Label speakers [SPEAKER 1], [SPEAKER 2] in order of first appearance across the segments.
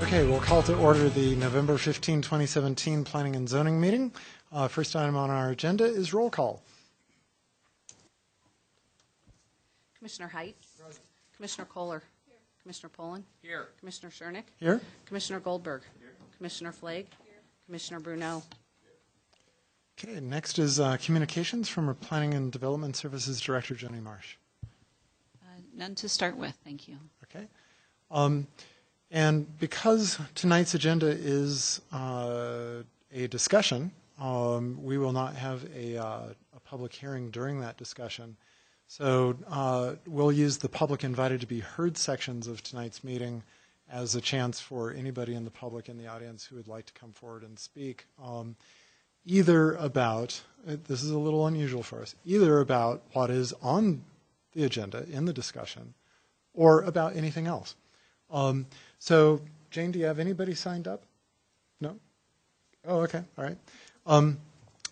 [SPEAKER 1] Okay, we'll call to order the November 15, 2017 Planning and Zoning meeting. First item on our agenda is roll call.
[SPEAKER 2] Commissioner Height. Present. Commissioner Kohler. Here. Commissioner Poland.
[SPEAKER 3] Here.
[SPEAKER 2] Commissioner Schernick.
[SPEAKER 1] Here.
[SPEAKER 2] Commissioner Goldberg.
[SPEAKER 3] Here.
[SPEAKER 2] Commissioner Flake. Here. Commissioner Bruneau.
[SPEAKER 1] Okay, next is communications from our Planning and Development Services Director, Jenny Marsh.
[SPEAKER 2] None to start with, thank you.
[SPEAKER 1] Okay. And because tonight's agenda is a discussion, we will not have a public hearing during that discussion. So we'll use the public invited to be heard sections of tonight's meeting as a chance for anybody in the public in the audience who would like to come forward and speak, either about, this is a little unusual for us, either about what is on the agenda in the discussion or about anything else. So, Jane, do you have anybody signed up? No? Oh, okay. All right.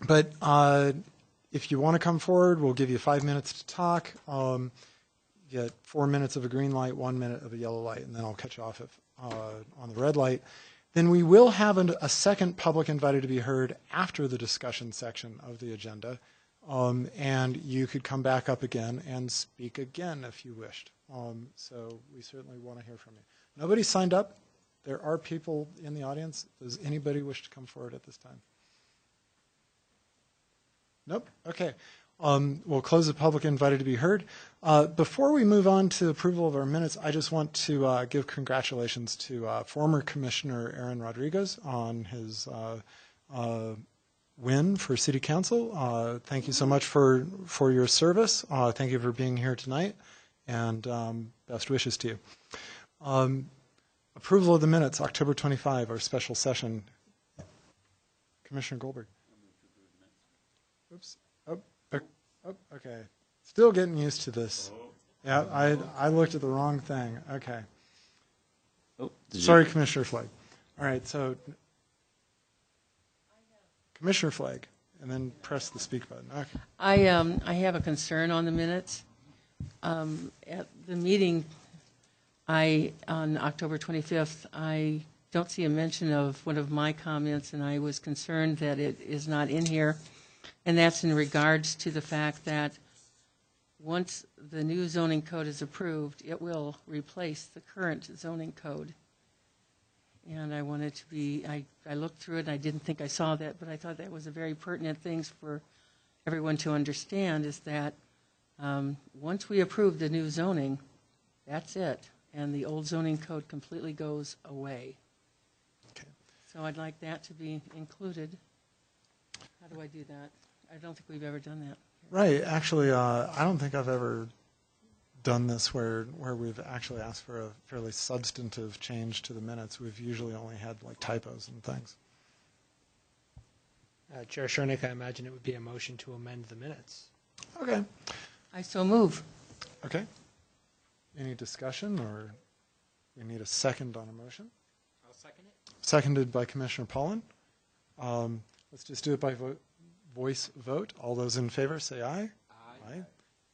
[SPEAKER 1] But if you want to come forward, we'll give you 5 minutes to talk. You get 4 minutes of a green light, 1 minute of a yellow light, and then I'll cut you off on the red light. Then we will have a second public invited to be heard after the discussion section of the agenda. And you could come back up again and speak again if you wished. So we certainly want to hear from you. Nobody signed up. There are people in the audience. Does anybody wish to come forward at this time? Nope? Okay. We'll close the public invited to be heard. Before we move on to approval of our minutes, I just want to give congratulations to former Commissioner Aaron Rodriguez on his win for City Council. Thank you so much for your service. Thank you for being here tonight, and best wishes to you. Approval of the minutes, October 25, our special session. Commissioner Goldberg. Oops. Oh, okay. Still getting used to this. Yeah, I looked at the wrong thing. Okay.
[SPEAKER 3] Oh,
[SPEAKER 1] sorry, Commissioner Flagg. All right, so Commissioner Flagg, and then press the speak button. Okay.
[SPEAKER 4] I have a concern on the minutes. At the meeting, on October 25th, I don't see a mention of one of my comments, and I was concerned that it is not in here. And that's in regards to the fact that once the new zoning code is approved, it will replace the current zoning code. And I wanted to be, I looked through it, and I didn't think I saw that, but I thought that was a very pertinent thing for everyone to understand, is that once we approve the new zoning, that's it, and the old zoning code completely goes away.
[SPEAKER 1] Okay.
[SPEAKER 4] So I'd like that to be included. How do I do that? I don't think we've ever done that.
[SPEAKER 1] Right. Actually, I don't think I've ever done this where we've actually asked for a fairly substantive change to the minutes. We've usually only had like typos and things.
[SPEAKER 5] Chair Shernick, I imagine it would be a motion to amend the minutes.
[SPEAKER 1] Okay.
[SPEAKER 4] I so move.
[SPEAKER 1] Okay. Any discussion, or we need a second on a motion?
[SPEAKER 5] I'll second it.
[SPEAKER 1] Seconded by Commissioner Pollan. Let's just do it by voice vote. All those in favor say aye. Aye.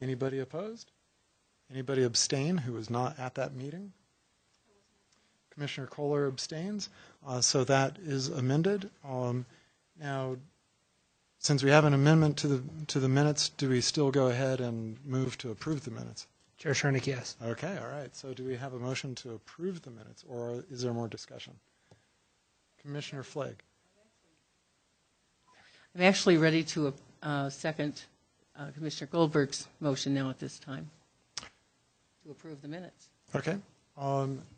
[SPEAKER 1] Anybody opposed? Anybody abstain who was not at that meeting? Commissioner Kohler abstains. So that is amended. Now, since we have an amendment to the minutes, do we still go ahead and move to approve the minutes?
[SPEAKER 5] Chair Shernick, yes.
[SPEAKER 1] Okay, all right. So do we have a motion to approve the minutes, or is there more discussion? Commissioner Flagg.
[SPEAKER 4] I'm actually ready to second Commissioner Goldberg's motion now at this time to approve the minutes.
[SPEAKER 1] Okay.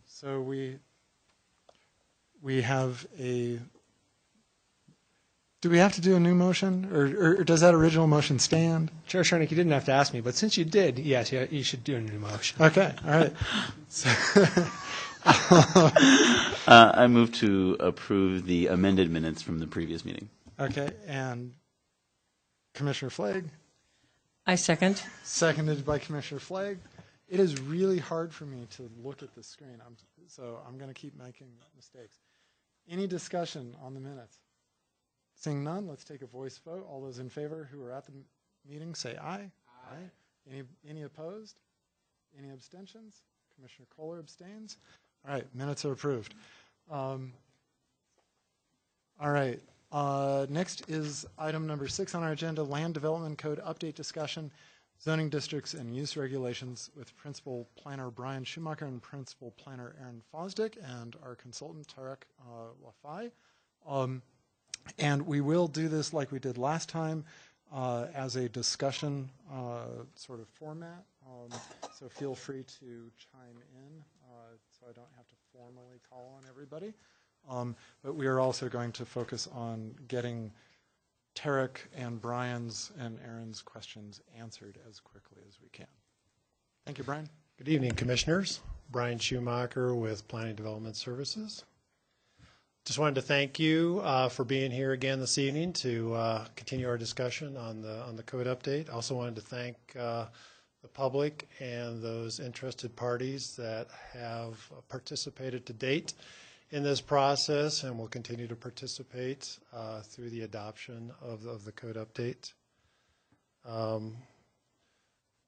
[SPEAKER 1] So we have a. Do we have to do a new motion, or does that original motion stand?
[SPEAKER 5] Chair Shernick, you didn't have to ask me, but since you did, yes, you should do a new motion.
[SPEAKER 1] Okay. All right. So
[SPEAKER 3] I move to approve the amended minutes from the previous meeting.
[SPEAKER 1] okay, and Commissioner Flagg,
[SPEAKER 4] I second.
[SPEAKER 1] seconded by Commissioner Flagg. It is really hard for me to look at the screen, so I'm going to keep making mistakes. Any discussion on the minutes? Seeing none, let's take a voice vote. All those in favor who are at the meeting say aye. Aye. Any opposed? Any abstentions? Commissioner Kohler abstains. All right, minutes are approved. All right. Next is item number 6 on our agenda, Land Development Code Update Discussion, Zoning Districts and Use Regulations with Principal Planner Brian Schumacher and Principal Planner Aaron Fosdick and our consultant Tarek Wafai. And we will do this like we did last time as a discussion sort of format. So feel free to chime in so I don't have to formally call on everybody. But we are also going to focus on getting Tarek and Brian's and Aaron's questions answered as quickly as we can. Thank you, Brian.
[SPEAKER 6] Good evening, Commissioners. Brian Schumacher with Planning Development Services. Just wanted to thank you for being here again this evening to continue our discussion on the code update. Also wanted to thank the public and those interested parties that have participated to date in this process and will continue to participate through the adoption of the code update.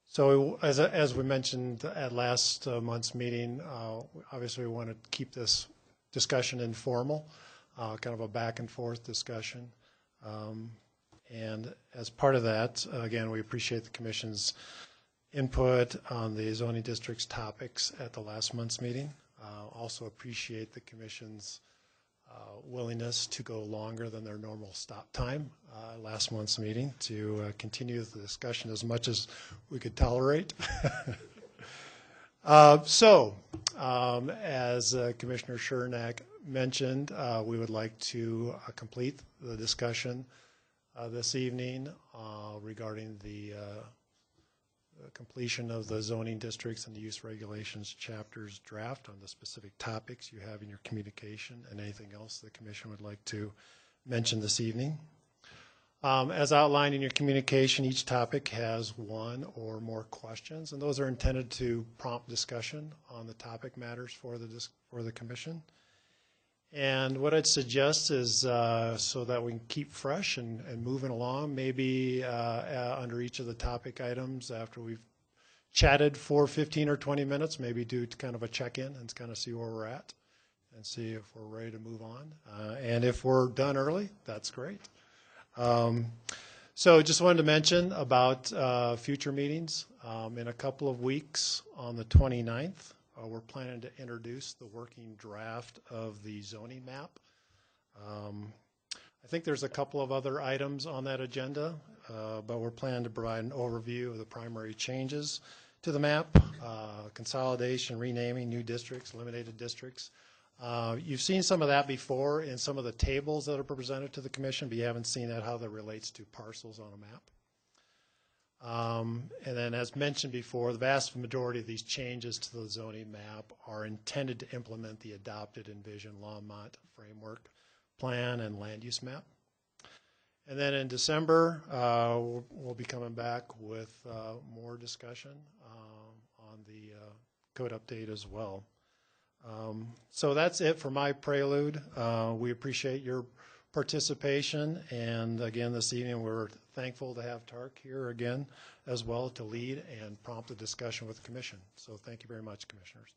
[SPEAKER 6] So as we mentioned at last month's meeting, obviously we want to keep this discussion informal, kind of a back and forth discussion. And as part of that, again, we appreciate the Commission's input on the zoning districts topics at the last month's meeting. Also appreciate the Commission's willingness to go longer than their normal stop time last month's meeting to continue the discussion as much as we could tolerate. As Commissioner Schernak mentioned, we would like to complete the discussion this evening regarding the completion of the zoning districts and the use regulations chapters draft on the specific topics you have in your communication and anything else the commission would like to mention this evening. As outlined in your communication, each topic has one or more questions, and those are intended to prompt discussion on the topic matters for the commission. And what I'd suggest is so that we can keep fresh and moving along, maybe under each of the topic items after we've chatted for 15 or 20 minutes, maybe do kind of a check-in and kind of see where we're at and see if we're ready to move on. And if we're done early, that's great. So just wanted to mention about future meetings. In a couple of weeks on the 29th, we're planning to introduce the working draft of the zoning map. I think there's a couple of other items on that agenda, but we're planning to provide an overview of the primary changes to the map, consolidation, renaming, new districts, eliminated districts. You've seen some of that before in some of the tables that are presented to the commission, but you haven't seen that, how that relates to parcels on a map. And then as mentioned before, the vast majority of these changes to the zoning map are intended to implement the adopted envisioned Longmont framework plan and land use map. And then in December, we'll be coming back with more discussion on the code update as well. So that's it for my prelude. We appreciate your participation, and again this evening we're thankful to have Tark here again as well to lead and prompt the discussion with the commission. So thank you very much, commissioners.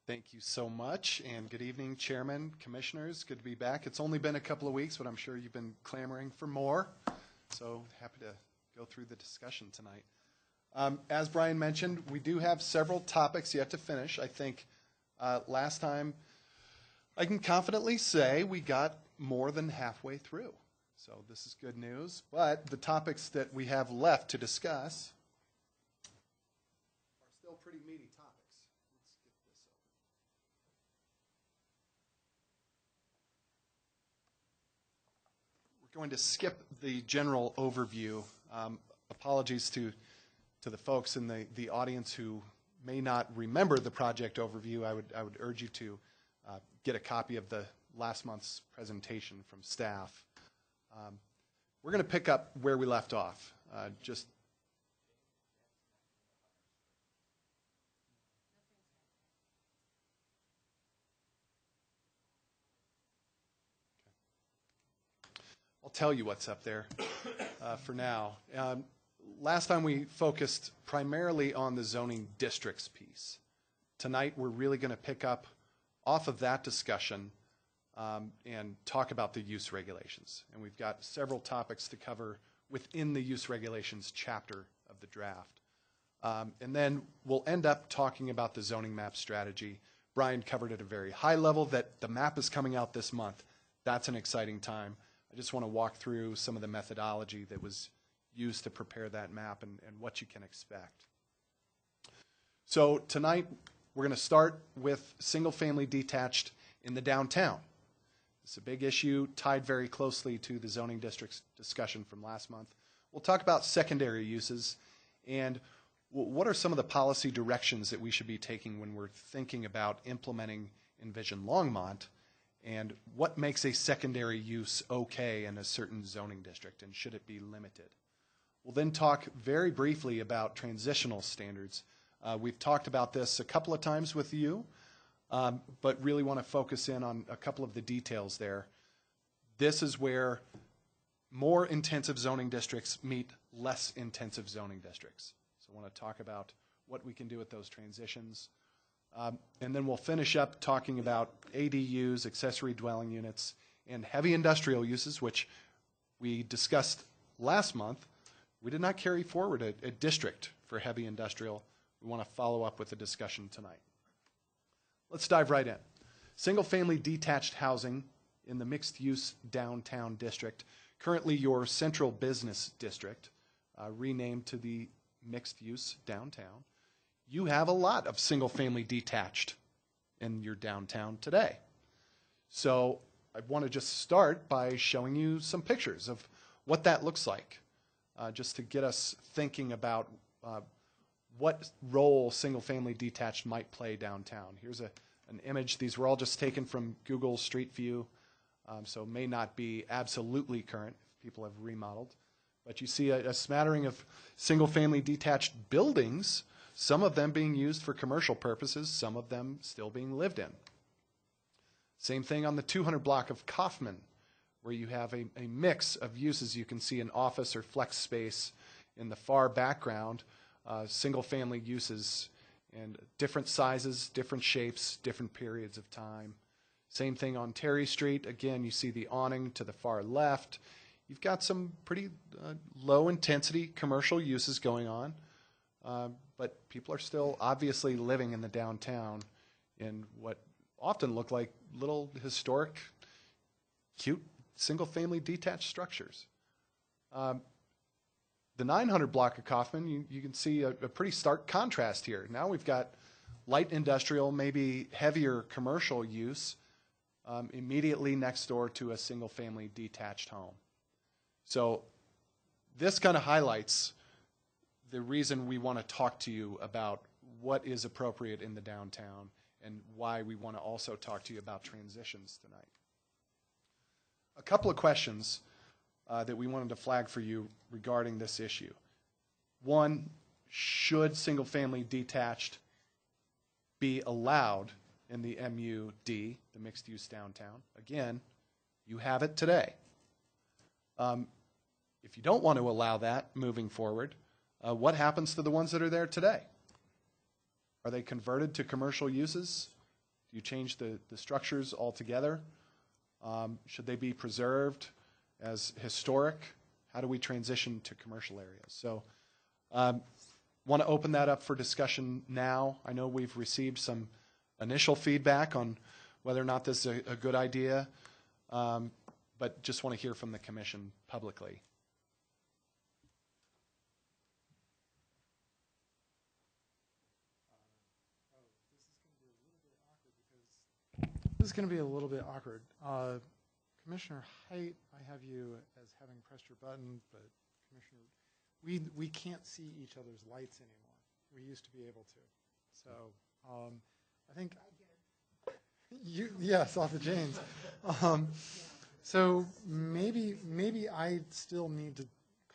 [SPEAKER 7] Thank you so much, and good evening, Chairman, Commissioners. Good to be back. It's only been a couple of weeks, but I'm sure you've been clamoring for more, so happy to go through the discussion tonight. As Brian mentioned, we do have several topics yet to finish. I think last time I can confidently say we got more than halfway through. So this is good news. But the topics that we have left to discuss are still pretty meaty topics. Let's get this open. We're going to skip the general overview. Apologies to the folks in the audience who may not remember the project overview. I would urge you to get a copy of the last month's presentation from staff. We're going to pick up where we left off. I'll tell you what's up there for now. Last time we focused primarily on the zoning districts piece. Tonight we're really going to pick up off of that discussion and talk about the use regulations. And we've got several topics to cover within the use regulations chapter of the draft. And then we'll end up talking about the zoning map strategy. Brian covered at a very high level that the map is coming out this month. That's an exciting time. I just want to walk through some of the methodology that was used to prepare that map and what you can expect. So tonight we're going to start with single-family detached in the downtown. It's a big issue tied very closely to the zoning districts discussion from last month. We'll talk about secondary uses and what are some of the policy directions that we should be taking when we're thinking about implementing Envision Longmont, and what makes a secondary use okay in a certain zoning district, and should it be limited? We'll then talk very briefly about transitional standards. We've talked about this a couple of times with you, but really want to focus in on a couple of the details there. This is where more intensive zoning districts meet less intensive zoning districts. So I want to talk about what we can do with those transitions. And then we'll finish up talking about ADUs, accessory dwelling units, and heavy industrial uses, which we discussed last month. We did not carry forward a district for heavy industrial. we want to follow up with a discussion tonight. Let's dive right in. Single-family detached housing in the mixed-use downtown district, currently your central business district, renamed to the mixed-use downtown. You have a lot of single-family detached in your downtown today. So I want to just start by showing you some pictures of what that looks like, just to get us thinking about what role single-family detached might play downtown. Here's an image. These were all just taken from Google Street View, so may not be absolutely current if people have remodeled. But you see a smattering of single-family detached buildings, some of them being used for commercial purposes, some of them still being lived in. Same thing on the 200 block of Kaufman, where you have a mix of uses. You can see an office or flex space in the far background, single-family uses, and different sizes, different shapes, different periods of time. Same thing on Terry Street. Again, you see the awning to the far left. You've got some pretty low-intensity commercial uses going on, but people are still obviously living in the downtown in what often look like little historic, cute, single-family detached structures. The 900 block of Kaufman, you can see a pretty stark contrast here. Now we've got light industrial, maybe heavier commercial use immediately next door to a single-family detached home. So this kind of highlights the reason we want to talk to you about what is appropriate in the downtown and why we want to also talk to you about transitions tonight. A couple of questions that we wanted to flag for you regarding this issue. One, should single-family detached be allowed in the MUD, the mixed-use downtown? Again, you have it today. If you don't want to allow that moving forward, what happens to the ones that are there today? Are they converted to commercial uses? Do you change the structures altogether? Should they be preserved as historic? How do we transition to commercial areas? So want to open that up for discussion now. I know we've received some initial feedback on whether or not this is a good idea, but just want to hear from the commission publicly.
[SPEAKER 1] This is going to be a little bit awkward. Commissioner Height, I have you as having pressed your button, but Commissioner, we can't see each other's lights anymore. We used to be able to. So I think yes, off of Jane's. So maybe I still need to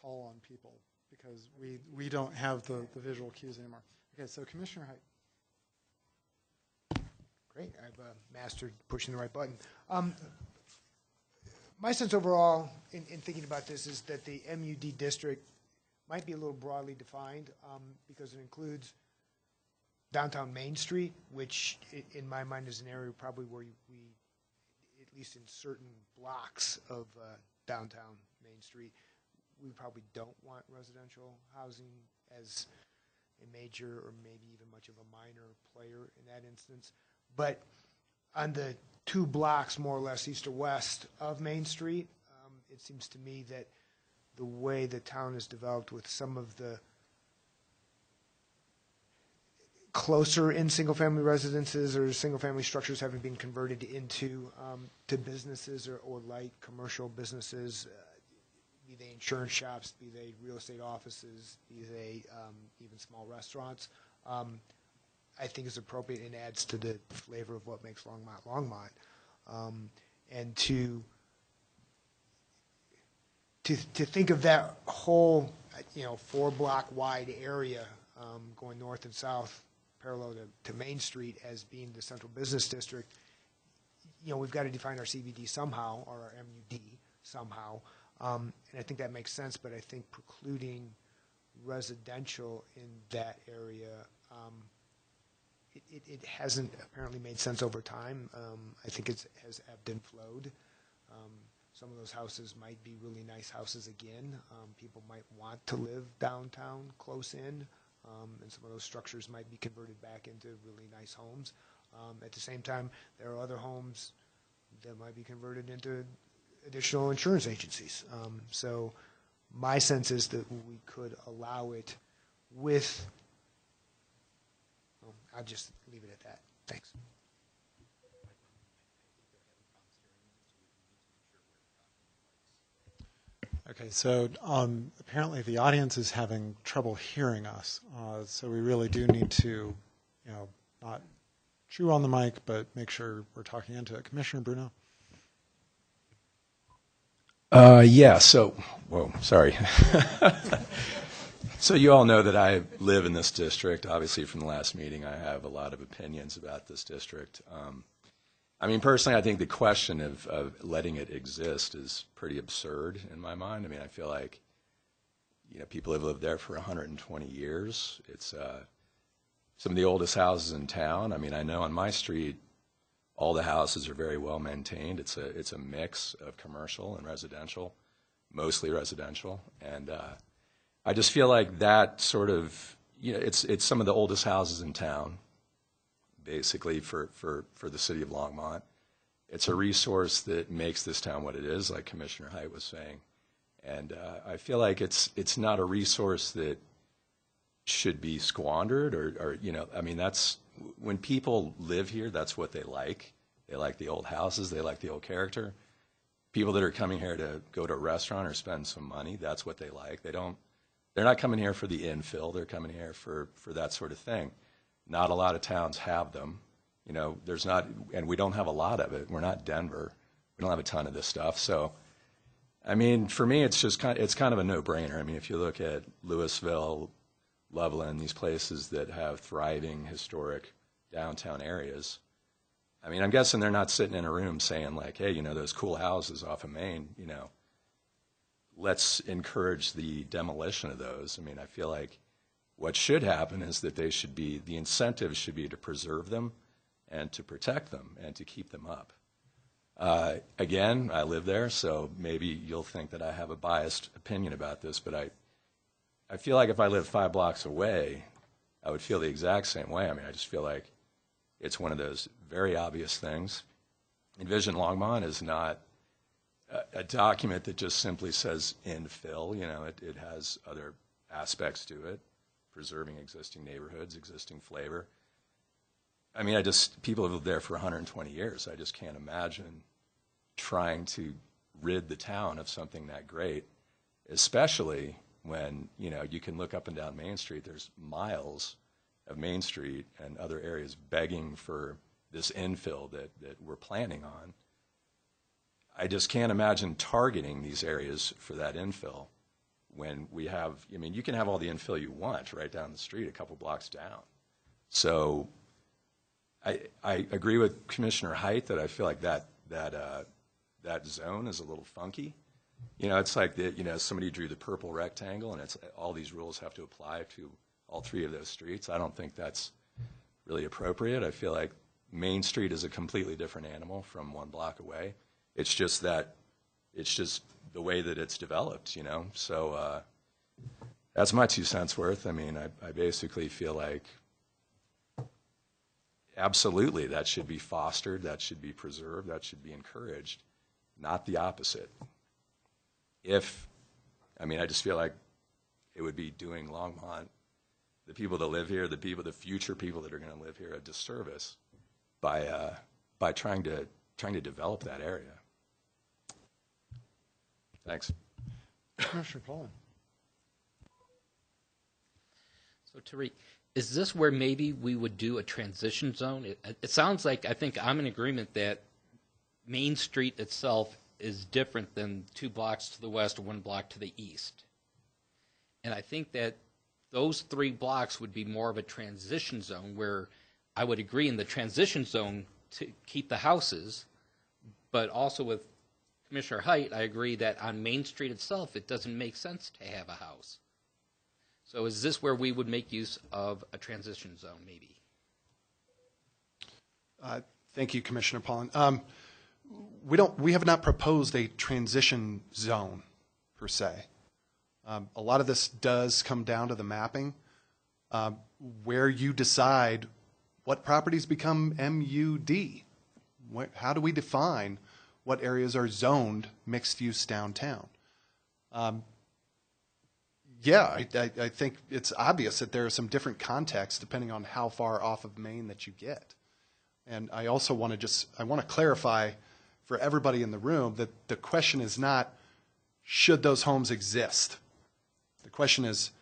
[SPEAKER 1] call on people because we don't have the visual cues anymore. Okay, so Commissioner Height.
[SPEAKER 8] Great, I've mastered pushing the right button. My sense overall in thinking about this is that the MUD district might be a little broadly defined because it includes downtown Main Street, which in my mind is an area probably where we, at least in certain blocks of downtown Main Street, we probably don't want residential housing as a major or maybe even much of a minor player in that instance. But on the 2 blocks, more or less, east or west of Main Street, it seems to me that the way the town is developed with some of the closer in single-family residences or single-family structures having been converted into to businesses or light commercial businesses, be they insurance shops, be they real estate offices, be they even small restaurants, I think is appropriate and adds to the flavor of what makes Longmont. And to think of that whole, 4-block wide area going north and south parallel to Main Street as being the central business district, we've got to define our CBD somehow, or our MUD somehow. And I think that makes sense, but I think precluding residential in that area, it hasn't apparently made sense over time. I think it has ebbed and flowed. Some of those houses might be really nice houses again. People might want to live downtown, close in. and some of those structures might be converted back into really nice homes. At the same time, there are other homes that might be converted into additional insurance agencies. So my sense is that we could allow it with, well, I'll just leave it at that. Thanks.
[SPEAKER 1] Okay, so apparently the audience is having trouble hearing us, so we really do need to, not chew on the mic, but make sure we're talking into it. Commissioner Bruno?
[SPEAKER 9] Yeah, so, sorry. So you all know that I live in this district. Obviously, from the last meeting, I have a lot of opinions about this district. I mean, personally, I think the question of letting it exist is pretty absurd in my mind. I mean, I feel like, people have lived there for 120 years. It's some of the oldest houses in town. I mean, I know on my street, all the houses are very well maintained. It's a mix of commercial and residential, mostly residential. And I just feel like that sort of, it's some of the oldest houses in town, basically, for the city of Longmont. It's a resource that makes this town what it is, like Commissioner Height was saying. And I feel like it's not a resource that should be squandered or I mean, that's, when people live here, that's what they like. They like the old houses, they like the old character. People that are coming here to go to a restaurant or spend some money, that's what they like. They're not coming here for the infill, they're coming here for that sort of thing. Not a lot of towns have them. There's not, and we don't have a lot of it. We're not Denver. We don't have a ton of this stuff. So, I mean, for me, it's kind of a no-brainer. I mean, if you look at Louisville, Loveland, these places that have thriving historic downtown areas, I mean, I'm guessing they're not sitting in a room saying like, hey, those cool houses off of Main, let's encourage the demolition of those. I mean, I feel like what should happen is that the incentives should be to preserve them and to protect them and to keep them up. Again, I live there, so maybe you'll think that I have a biased opinion about this, but I feel like if I lived 5 blocks away, I would feel the exact same way. I mean, I just feel like it's one of those very obvious things. Envision Longmont is not a document that just simply says infill. It has other aspects to it, preserving existing neighborhoods, existing flavor. I mean, people have lived there for 120 years. I just can't imagine trying to rid the town of something that great, especially when, you can look up and down Main Street. There's miles of Main Street and other areas begging for this infill that we're planning on. I just can't imagine targeting these areas for that infill when we have, I mean, you can have all the infill you want right down the street, a couple blocks down. So I agree with Commissioner Height that I feel like that zone is a little funky. It's like somebody drew the purple rectangle, and it's all these rules have to apply to all 3 of those streets. I don't think that's really appropriate. I feel like Main Street is a completely different animal from 1 block away. It's just the way that it's developed, So that's my 2 cents worth. I mean, I basically feel like absolutely that should be fostered, that should be preserved, that should be encouraged, not the opposite. I just feel like it would be doing Longmont, the people that live here, the future people that are going to live here, a disservice by trying to develop that area. Thanks.
[SPEAKER 1] Commissioner Poland?
[SPEAKER 10] So Tariq, is this where maybe we would do a transition zone? It sounds like, I think I'm in agreement that Main Street itself is different than 2 blocks to the west or 1 block to the east. And I think that those 3 blocks would be more of a transition zone where I would agree in the transition zone to keep the houses, but also with Commissioner Height, I agree that on Main Street itself, it doesn't make sense to have a house. So is this where we would make use of a transition zone, maybe?
[SPEAKER 7] Thank you, Commissioner Pollan. We have not proposed a transition zone per se. A lot of this does come down to the mapping. where you decide what properties become MUD. How do we define what areas are zoned mixed use downtown? I think it's obvious that there are some different contexts depending on how far off of Main that you get. And I also want to clarify for everybody in the room that the question is not, should those homes exist? The question is,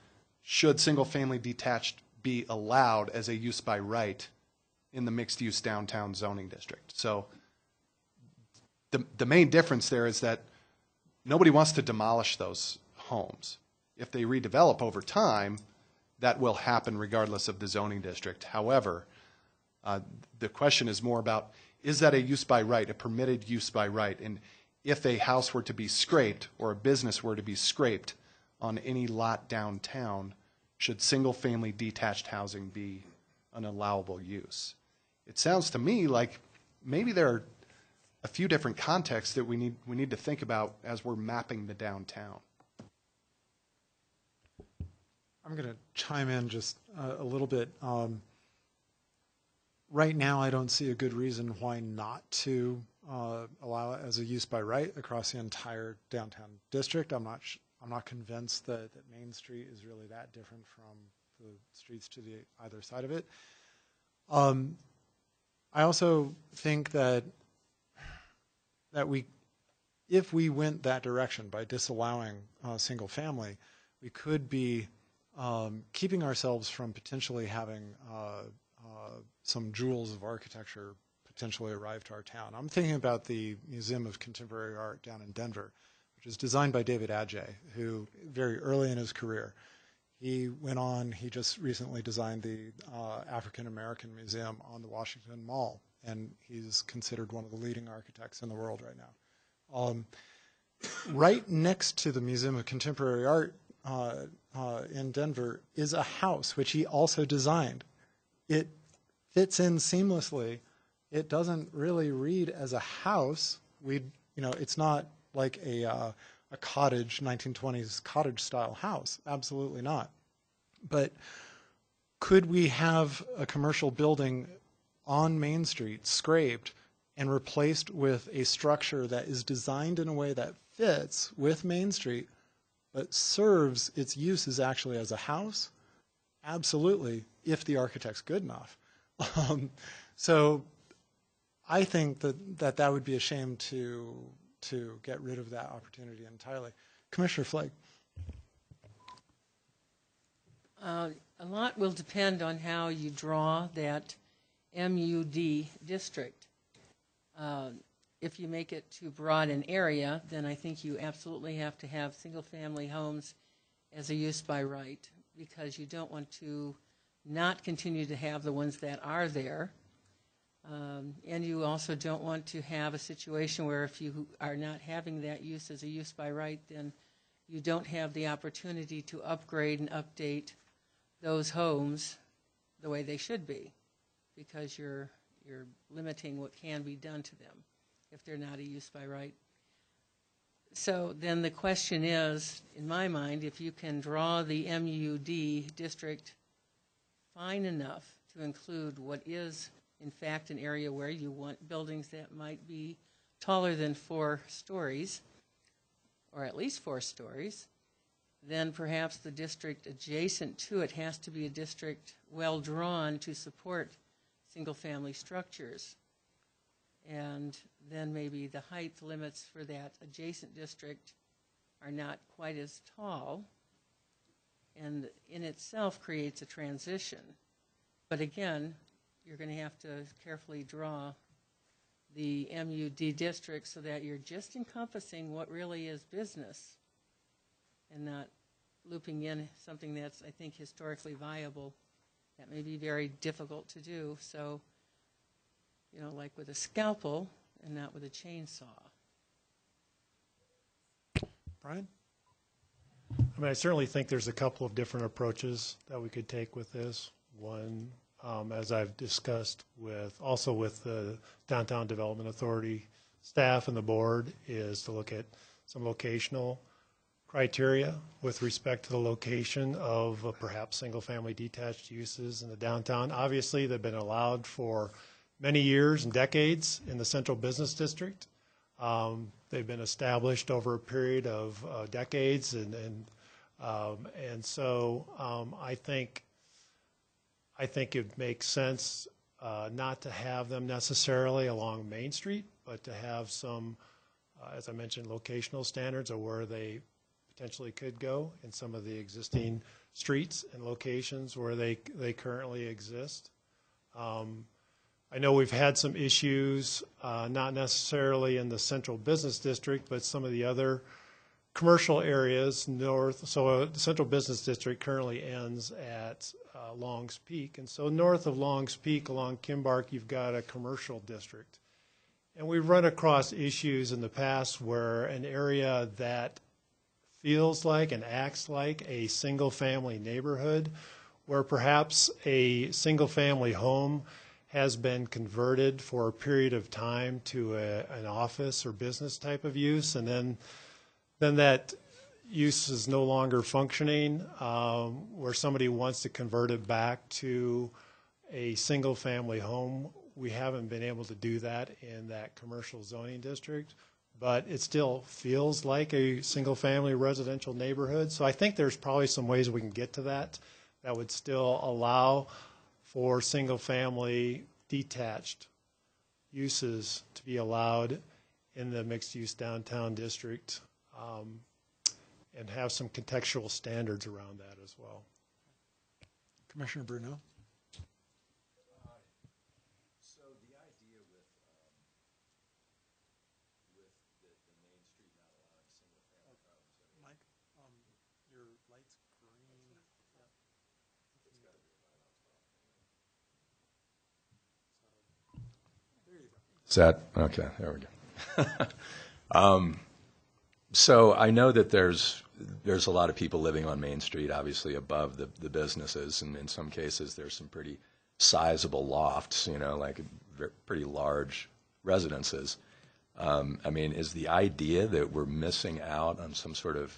[SPEAKER 7] should single-family detached be allowed as a use by right in the mixed-use downtown zoning district? So the main difference there is that nobody wants to demolish those homes. If they redevelop over time, that will happen regardless of the zoning district. However, the question is more about, is that a use by right, a permitted use by right? And if a house were to be scraped or a business were to be scraped on any lot downtown, should single-family detached housing be an allowable use? It sounds to me like maybe there are a few different contexts that we need to think about as we're mapping the downtown.
[SPEAKER 1] I'm going to chime in just a little bit. Right now, I don't see a good reason why not to allow it as a use by right across the entire downtown district. I'm not convinced that Main Street is really that different from the streets to the either side of it. I also think that if we went that direction by disallowing single family, we could be keeping ourselves from potentially having some jewels of architecture potentially arrive to our town. I'm thinking about the Museum of Contemporary Art down in Denver, which is designed by David Adjaye, who very early in his career, he just recently designed the African American Museum on the Washington Mall, and he's considered one of the leading architects in the world right now. Right next to the Museum of Contemporary Art in Denver is a house which he also designed. It fits in seamlessly. It doesn't really read as a house. It's not like a cottage, 1920s cottage style house. Absolutely not. But could we have a commercial building on Main Street scraped and replaced with a structure that is designed in a way that fits with Main Street but serves its uses actually as a house? Absolutely, if the architect's good enough. So I think that would be a shame to get rid of that opportunity entirely. Commissioner Flake.
[SPEAKER 4] A lot will depend on how you draw that MUD district. If you make it too broad an area, then I think you absolutely have to have single-family homes as a use by right, because you don't want to not continue to have the ones that are there. And you also don't want to have a situation where if you are not having that use as a use by right, then you don't have the opportunity to upgrade and update those homes the way they should be, because you're limiting what can be done to them if they're not a use by right. So then the question is, in my mind, if you can draw the MUD district fine enough to include what is, in fact, an area where you want buildings that might be taller than 4 stories, or at least 4 stories, then perhaps the district adjacent to it has to be a district well drawn to support single-family structures. And then maybe the height limits for that adjacent district are not quite as tall, and in itself creates a transition. But again, you're going to have to carefully draw the MUD district so that you're just encompassing what really is business and not looping in something that's, I think, historically viable. That may be very difficult to do. So, like with a scalpel and not with a chainsaw.
[SPEAKER 1] Brian?
[SPEAKER 6] I mean, I certainly think there's a couple of different approaches that we could take with this. One, as I've discussed with the Downtown Development Authority staff and the board, is to look at some locational criteria with respect to the location of perhaps single-family detached uses in the downtown. Obviously, they've been allowed for many years and decades in the central business district. They've been established over a period of decades, and so I think it makes sense not to have them necessarily along Main Street, but to have some, as I mentioned, locational standards of where they potentially could go in some of the existing streets and locations where they currently exist. I know we've had some issues, not necessarily in the central business district, but some of the other commercial areas north. So the central business district currently ends at Long's Peak. And so north of Long's Peak along Kimbark, you've got a commercial district. And we've run across issues in the past where an area that feels like and acts like a single-family neighborhood, where perhaps a single-family home has been converted for a period of time to an office or business type of use, and then that use is no longer functioning, where somebody wants to convert it back to a single-family home. We haven't been able to do that in that commercial zoning district, but it still feels like a single-family residential neighborhood. So I think there's probably some ways we can get to that would still allow for single-family detached uses to be allowed in the mixed-use downtown district, and have some contextual standards around that as well.
[SPEAKER 1] Commissioner Bruno?
[SPEAKER 9] So the idea with the Main Street not allowing single-family homes.
[SPEAKER 1] Mike, your light's green.
[SPEAKER 9] It's got to be right on top.
[SPEAKER 1] There you go.
[SPEAKER 9] Is that okay? There we go. So I know that there's a lot of people living on Main Street, obviously above the businesses, and in some cases there's some pretty sizable lofts, like pretty large residences. I mean, is the idea that we're missing out on some sort of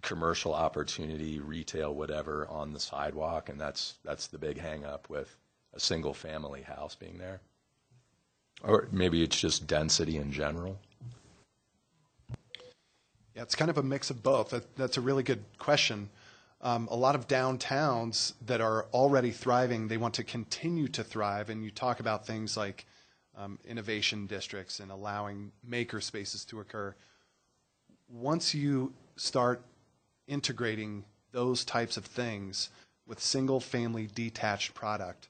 [SPEAKER 9] commercial opportunity, retail, whatever, on the sidewalk, and that's the big hang up with a single family house being there? Or maybe it's just density in general?
[SPEAKER 7] Yeah, it's kind of a mix of both. That's a really good question. A lot of downtowns that are already thriving, they want to continue to thrive, and you talk about things like innovation districts and allowing maker spaces to occur. Once you start integrating those types of things with single-family detached product,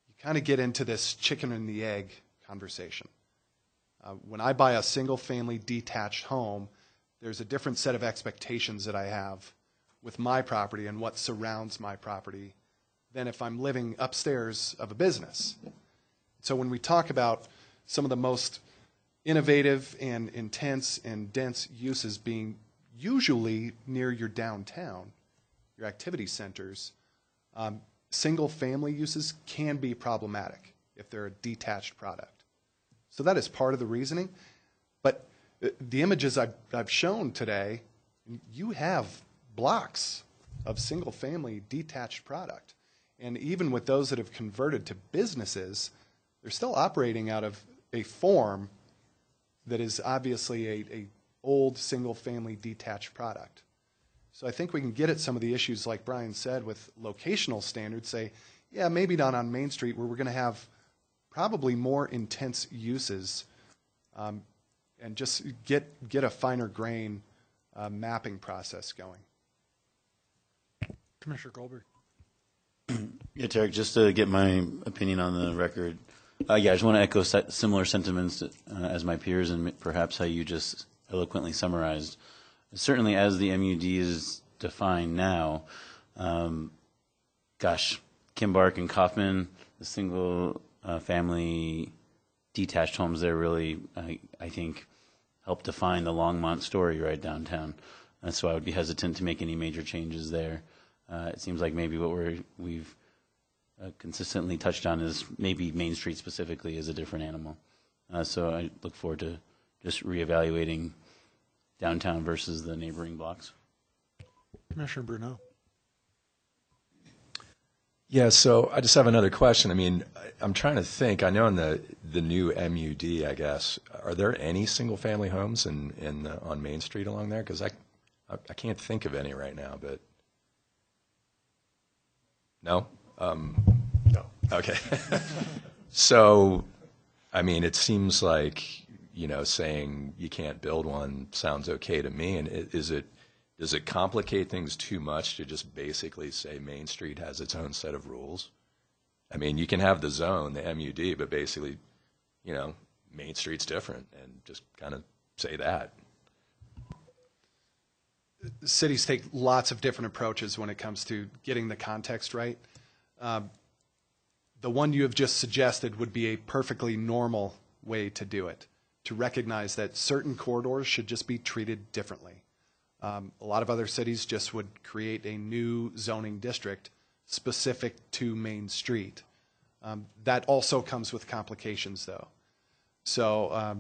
[SPEAKER 7] you kind of get into this chicken and the egg conversation. When I buy a single-family detached home, there's a different set of expectations that I have with my property and what surrounds my property than if I'm living upstairs of a business. So when we talk about some of the most innovative and intense and dense uses being usually near your downtown, your activity centers, single-family uses can be problematic if they're a detached product. So that is part of the reasoning. But the images I've shown today, you have blocks of single-family detached product. And even with those that have converted to businesses, they're still operating out of a form that is obviously a old single-family detached product. So I think we can get at some of the issues, like Brian said, with locational standards, say, yeah, maybe not on Main Street, where we're going to have probably more intense uses, and just get a finer grain mapping process going.
[SPEAKER 1] Commissioner Goldberg.
[SPEAKER 3] Yeah, Tarek, just to get my opinion on the record, I just want to echo similar sentiments as my peers and perhaps how you just eloquently summarized. Certainly as the MUD is defined now, Kimbark and Kaufman, the single family detached homes there really, I think, help define the Longmont story right downtown. So I would be hesitant to make any major changes there. It seems like maybe what we've consistently touched on is maybe Main Street specifically is a different animal. So I look forward to just reevaluating downtown versus the neighboring blocks.
[SPEAKER 1] Commissioner Bruneau.
[SPEAKER 9] Yeah, so I just have another question. I mean, I'm trying to think. I know in the new MUD, I guess, are there any single-family homes on Main Street along there? Because I can't think of any right now, but no?
[SPEAKER 6] No.
[SPEAKER 9] Okay. So, I mean, it seems like, saying you can't build one sounds okay to me. And does it complicate things too much to just basically say Main Street has its own set of rules? I mean, you can have the zone, the MUD, but basically, Main Street's different, and just kind of say that.
[SPEAKER 7] Cities take lots of different approaches when it comes to getting the context right. The one you have just suggested would be a perfectly normal way to do it, to recognize that certain corridors should just be treated differently. A lot of other cities just would create a new zoning district specific to Main Street. That also comes with complications, though. So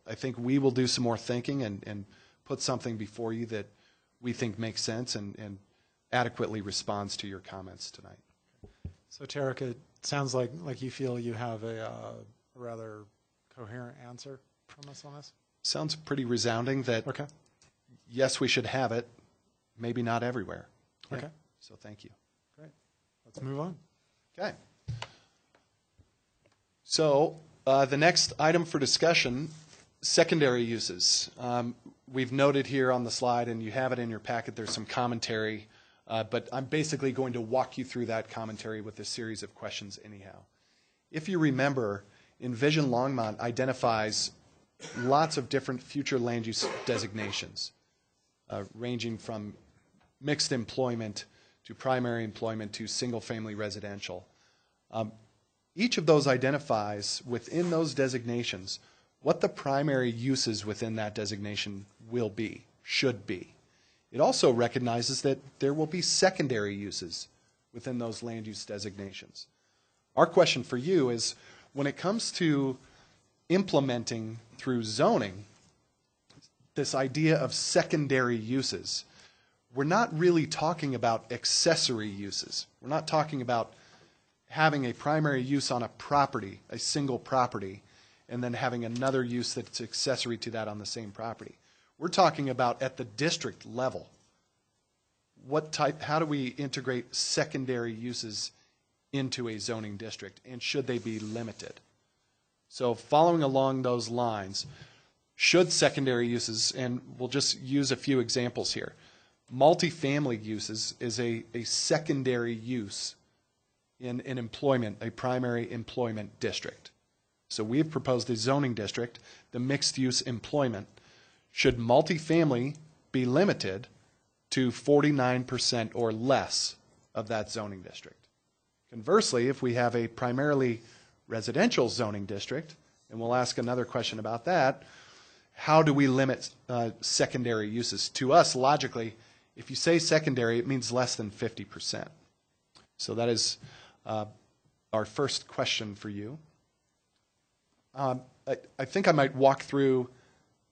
[SPEAKER 7] I think we will do some more thinking and put something before you that we think makes sense and adequately responds to your comments tonight.
[SPEAKER 1] So, Tarek, it sounds like you feel you have a rather coherent answer from us on this?
[SPEAKER 7] Sounds pretty resounding that,
[SPEAKER 1] Okay.
[SPEAKER 7] yes, we should have it, maybe not everywhere. Yeah.
[SPEAKER 1] Okay.
[SPEAKER 7] So thank you.
[SPEAKER 1] Great. Let's move on.
[SPEAKER 7] Okay. So the next item for discussion, secondary uses. We've noted here on the slide, and you have it in your packet, there's some commentary, but I'm basically going to walk you through that commentary with a series of questions anyhow. If you remember, Envision Longmont identifies lots of different future land use designations, ranging from mixed employment to primary employment to single-family residential. Each of those identifies within those designations what the primary uses within that designation will be, should be. It also recognizes that there will be secondary uses within those land use designations. Our question for you is, when it comes to implementing through zoning this idea of secondary uses, we're not really talking about accessory uses. We're not talking about having a primary use on a property, a single property, and then having another use that's accessory to that on the same property. We're talking about at the district level. How do we integrate secondary uses into a zoning district, and should they be limited? So following along those lines, should secondary uses, and we'll just use a few examples here. Multifamily uses is a secondary use in an employment, a primary employment district. So we have proposed a zoning district, the mixed use employment. Should multifamily be limited to 49% or less of that zoning district? Conversely, if we have a primarily residential zoning district, and we'll ask another question about that, how do we limit secondary uses? To us, logically, if you say secondary, it means less than 50%. So that is our first question for you. I think I might walk through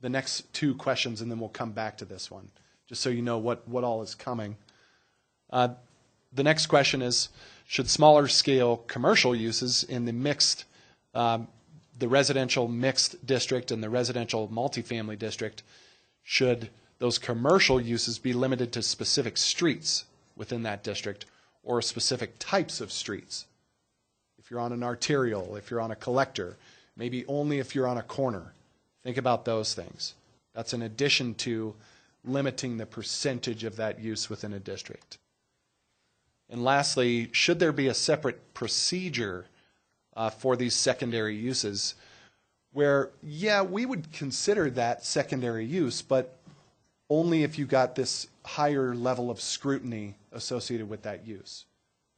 [SPEAKER 7] the next two questions, and then we'll come back to this one, just so you know what all is coming. The next question is, should smaller scale commercial uses in the mixed, the residential mixed district and the residential multifamily district, should those commercial uses be limited to specific streets within that district or specific types of streets? If you're on an arterial, if you're on a collector, maybe only if you're on a corner. Think about those things. That's in addition to limiting the percentage of that use within a district. And lastly, should there be a separate procedure for these secondary uses where, yeah, we would consider that secondary use, but only if you got this higher level of scrutiny associated with that use.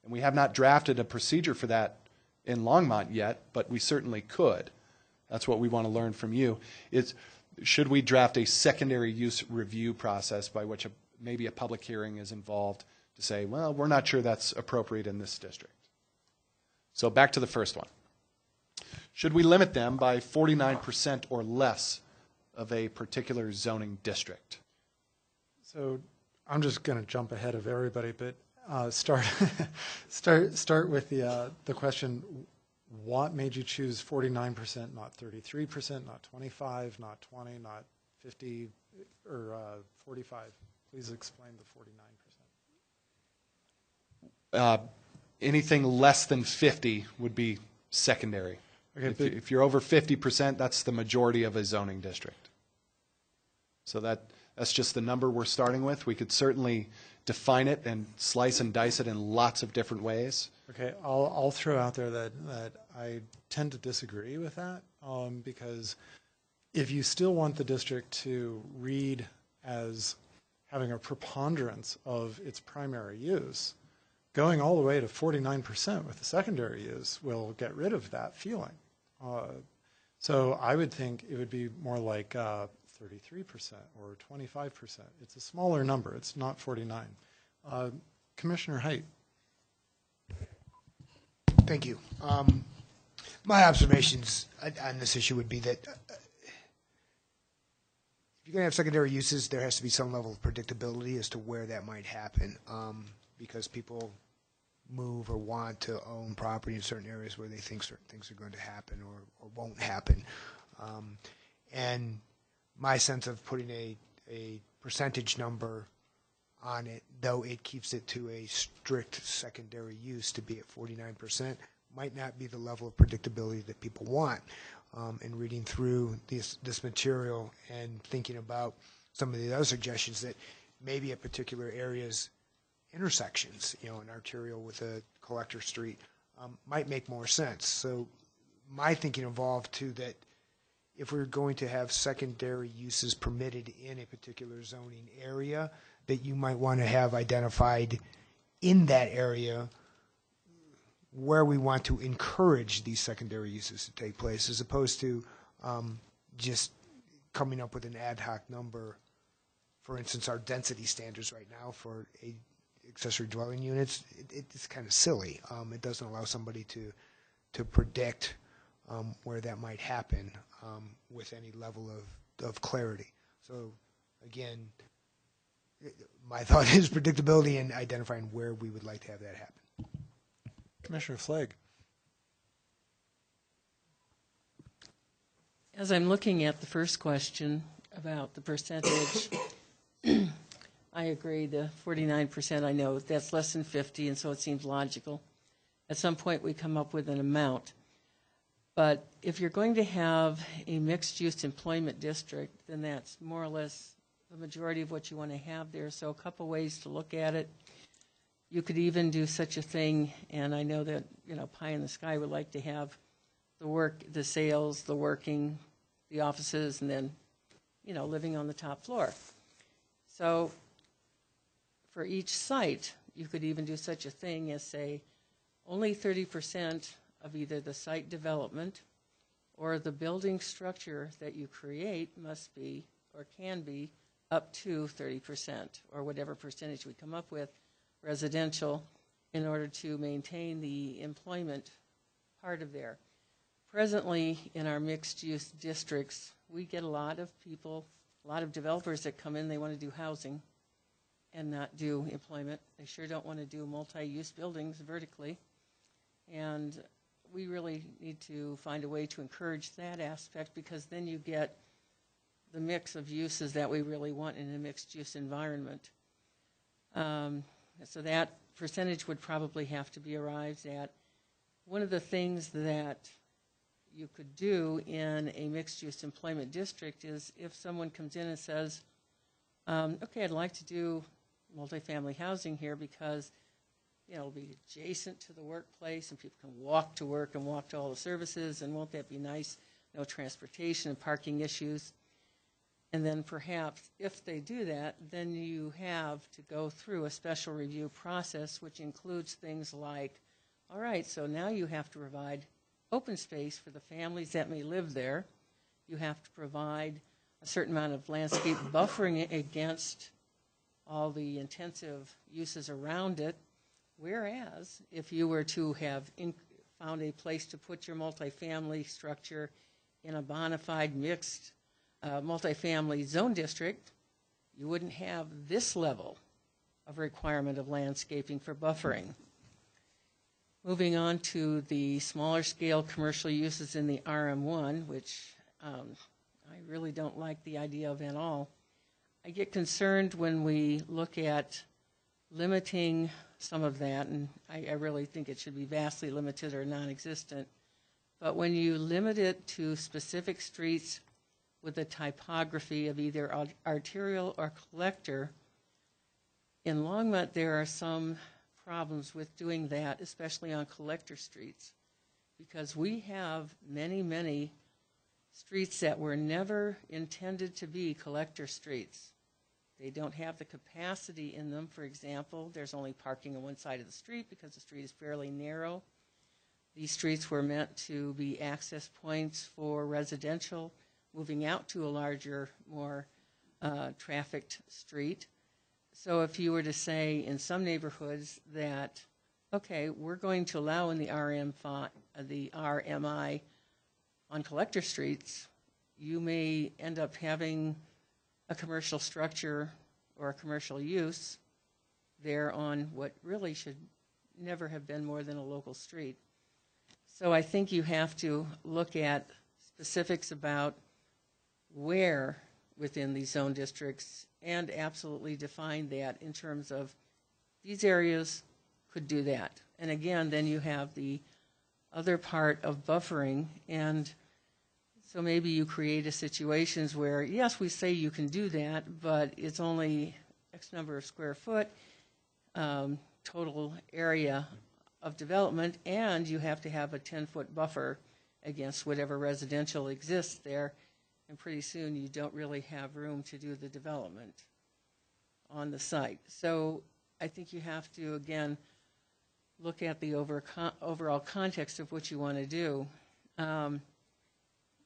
[SPEAKER 7] And we have not drafted a procedure for that in Longmont yet, but we certainly could. That's what we want to learn from you. Should we draft a secondary use review process by which maybe a public hearing is involved to say, well, we're not sure that's appropriate in this district. So back to the first one. Should we limit them by 49% or less of a particular zoning district.
[SPEAKER 1] So I'm just going to jump ahead of everybody, but start with the question: what made you choose 49%, not 33%, not 25, not 20, not 50, or 45? Please explain the 49%.
[SPEAKER 7] Anything less than 50 would be secondary.
[SPEAKER 1] Okay,
[SPEAKER 7] If you're over 50%, that's the majority of a zoning district. So that's just the number we're starting with. We could certainly define it and slice and dice it in lots of different ways.
[SPEAKER 1] Okay, I'll throw out there that I tend to disagree with that because if you still want the district to read as having a preponderance of its primary use, going all the way to 49% with the secondary use will get rid of that feeling. So I would think it would be more like 33% or 25%. It's a smaller number. It's not 49. Commissioner Height.
[SPEAKER 8] Thank you. My observations on this issue would be that if you're going to have secondary uses, there has to be some level of predictability as to where that might happen, because people move or want to own property in certain areas where they think certain things are going to happen or won't happen. And my sense of putting a percentage number on it, though it keeps it to a strict secondary use to be at 49%, might not be the level of predictability that people want. And reading through this material and thinking about some of the other suggestions that maybe at particular areas, intersections, an arterial with a collector street, might make more sense. So my thinking evolved to that if we're going to have secondary uses permitted in a particular zoning area, that you might want to have identified in that area where we want to encourage these secondary uses to take place, as opposed to just coming up with an ad hoc number. For instance, our density standards right now for accessory dwelling units, it's kind of silly. It doesn't allow somebody to predict where that might happen with any level of clarity. So again, my thought is predictability and identifying where we would like to have that happen.
[SPEAKER 1] Commissioner Flagg.
[SPEAKER 4] As I'm looking at the first question about the percentage, I agree, the 49%, I know that's less than 50, and so it seems logical. At some point, we come up with an amount. But if you're going to have a mixed-use employment district, then that's more or less the majority of what you want to have there. So a couple ways to look at it. You could even do such a thing, and I know that, pie in the sky would like to have the work, the sales, the working, the offices, and then, living on the top floor. So for each site, you could even do such a thing as say only 30% of either the site development or the building structure that you create must be or can be up to 30% or whatever percentage we come up with residential in order to maintain the employment part of there. Presently in our mixed-use districts, we get a lot of people, a lot of developers that come in, they want to do housing and not do employment. They sure don't want to do multi-use buildings vertically. And we really need to find a way to encourage that aspect, because then you get the mix of uses that we really want in a mixed-use environment. So that percentage would probably have to be arrived at. One of the things that you could do in a mixed-use employment district is if someone comes in and says, okay, I'd like to do multifamily housing here because it'll be adjacent to the workplace and people can walk to work and walk to all the services, and won't that be nice? No transportation and parking issues. And then perhaps if they do that, then you have to go through a special review process, which includes things like, all right, so now you have to provide open space for the families that may live there. You have to provide a certain amount of landscape buffering against all the intensive uses around it. Whereas if you were to have found a place to put your multifamily structure in a bona fide mixed multifamily zone district, you wouldn't have this level of requirement of landscaping for buffering. Moving on to the smaller scale commercial uses in the RM1, which I really don't like the idea of at all. I get concerned when we look at limiting some of that, and I really think it should be vastly limited or non-existent. But when you limit it to specific streets with a typography of either arterial or collector, in Longmont there are some problems with doing that, especially on collector streets, because we have many, many streets that were never intended to be collector streets. They don't have the capacity in them. For example, there's only parking on one side of the street because the street is fairly narrow. These streets were meant to be access points for residential moving out to a larger, more trafficked street. So if you were to say in some neighborhoods that, okay, we're going to allow in the RMI on collector streets, you may end up having a commercial structure or a commercial use there on what really should never have been more than a local street. So I think you have to look at specifics about where within these zone districts and absolutely define that in terms of these areas could do that. And again, then you have the other part of buffering, and so maybe you create a situations where, yes, we say you can do that, but it's only X number of square foot total area of development, and you have to have a 10-foot buffer against whatever residential exists there, and pretty soon you don't really have room to do the development on the site. So I think you have to, again, look at the overall context of what you want to do.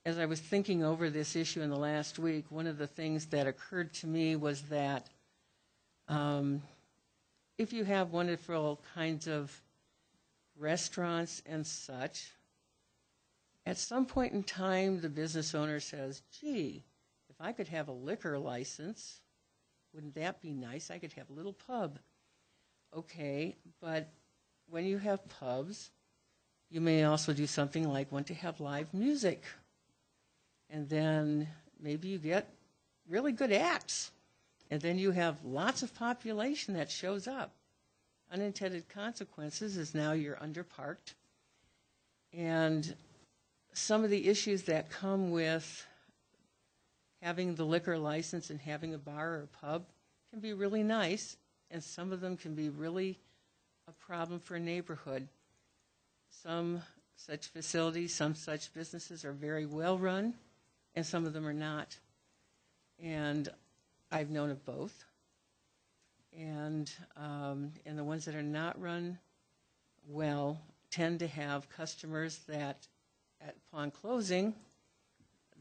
[SPEAKER 4] As I was thinking over this issue in the last week, one of the things that occurred to me was that if you have wonderful kinds of restaurants and such, at some point in time, the business owner says, gee, if I could have a liquor license, wouldn't that be nice? I could have a little pub. Okay, but when you have pubs, you may also do something like want to have live music. And then maybe you get really good acts. And then you have lots of population that shows up. Unintended consequences is now you're underparked. And some of the issues that come with having the liquor license and having a bar or a pub can be really nice, and some of them can be really a problem for a neighborhood. Some such facilities, some such businesses are very well run, and some of them are not. And I've known of both. And the ones that are not run well tend to have customers that, upon closing,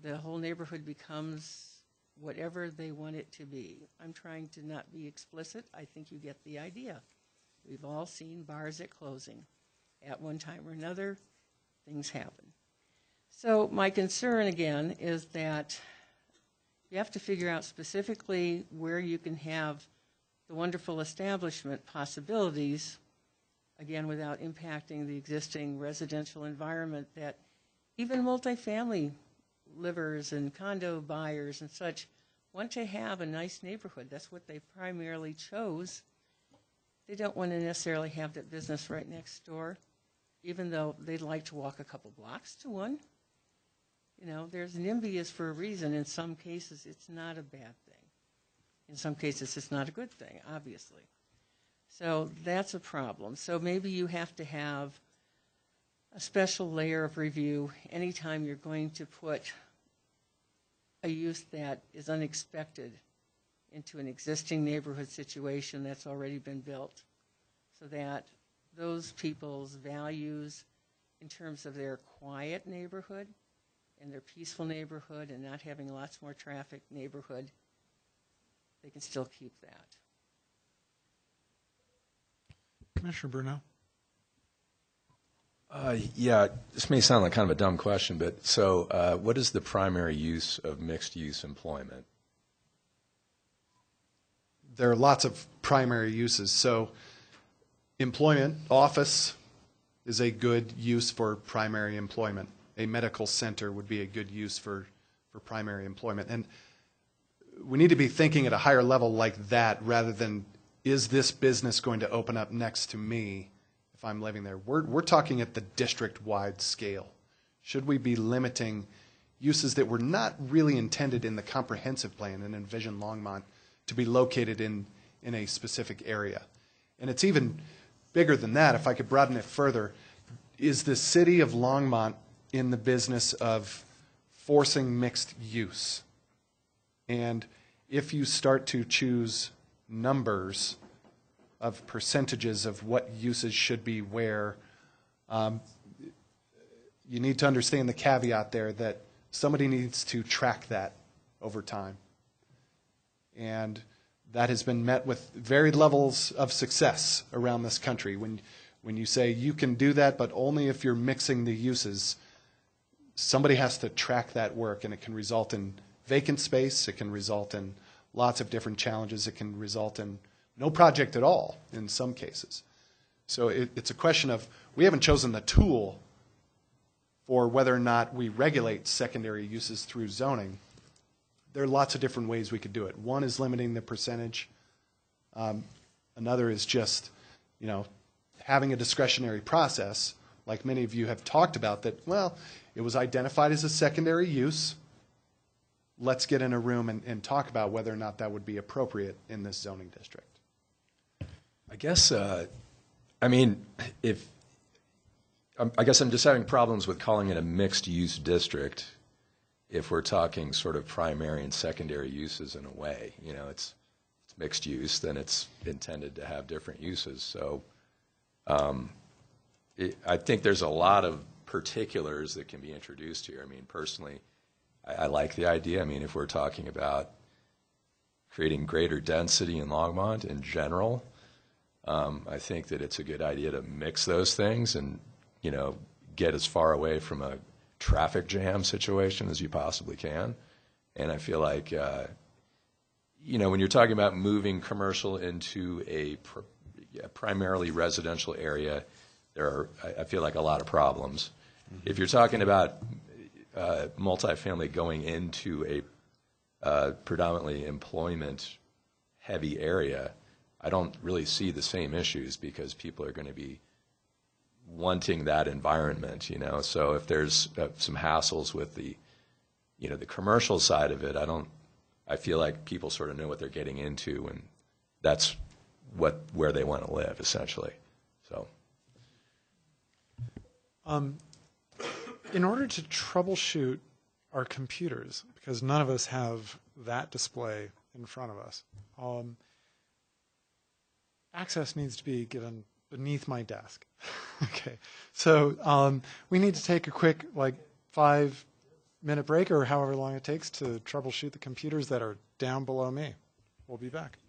[SPEAKER 4] the whole neighborhood becomes whatever they want it to be. I'm trying to not be explicit. I think you get the idea. We've all seen bars at closing. At one time or another, things happen. So my concern, again, is that you have to figure out specifically where you can have the wonderful establishment possibilities, again, without impacting the existing residential environment that even multifamily livers and condo buyers and such want to have a nice neighborhood. That's what they primarily chose. They don't want to necessarily have that business right next door, even though they'd like to walk a couple blocks to one. You know, there's NIMBY for a reason. In some cases, it's not a bad thing. In some cases, it's not a good thing, obviously. So that's a problem. So maybe you have to have a special layer of review anytime you're going to put a use that is unexpected into an existing neighborhood situation that's already been built, so that those people's values in terms of their quiet neighborhood and their peaceful neighborhood and not having lots more traffic neighborhood, they can still keep that.
[SPEAKER 1] Commissioner Bruno.
[SPEAKER 9] Yeah, this may sound like kind of a dumb question, but so what is the primary use of mixed-use employment?
[SPEAKER 7] There are lots of primary uses. So employment, office is a good use for primary employment. A medical center would be a good use for primary employment. And we need to be thinking at a higher level like that rather than, is this business going to open up next to me if I'm living there? We're talking at the district-wide scale. Should we be limiting uses that were not really intended in the comprehensive plan and envision Longmont to be located in a specific area? And it's even bigger than that. If I could broaden it further, is the city of Longmont in the business of forcing mixed use? And if you start to choose numbers of percentages of what uses should be where, you need to understand the caveat there that somebody needs to track that over time. And that has been met with varied levels of success around this country. When you say you can do that, but only if you're mixing the uses, somebody has to track that work, and it can result in vacant space. It can result in lots of different challenges. It can result in no project at all in some cases. So it's a question of, we haven't chosen the tool for whether or not we regulate secondary uses through zoning. There are lots of different ways we could do it. One is limiting the percentage. Another is just, having a discretionary process, like many of you have talked about, that, well, it was identified as a secondary use. Let's get in a room and talk about whether or not that would be appropriate in this zoning district.
[SPEAKER 9] I guess, I guess I'm just having problems with calling it a mixed-use district if we're talking sort of primary and secondary uses in a way. It's mixed use, then it's intended to have different uses. So I think there's a lot of particulars that can be introduced here. Personally, I like the idea. If we're talking about creating greater density in Longmont in general, I think that it's a good idea to mix those things and, get as far away from a traffic jam situation as you possibly can. And I feel like, when you're talking about moving commercial into a primarily residential area, there are, I feel like, a lot of problems. Mm-hmm. If you're talking about multifamily going into a predominantly employment-heavy area, I don't really see the same issues because people are going to be wanting that environment, So if there's some hassles with the commercial side of it, I feel like people sort of know what they're getting into, and that's where they want to live, essentially. So,
[SPEAKER 1] in order to troubleshoot our computers, because none of us have that display in front of us, access needs to be given beneath my desk. Okay, so we need to take a quick 5-minute break or however long it takes to troubleshoot the computers that are down below me. We'll be back.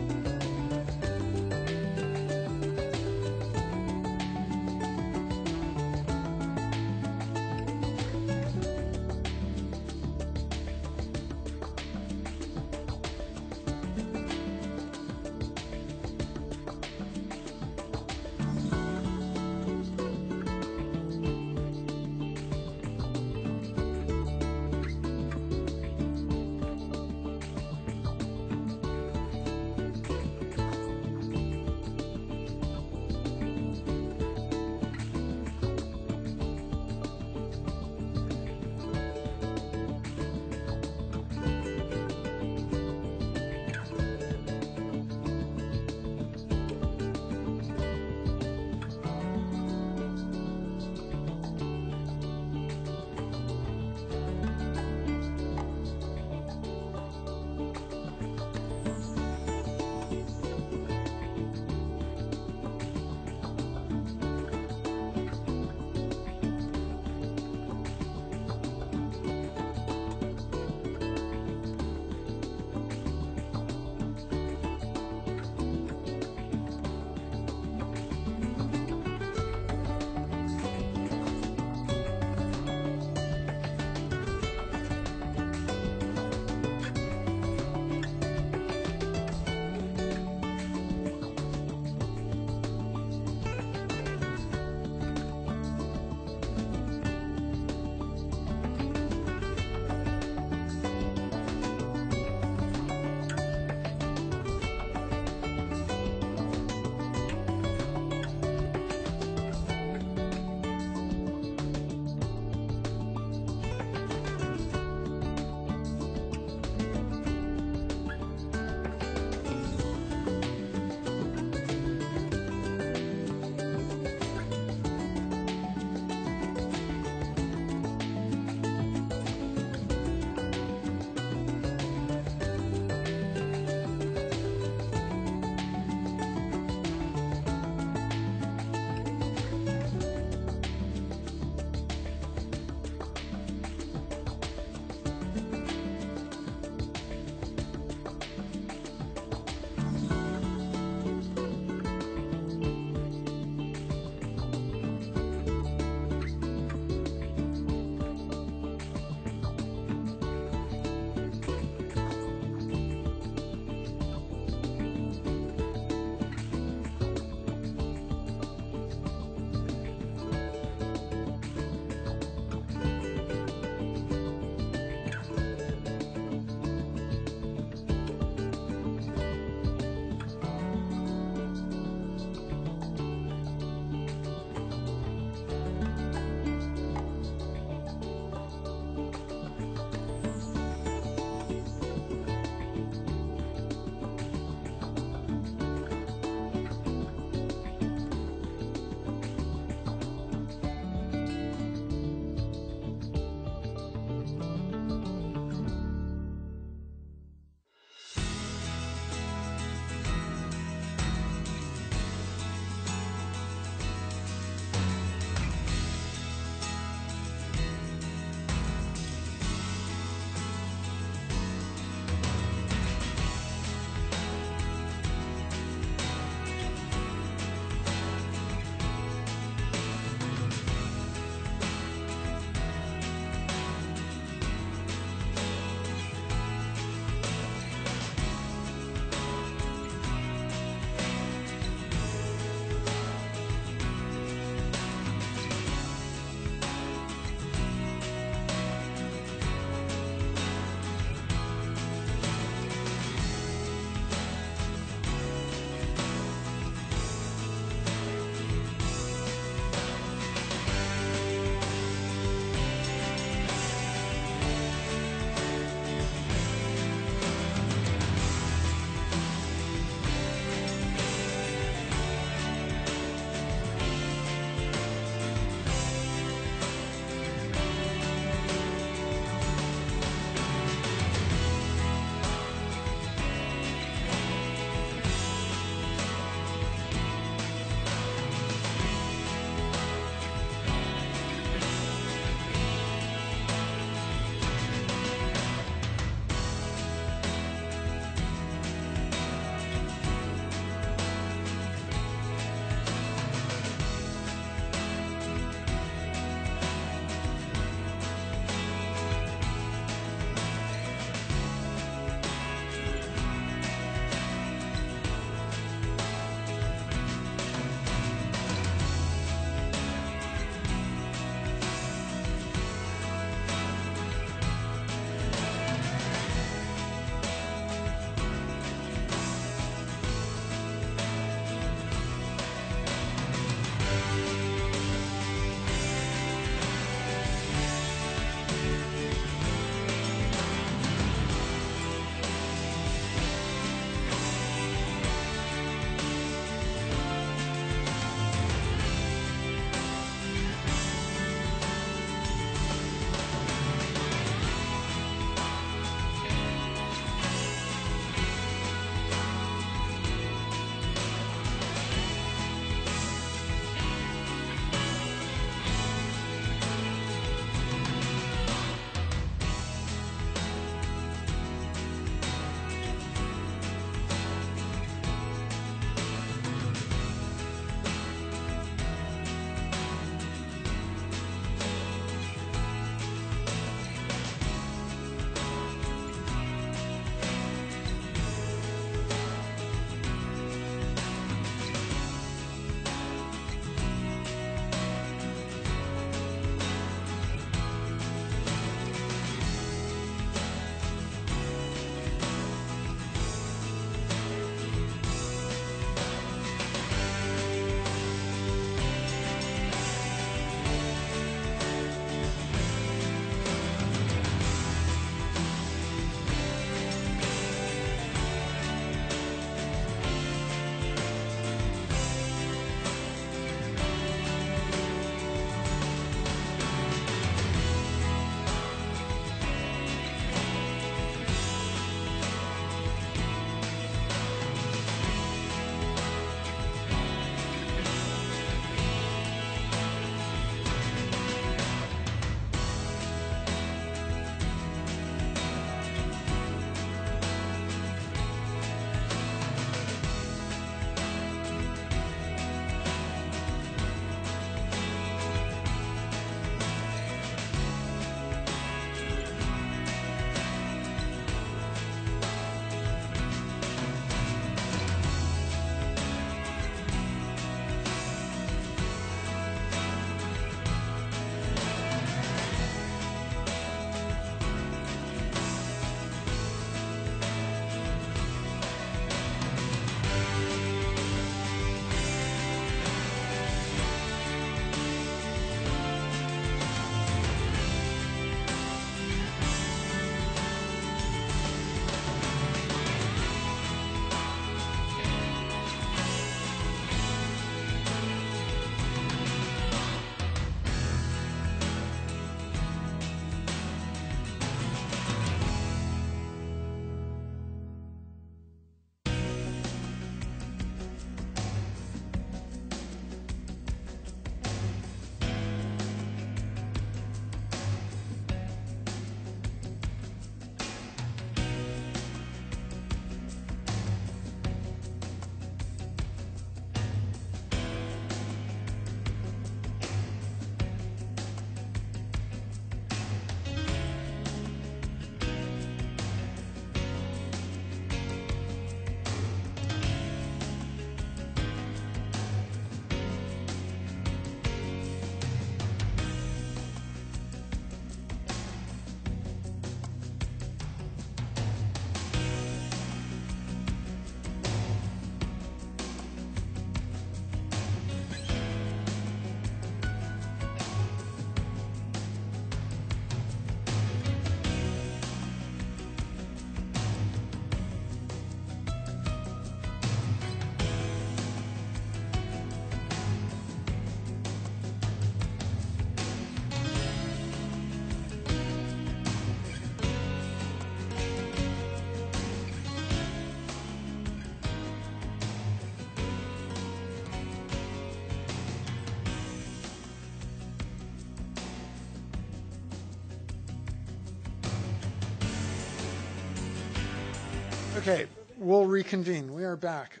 [SPEAKER 1] Okay, we'll reconvene. We are back.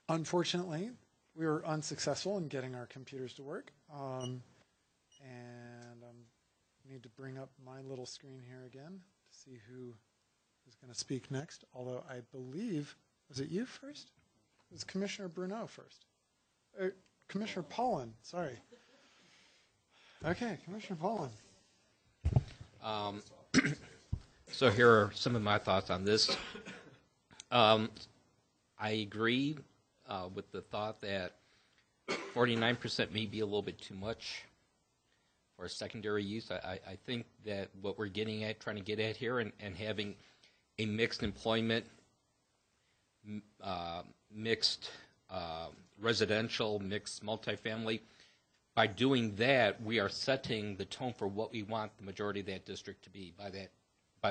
[SPEAKER 1] Unfortunately, we were unsuccessful in getting our computers to work. And I need to bring up my little screen here again to see who's going to speak next. Although I believe, was it you first? It was Commissioner Bruneau first. Commissioner Pollan, sorry. Okay, Commissioner Pollan.
[SPEAKER 10] So here are some of my thoughts on this. I agree with the thought that 49% may be a little bit too much for secondary use. I think that what we're trying to get at here, and having a mixed employment, mixed residential, mixed multifamily, by doing that, we are setting the tone for what we want the majority of that district to be by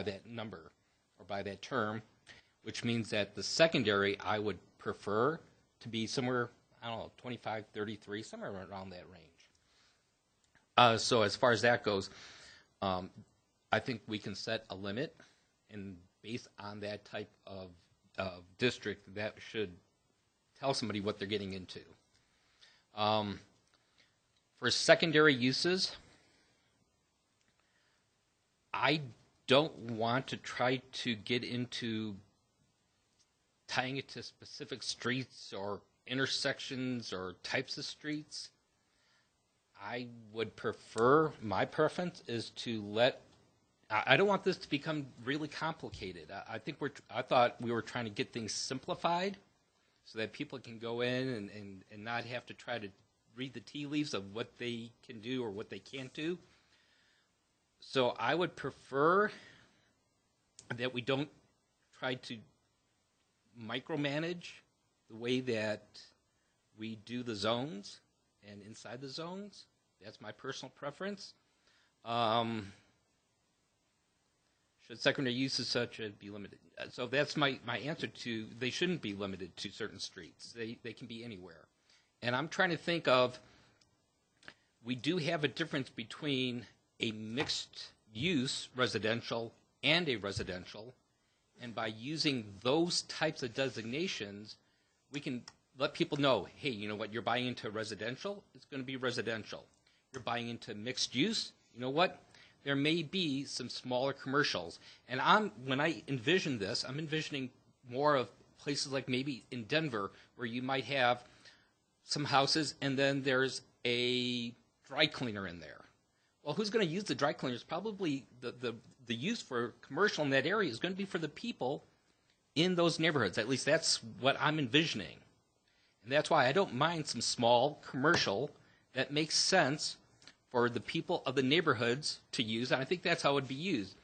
[SPEAKER 10] that number or by that term, which means that the secondary I would prefer to be somewhere, I don't know, 25, 33, somewhere around that range. So as far as that goes, I think we can set a limit, and based on that type of district, that should tell somebody what they're getting into. For secondary uses, I don't want to try to get into tying it to specific streets or intersections or types of streets. I would prefer, my preference is to I don't want this to become really complicated. I thought we were trying to get things simplified so that people can go in and not have to try to read the tea leaves of what they can do or what they can't do. So I would prefer that we don't try to micromanage the way that we do the zones and inside the zones. That's my personal preference. Should secondary uses such as be limited? So that's my answer to, they shouldn't be limited to certain streets. They can be anywhere. And I'm trying to think of, we do have a difference between a mixed use residential and a residential, and by using those types of designations, we can let people know, hey, you know what, you're buying into residential, it's going to be residential. You're buying into mixed use, you know what, there may be some smaller commercials. And when I envision this, I'm envisioning more of places like maybe in Denver, where you might have some houses and then there's a dry cleaner in there. Well, who's going to use the dry cleaners? Probably the use for commercial in that area is going to be for the people in those neighborhoods. At least that's what I'm envisioning. And that's why I don't mind some small commercial that makes sense for the people of the neighborhoods to use. And I think that's how it would be used.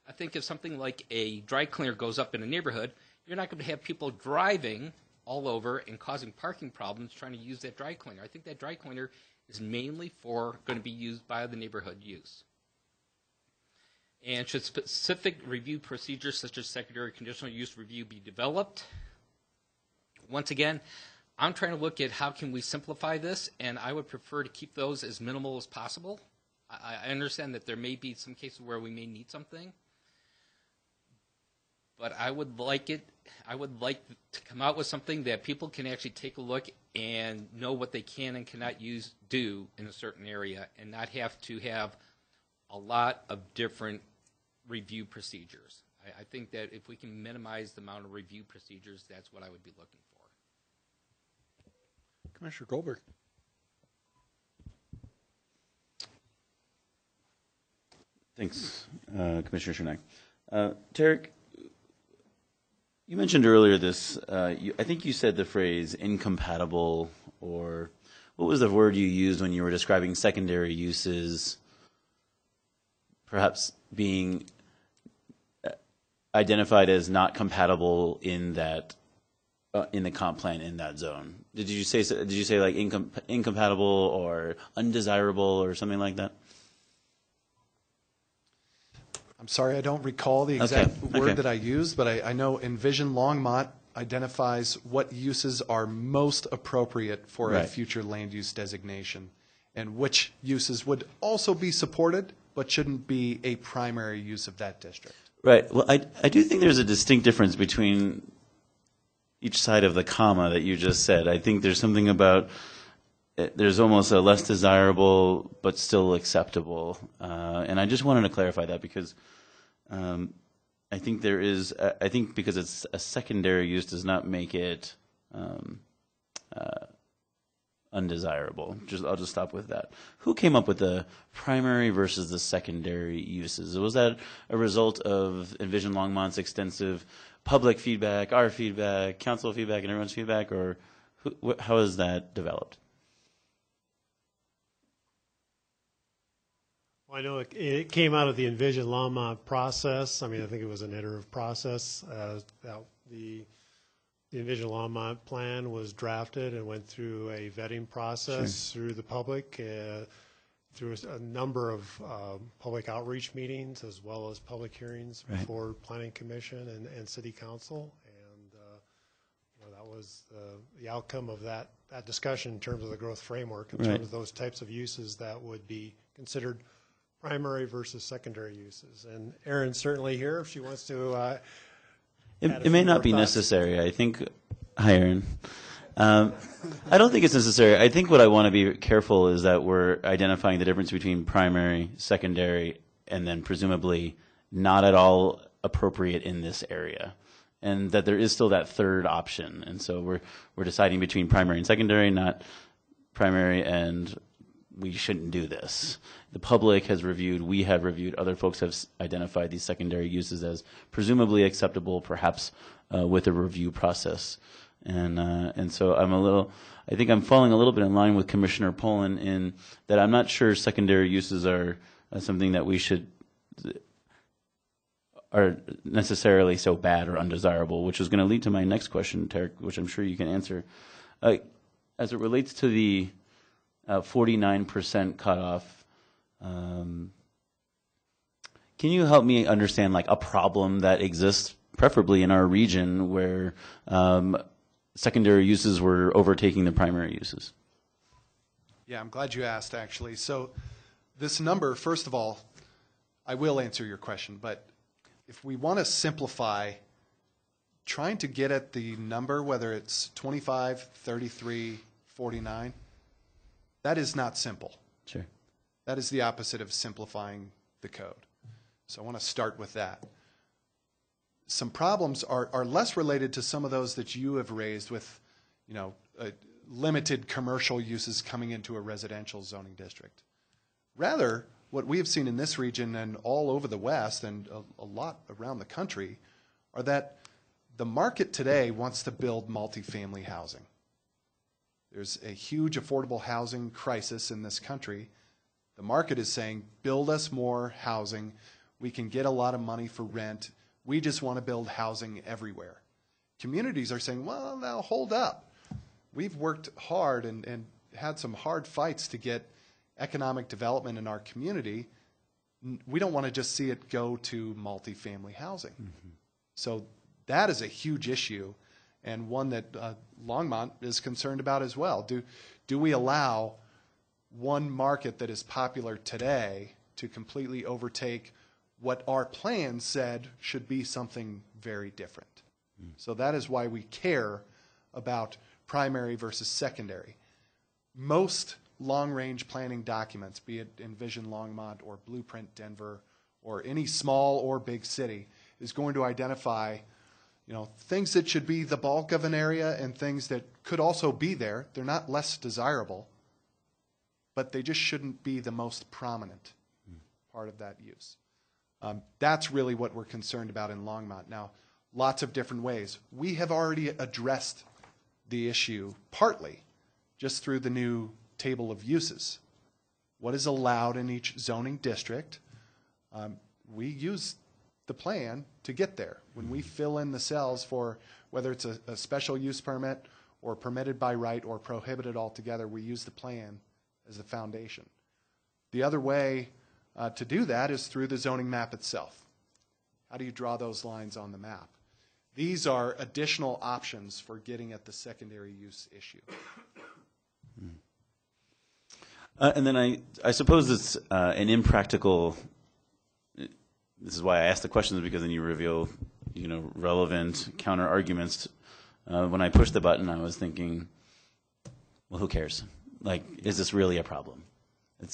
[SPEAKER 10] I think if something like a dry cleaner goes up in a neighborhood, you're not going to have people driving all over and causing parking problems trying to use that dry cleaner. I think that dry cleaner is mainly going to be used by the neighborhood use. And should specific review procedures such as secondary conditional use review be developed? Once again, I'm trying to look at how can we simplify this, and I would prefer to keep those as minimal as possible. I understand that there may be some cases where we may need something, but I would like to come out with something that people can actually take a look and know what they can and cannot do in a certain area, and not have to have a lot of different review procedures. I think that if we can minimize the amount of review procedures, that's what I would be looking for.
[SPEAKER 1] Commissioner Goldberg.
[SPEAKER 3] Thanks, Commissioner Chernak. Tarek, you mentioned earlier this, I think you said the phrase incompatible, or what was the word you used when you were describing secondary uses perhaps being identified as not compatible in that in the comp plan in that zone? Did you say like incompatible or undesirable or something like that?
[SPEAKER 7] I'm sorry, I don't recall the exact word that I used, but I know Envision Longmont identifies what uses are most appropriate for a future land use designation, and which uses would also be supported but shouldn't be a primary use of that district.
[SPEAKER 3] Right. Well, I do think there's a distinct difference between each side of the comma that you just said. I think there's something about there's almost a less desirable but still acceptable, and I just wanted to clarify that because I think there is. I think because it's a secondary use does not make it undesirable. I'll just stop with that. Who came up with the primary versus the secondary uses? Was that a result of Envision Longmont's extensive public feedback, our feedback, council feedback, and everyone's feedback, or how has that developed?
[SPEAKER 6] Well, I know it came out of the Envision Longmont process. I mean, I think it was an iterative process. The Envision Longmont plan was drafted and went through a vetting process through the public, through a number of public outreach meetings as well as public hearings before Planning Commission and City Council. And that was the outcome of that discussion in terms of the growth framework, in terms of those types of uses that would be considered primary versus secondary uses. And Erin's certainly here if she wants to.
[SPEAKER 3] It may not be necessary. I think, hi, Erin. I don't think it's necessary. I think what I want to be careful is that we're identifying the difference between primary, secondary, and then presumably not at all appropriate in this area, and that there is still that third option. And so we're deciding between primary and secondary, not primary and we shouldn't do this. The public has reviewed, we have reviewed, other folks have identified these secondary uses as presumably acceptable, perhaps with a review process. And so I think I'm falling a little bit in line with Commissioner Poland in that I'm not sure secondary uses are something that are necessarily so bad or undesirable, which is going to lead to my next question, Tarek, which I'm sure you can answer. As it relates to the 49% cutoff, can you help me understand like a problem that exists preferably in our region where secondary uses were overtaking the primary uses?
[SPEAKER 7] Yeah, I'm glad you asked, actually. So this number, first of all, I will answer your question, but if we want to simplify, trying to get at the number, whether it's 25, 33, 49, that is not simple.
[SPEAKER 3] Sure.
[SPEAKER 7] That is the opposite of simplifying the code. So I want to start with that. Some problems are less related to some of those that you have raised with, limited commercial uses coming into a residential zoning district. Rather, what we have seen in this region and all over the West and a lot around the country are that the market today wants to build multifamily housing. There's a huge affordable housing crisis in this country. The market is saying, build us more housing. We can get a lot of money for rent. We just want to build housing everywhere. Communities are saying, well, now hold up. We've worked hard and had some hard fights to get economic development in our community. We don't want to just see it go to multifamily housing. Mm-hmm. So that is a huge issue, and one that Longmont is concerned about as well. Do we allow one market that is popular today to completely overtake what our plan said should be something very different? Mm. So that is why we care about primary versus secondary. Most long-range planning documents, be it Envision Longmont or Blueprint Denver or any small or big city, is going to identify things that should be the bulk of an area and things that could also be there. They're not less desirable, but they just shouldn't be the most prominent part of that use. That's really what we're concerned about in Longmont. Now, lots of different ways. We have already addressed the issue partly just through the new table of uses. What is allowed in each zoning district? We use the plan to get there. When we fill in the cells for whether it's a special use permit or permitted by right or prohibited altogether, we use the plan as the foundation. The other way to do that is through the zoning map itself. How do you draw those lines on the map? These are additional options for getting at the secondary use issue.
[SPEAKER 3] And then I suppose it's an impractical this is why I asked the questions, because then you reveal, relevant counter arguments. When I pushed the button, I was thinking, well, who cares? Like, is this really a problem?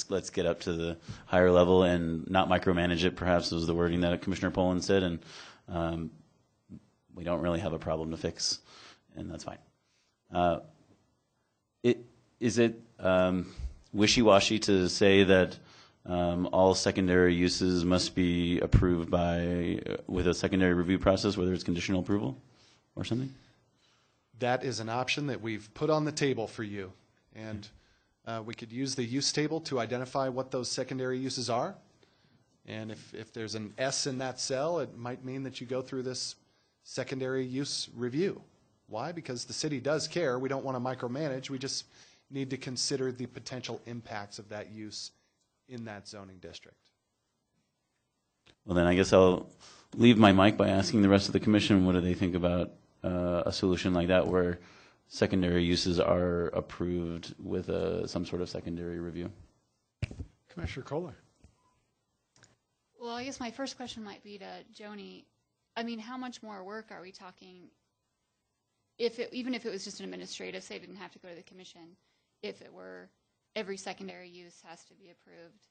[SPEAKER 3] Let's get up to the higher level and not micromanage it, perhaps was the wording that Commissioner Poland said, and we don't really have a problem to fix, and that's fine. Is it wishy-washy to say that all secondary uses must be approved with a secondary review process, whether it's conditional approval or something?
[SPEAKER 7] That is an option that we've put on the table for you. And we could use the use table to identify what those secondary uses are. And if there's an S in that cell, it might mean that you go through this secondary use review. Why? Because the city does care. We don't want to micromanage. We just need to consider the potential impacts of that use in that zoning district.
[SPEAKER 3] Well, then I guess I'll leave my mic by asking the rest of the commission, what do they think about a solution like that, where secondary uses are approved with some sort of secondary review?
[SPEAKER 1] Commissioner Kohler.
[SPEAKER 11] Well, I guess my first question might be to Joni. I mean, how much more work are we talking? Even if it was just an administrative, say it didn't have to go to the commission, if it were every secondary use has to be approved.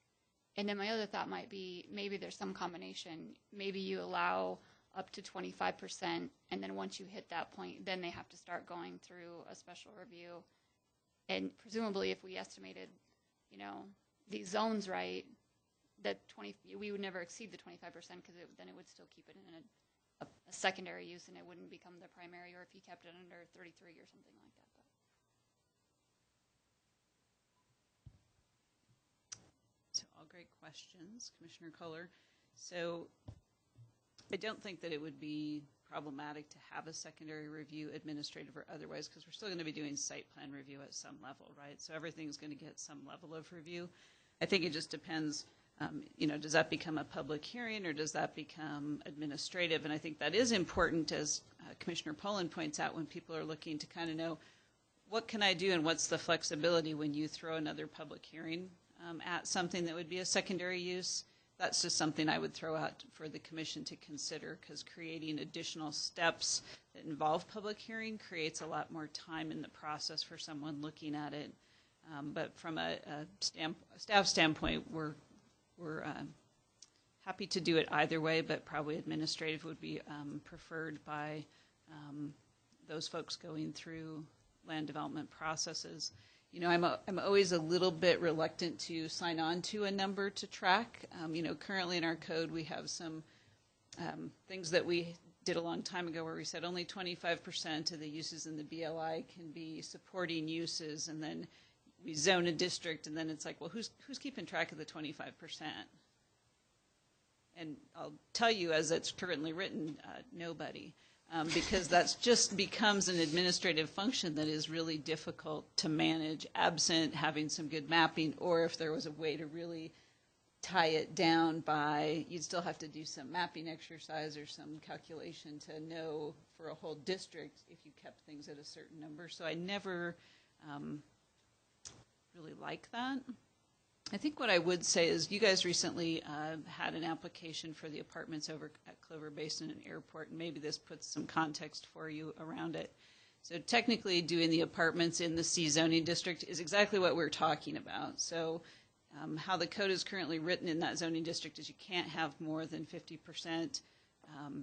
[SPEAKER 11] And then my other thought might be maybe there's some combination. Maybe you allow up to 25%, and then once you hit that point, then they have to start going through a special review. And presumably if we estimated, these zones right, that we would never exceed the 25% because then it would still keep it in a secondary use and it wouldn't become the primary, or if you kept it under 33 or something like that.
[SPEAKER 12] So all great questions, Commissioner Kohler. So I don't think that it would be problematic to have a secondary review, administrative or otherwise, because we're still going to be doing site plan review at some level, right? So everything's going to get some level of review. I think it just depends, does that become a public hearing or does that become administrative? And I think that is important, as Commissioner Poland points out, when people are looking to kind of know, what can I do and what's the flexibility when you throw another public hearing at something that would be a secondary use? That's just something I would throw out for the commission to consider, because creating additional steps that involve public hearing creates a lot more time in the process for someone looking at it. But from a staff standpoint, we're happy to do it either way, but probably administrative would be preferred by those folks going through land development processes. I'm always a little bit reluctant to sign on to a number to track. Currently in our code we have some things that we did a long time ago where we said only 25% of the uses in the BLI can be supporting uses, and then we zone a district, and then it's like, well, who's keeping track of the 25%? And I'll tell you, as it's currently written, nobody. Because that just becomes an administrative function that is really difficult to manage absent having some good mapping, or if there was a way to really tie it down by, you'd still have to do some mapping exercise or some calculation to know for a whole district if you kept things at a certain number. So I never really like that. I think what I would say is you guys recently had an application for the apartments over at Clover Basin and Airport, and maybe this puts some context for you around it. So technically doing the apartments in the C zoning district is exactly what we're talking about. So how the code is currently written in that zoning district is you can't have more than 50%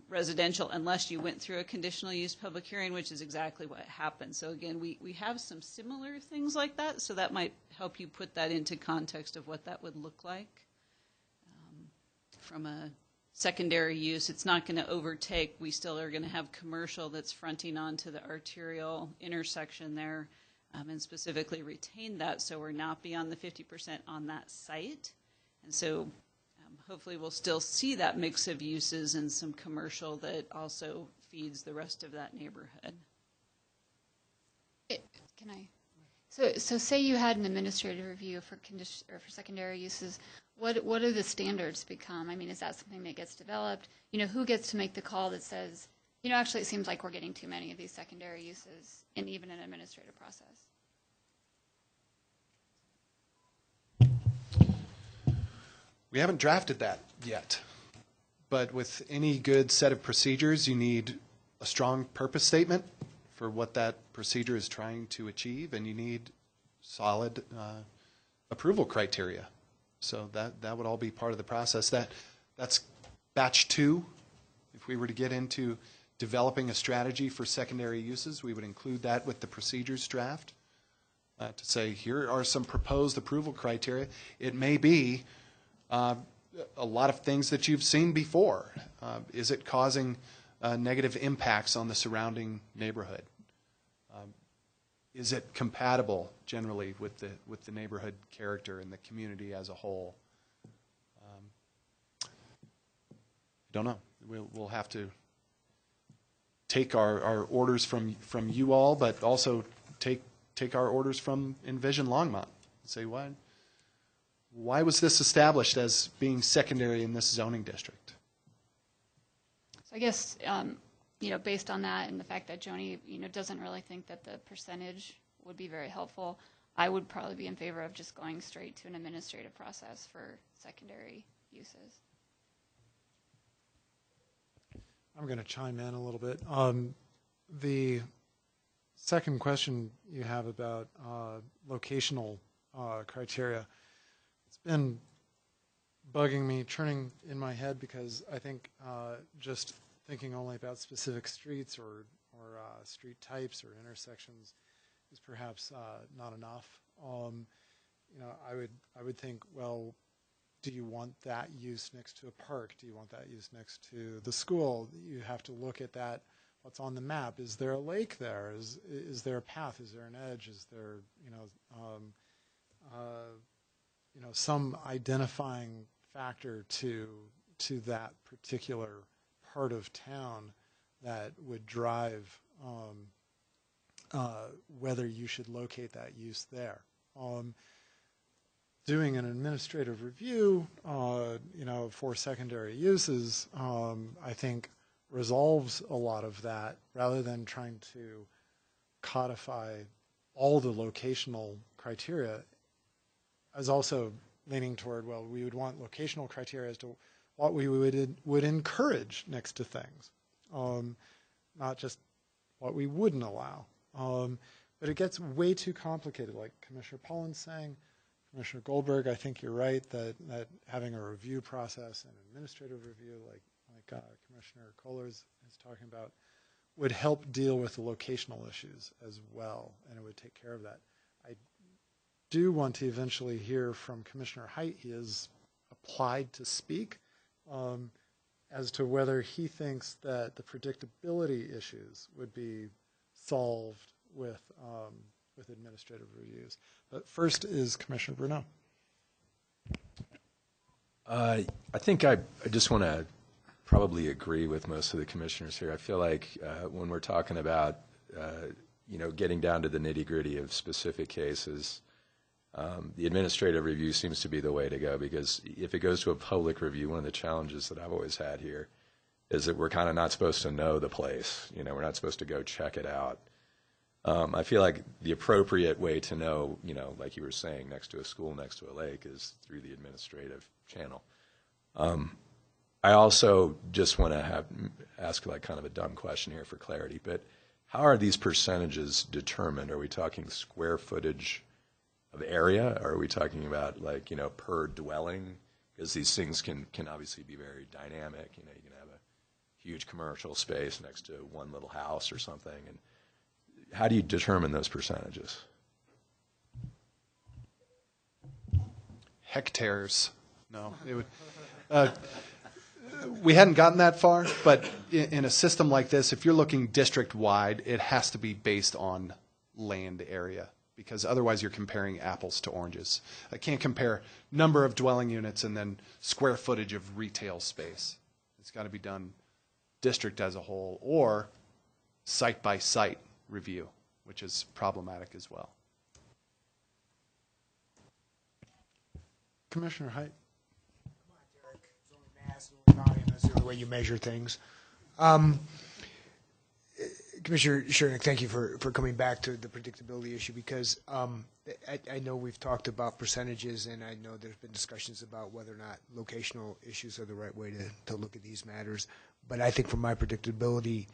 [SPEAKER 12] residential unless you went through a conditional use public hearing, which is exactly what happened. So again, we have some similar things like that, so that might help you put that into context of what that would look like. From a secondary use, it's not going to overtake. We still are going to have commercial that's fronting onto the arterial intersection there, and specifically retain that, so we're not beyond the 50% on that site. And so hopefully we'll still see that mix of uses and some commercial that also feeds the rest of that neighborhood.
[SPEAKER 11] Can I? So say you had an administrative review for secondary uses. What do the standards become? I mean, is that something that gets developed? Who gets to make the call that says, actually it seems like we're getting too many of these secondary uses in even an administrative process?
[SPEAKER 7] We haven't drafted that yet, but with any good set of procedures, you need a strong purpose statement for what that procedure is trying to achieve, and you need solid approval criteria. So that would all be part of the process. That's batch 2. If we were to get into developing a strategy for secondary uses, we would include that with the procedures draft to say, here are some proposed approval criteria. It may be a lot of things that you've seen before. Is it causing negative impacts on the surrounding neighborhood? Is it compatible generally with the neighborhood character and the community as a whole? Don't know. We'll have to take our orders from you all, but also take our orders from Envision Longmont. Say, why was this established as being secondary in this zoning district?
[SPEAKER 11] So I guess, based on that and the fact that Joni, doesn't really think that the percentage would be very helpful, I would probably be in favor of just going straight to an administrative process for secondary uses.
[SPEAKER 1] I'm going to chime in a little bit. The second question you have about locational criteria, it's been bugging me, churning in my head, because I think just thinking only about specific streets or street types or intersections is perhaps not enough. I would think, well, do you want that use next to a park? Do you want that use next to the school? You have to look at that. What's on the map? Is there a lake there? Is there a path? Is there an edge? Is there some identifying factor to that particular part of town that would drive whether you should locate that use there? Doing an administrative review, for secondary uses, I think resolves a lot of that, rather than trying to codify all the locational criteria. I was also leaning toward, well, we would want locational criteria as to what we would encourage next to things, not just what we wouldn't allow. But it gets way too complicated, like Commissioner Pollan's saying. Commissioner Goldberg, I think you're right that having a review process and administrative review, like Commissioner Kohler is talking about, would help deal with the locational issues as well, and it would take care of that. I do want to eventually hear from Commissioner Height. He has applied to speak as to whether he thinks that the predictability issues would be solved with administrative reviews. But first is Commissioner Bruneau.
[SPEAKER 9] I think I just want to probably agree with most of the commissioners here. I feel like when we're talking about, getting down to the nitty-gritty of specific cases, the administrative review seems to be the way to go, because if it goes to a public review, one of the challenges that I've always had here is that we're kind of not supposed to know the place. We're not supposed to go check it out. I feel like the appropriate way to know, like you were saying, next to a school, next to a lake, is through the administrative channel. I also just want to ask like kind of a dumb question here for clarity, but how are these percentages determined? Are we talking square footage of area? Or are we talking about per dwelling? Because these things can obviously be very dynamic. You can have a huge commercial space next to one little house or something. And how do you determine those percentages?
[SPEAKER 7] Hectares. No, it would. We hadn't gotten that far, but in a system like this, if you're looking district-wide, it has to be based on land area, because otherwise you're comparing apples to oranges. I can't compare number of dwelling units and then square footage of retail space. It's got to be done district as a whole, or site-by-site review, which is problematic as well.
[SPEAKER 1] Commissioner Height.
[SPEAKER 8] Come on, Derek. It's only mass, it's only volume. That's the only way you measure things. Commissioner Shernick, thank you for coming back to the predictability issue, because I know we've talked about percentages, and I know there's been discussions about whether or not locational issues are the right way to look at these matters. But I think from my predictability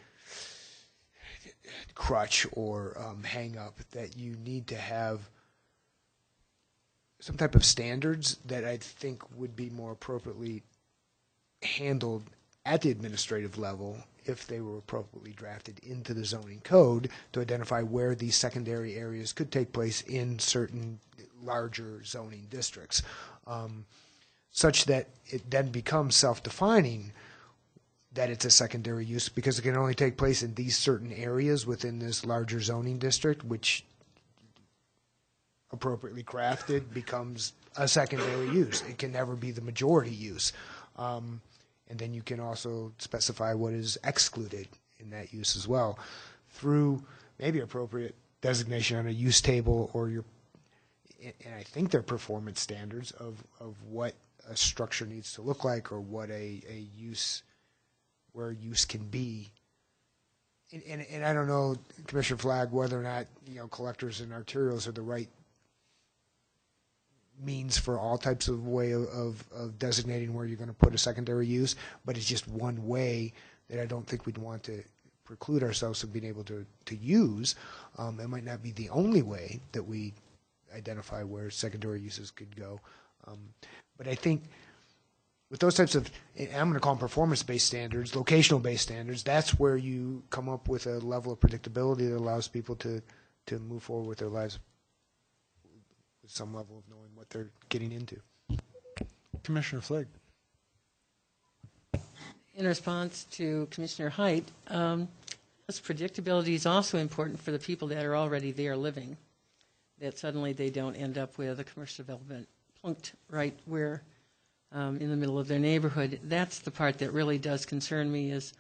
[SPEAKER 8] crutch or hang up, that you need to have some type of standards that I think would be more appropriately handled at the administrative level if they were appropriately drafted into the zoning code to identify where these secondary areas could take place in certain larger zoning districts, such that it then becomes self-defining that it's a secondary use, because it can only take place in these certain areas within this larger zoning district, which appropriately crafted becomes a secondary use. It can never be the majority use. And then you can also specify what is excluded in that use as well through maybe appropriate designation on a use table, or and I think they're performance standards of what a structure needs to look like, or what a use, where use can be. And I don't know, Commissioner Flagg, whether or not, collectors and arterials are the right means for all types of way of designating where you're going to put a secondary use, but it's just one way that I don't think we'd want to preclude ourselves from being able to use. It might not be the only way that we identify where secondary uses could go. But I think with those types of, I'm going to call them performance-based standards, locational-based standards, that's where you come up with a level of predictability that allows people to move forward with their lives with some level of knowing what they're getting into.
[SPEAKER 1] Commissioner Flagg.
[SPEAKER 4] In response to Commissioner Height, this predictability is also important for the people that are already there living, that suddenly they don't end up with a commercial development plunked right where in the middle of their neighborhood. That's the part that really does concern me, is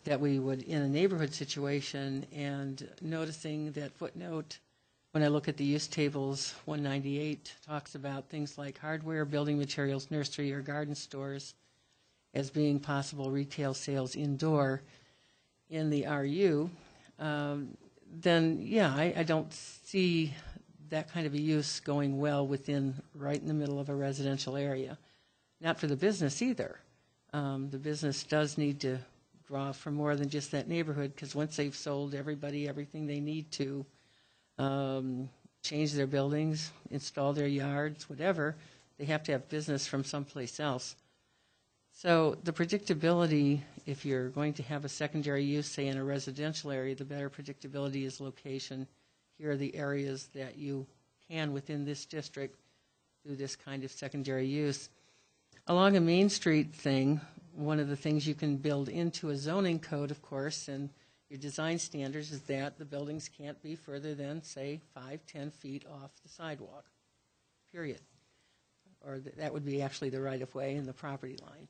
[SPEAKER 4] that we would, in a neighborhood situation, and noticing that footnote, when I look at the use tables, 198 talks about things like hardware, building materials, nursery, or garden stores as being possible retail sales indoor in the RU, then, yeah, I don't see that kind of a use going well right in the middle of a residential area. Not for the business either. The business does need to draw from more than just that neighborhood, because once they've sold everybody everything they need to, change their buildings, install their yards, whatever, they have to have business from someplace else. So the predictability, if you're going to have a secondary use, say in a residential area, the better predictability is location. Here are the areas that you can, within this district, do this kind of secondary use. Along a Main Street thing, one of the things you can build into a zoning code, of course, and your design standards, is that the buildings can't be further than, say, 5-10 feet off the sidewalk, period. Or that would be actually the right-of-way and the property line.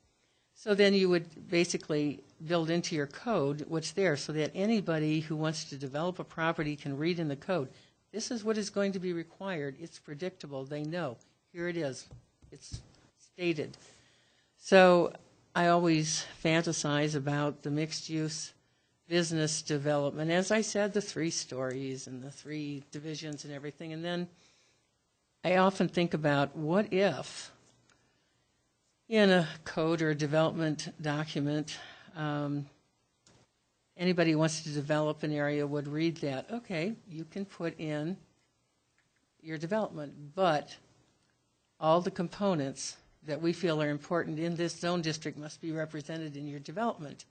[SPEAKER 4] So then you would basically build into your code what's there, so that anybody who wants to develop a property can read in the code, this is what is going to be required. It's predictable. They know. Here it is. It's stated. So I always fantasize about the mixed-use business development. As I said, the 3 stories and the 3 divisions and everything. And then I often think about, what if in a code or a development document, anybody who wants to develop an area would read that, okay, you can put in your development, but all the components that we feel are important in this zone district must be represented in your development.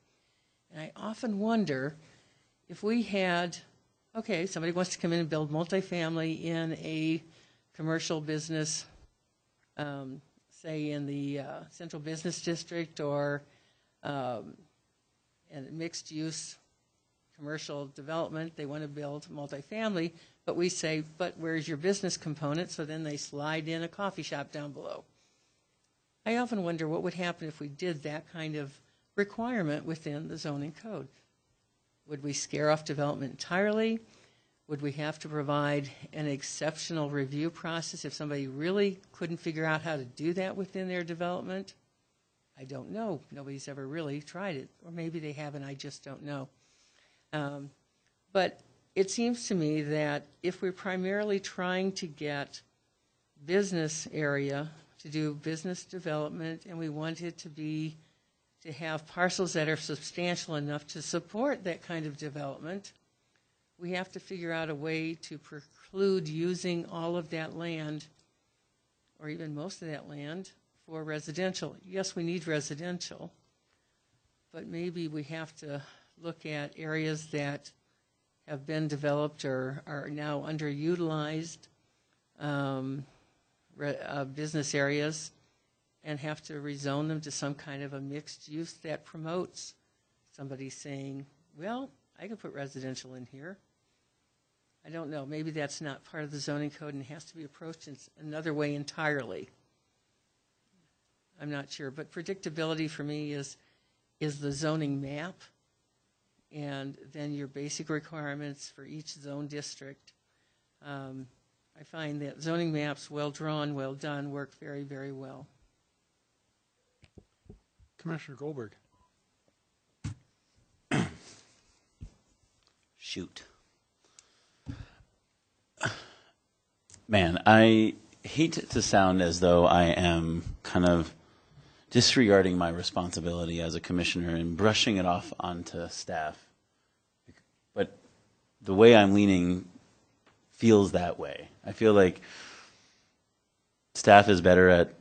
[SPEAKER 4] And I often wonder if we had, okay, somebody wants to come in and build multifamily in a commercial business, say in the Central Business District, or a mixed-use commercial development. They want to build multifamily, but we say, but where's your business component? So then they slide in a coffee shop down below. I often wonder what would happen if we did that kind of requirement within the zoning code. Would we scare off development entirely? Would we have to provide an exceptional review process if somebody really couldn't figure out how to do that within their development? I don't know. Nobody's ever really tried it. Or maybe they have and I just don't know. But it seems to me that if we're primarily trying to get business area to do business development, and we want it to have parcels that are substantial enough to support that kind of development, we have to figure out a way to preclude using all of that land, or even most of that land, for residential. Yes, we need residential, but maybe we have to look at areas that have been developed or are now underutilized business areas, and have to rezone them to some kind of a mixed use that promotes somebody saying, well, I can put residential in here. I don't know. Maybe that's not part of the zoning code and has to be approached in another way entirely. I'm not sure. But predictability for me is the zoning map, and then your basic requirements for each zone district. I find that zoning maps, well drawn, well done, work very, very well.
[SPEAKER 1] Commissioner Goldberg.
[SPEAKER 3] Shoot. Man, I hate to sound as though I am kind of disregarding my responsibility as a commissioner and brushing it off onto staff. But the way I'm leaning feels that way. I feel like staff is better at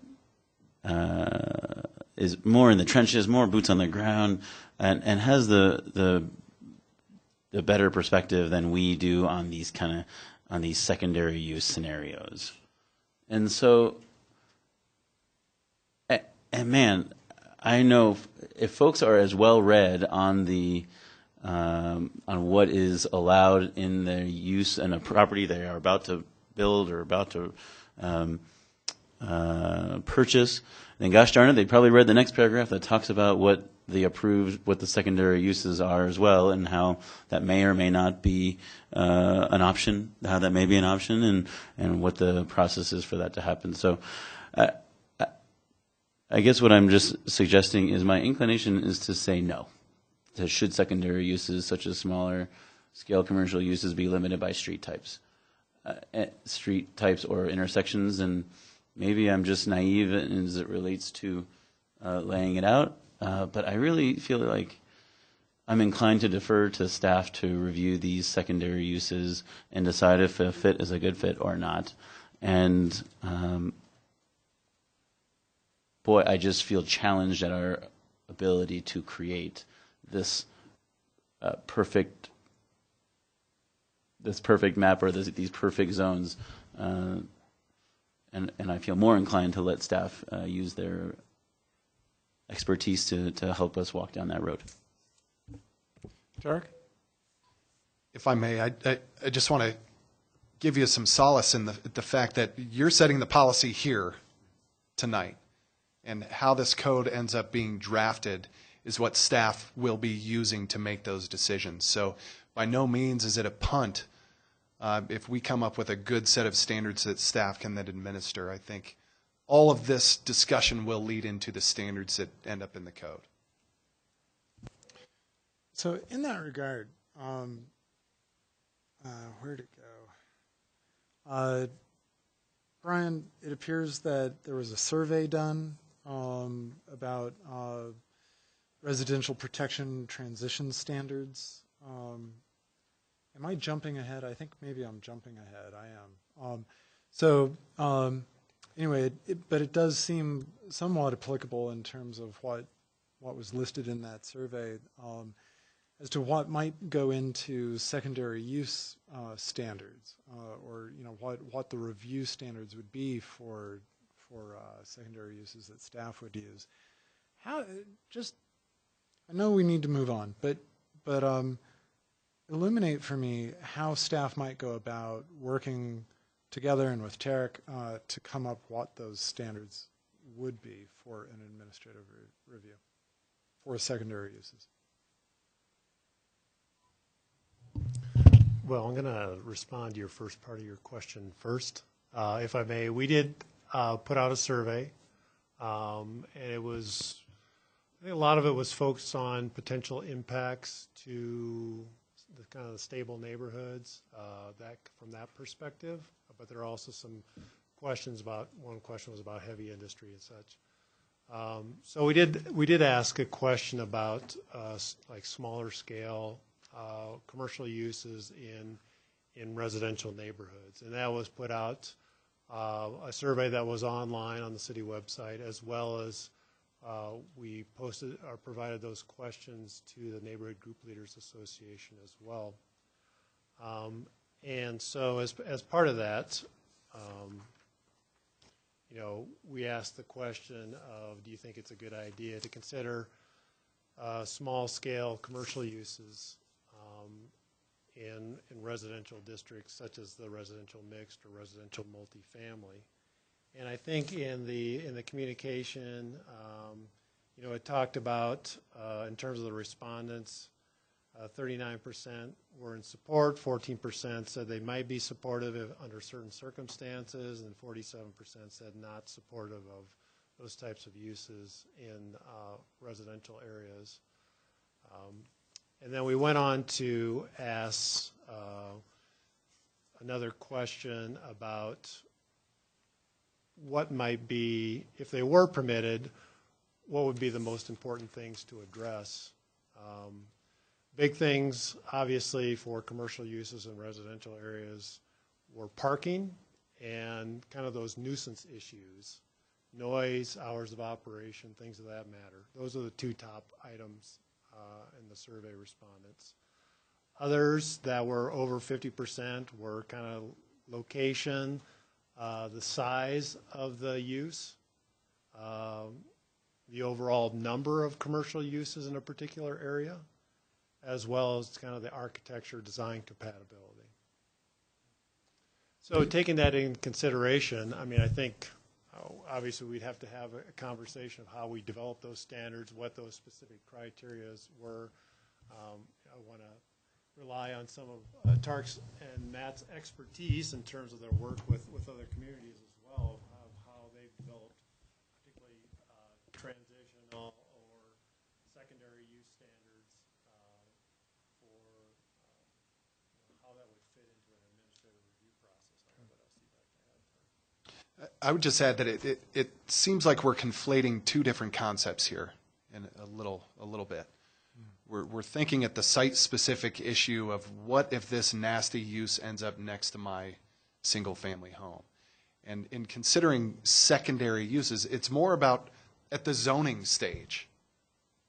[SPEAKER 3] is more in the trenches, more boots on the ground, and has the better perspective than we do on these secondary use scenarios. And so, and man, I know if folks are as well read on the on what is allowed in the use in a property they are about to build or about to purchase, then gosh darn it, they probably read the next paragraph that talks about what the secondary uses are as well, and how that may or may not be an option, how that may be an option, and what the process is for that to happen. So I guess what I'm just suggesting is my inclination is to say no. Should secondary uses such as smaller scale commercial uses be limited by street types or intersections? And maybe I'm just naive as it relates to laying it out. But I really feel like I'm inclined to defer to staff to review these secondary uses and decide if a fit is a good fit or not. And boy, I just feel challenged at our ability to create this perfect map or these perfect zones. And I feel more inclined to let staff use their expertise to help us walk down that road.
[SPEAKER 1] Derek?
[SPEAKER 7] If I may, I just want to give you some solace in the fact that you're setting the policy here tonight, and how this code ends up being drafted is what staff will be using to make those decisions. So by no means is it a punt if we come up with a good set of standards that staff can then administer. I think all of this discussion will lead into the standards that end up in the code.
[SPEAKER 1] So in that regard, where'd it go? Brian, it appears that there was a survey done about residential protection transition standards. Am I jumping ahead? I think maybe I'm jumping ahead. I am. Anyway, but it does seem somewhat applicable in terms of what was listed in that survey as to what might go into secondary use standards, or what the review standards would be for secondary uses that staff would use. I know we need to move on, but illuminate for me how staff might go about working together and with Tarek to come up what those standards would be for an administrative review for secondary uses.
[SPEAKER 6] Well, I'm going to respond to your first part of your question first, if I may. We did put out a survey, and it was, I think a lot of it was focused on potential impacts to the kind of the stable neighborhoods, that from that perspective. But there are also some questions about, one question was about heavy industry and such. So we did ask a question about like smaller scale commercial uses in residential neighborhoods, and that was put out a survey that was online on the city website, as well as we posted or provided those questions to the Neighborhood Group Leaders Association as well. And so as part of that, you know, we asked the question of, do you think it's a good idea to consider small-scale commercial uses in residential districts such as the residential mixed or residential multifamily? And I think in the communication, you know, it talked about in terms of the respondents, 39% were in support, 14% said they might be supportive under certain circumstances, and 47% said not supportive of those types of uses in residential areas. And then we went on to ask another question about what might be, if they were permitted, what would be the most important things to address. Big things, obviously, for commercial uses in residential areas were parking and kind of those nuisance issues, noise, hours of operation, things of that matter. Those are the two top items in the survey respondents. Others that were over 50% were kind of location, the size of the use, the overall number of commercial uses in a particular area, as well as kind of the architecture design compatibility. So taking that in consideration, I mean, I think obviously we'd have to have a conversation of how we develop those standards, what those specific criteria were. I want to rely on some of Tark's and Matt's expertise in terms of their work with other communities as well, of how they've developed particularly transitional or secondary use standards for how that would fit into an administrative review process. I don't know what else you'd like to add, Tark.
[SPEAKER 7] I would just add that it seems like we're conflating two different concepts here in a little bit. We're thinking at the site-specific issue of what if this nasty use ends up next to my single-family home. And in considering secondary uses, it's more about at the zoning stage.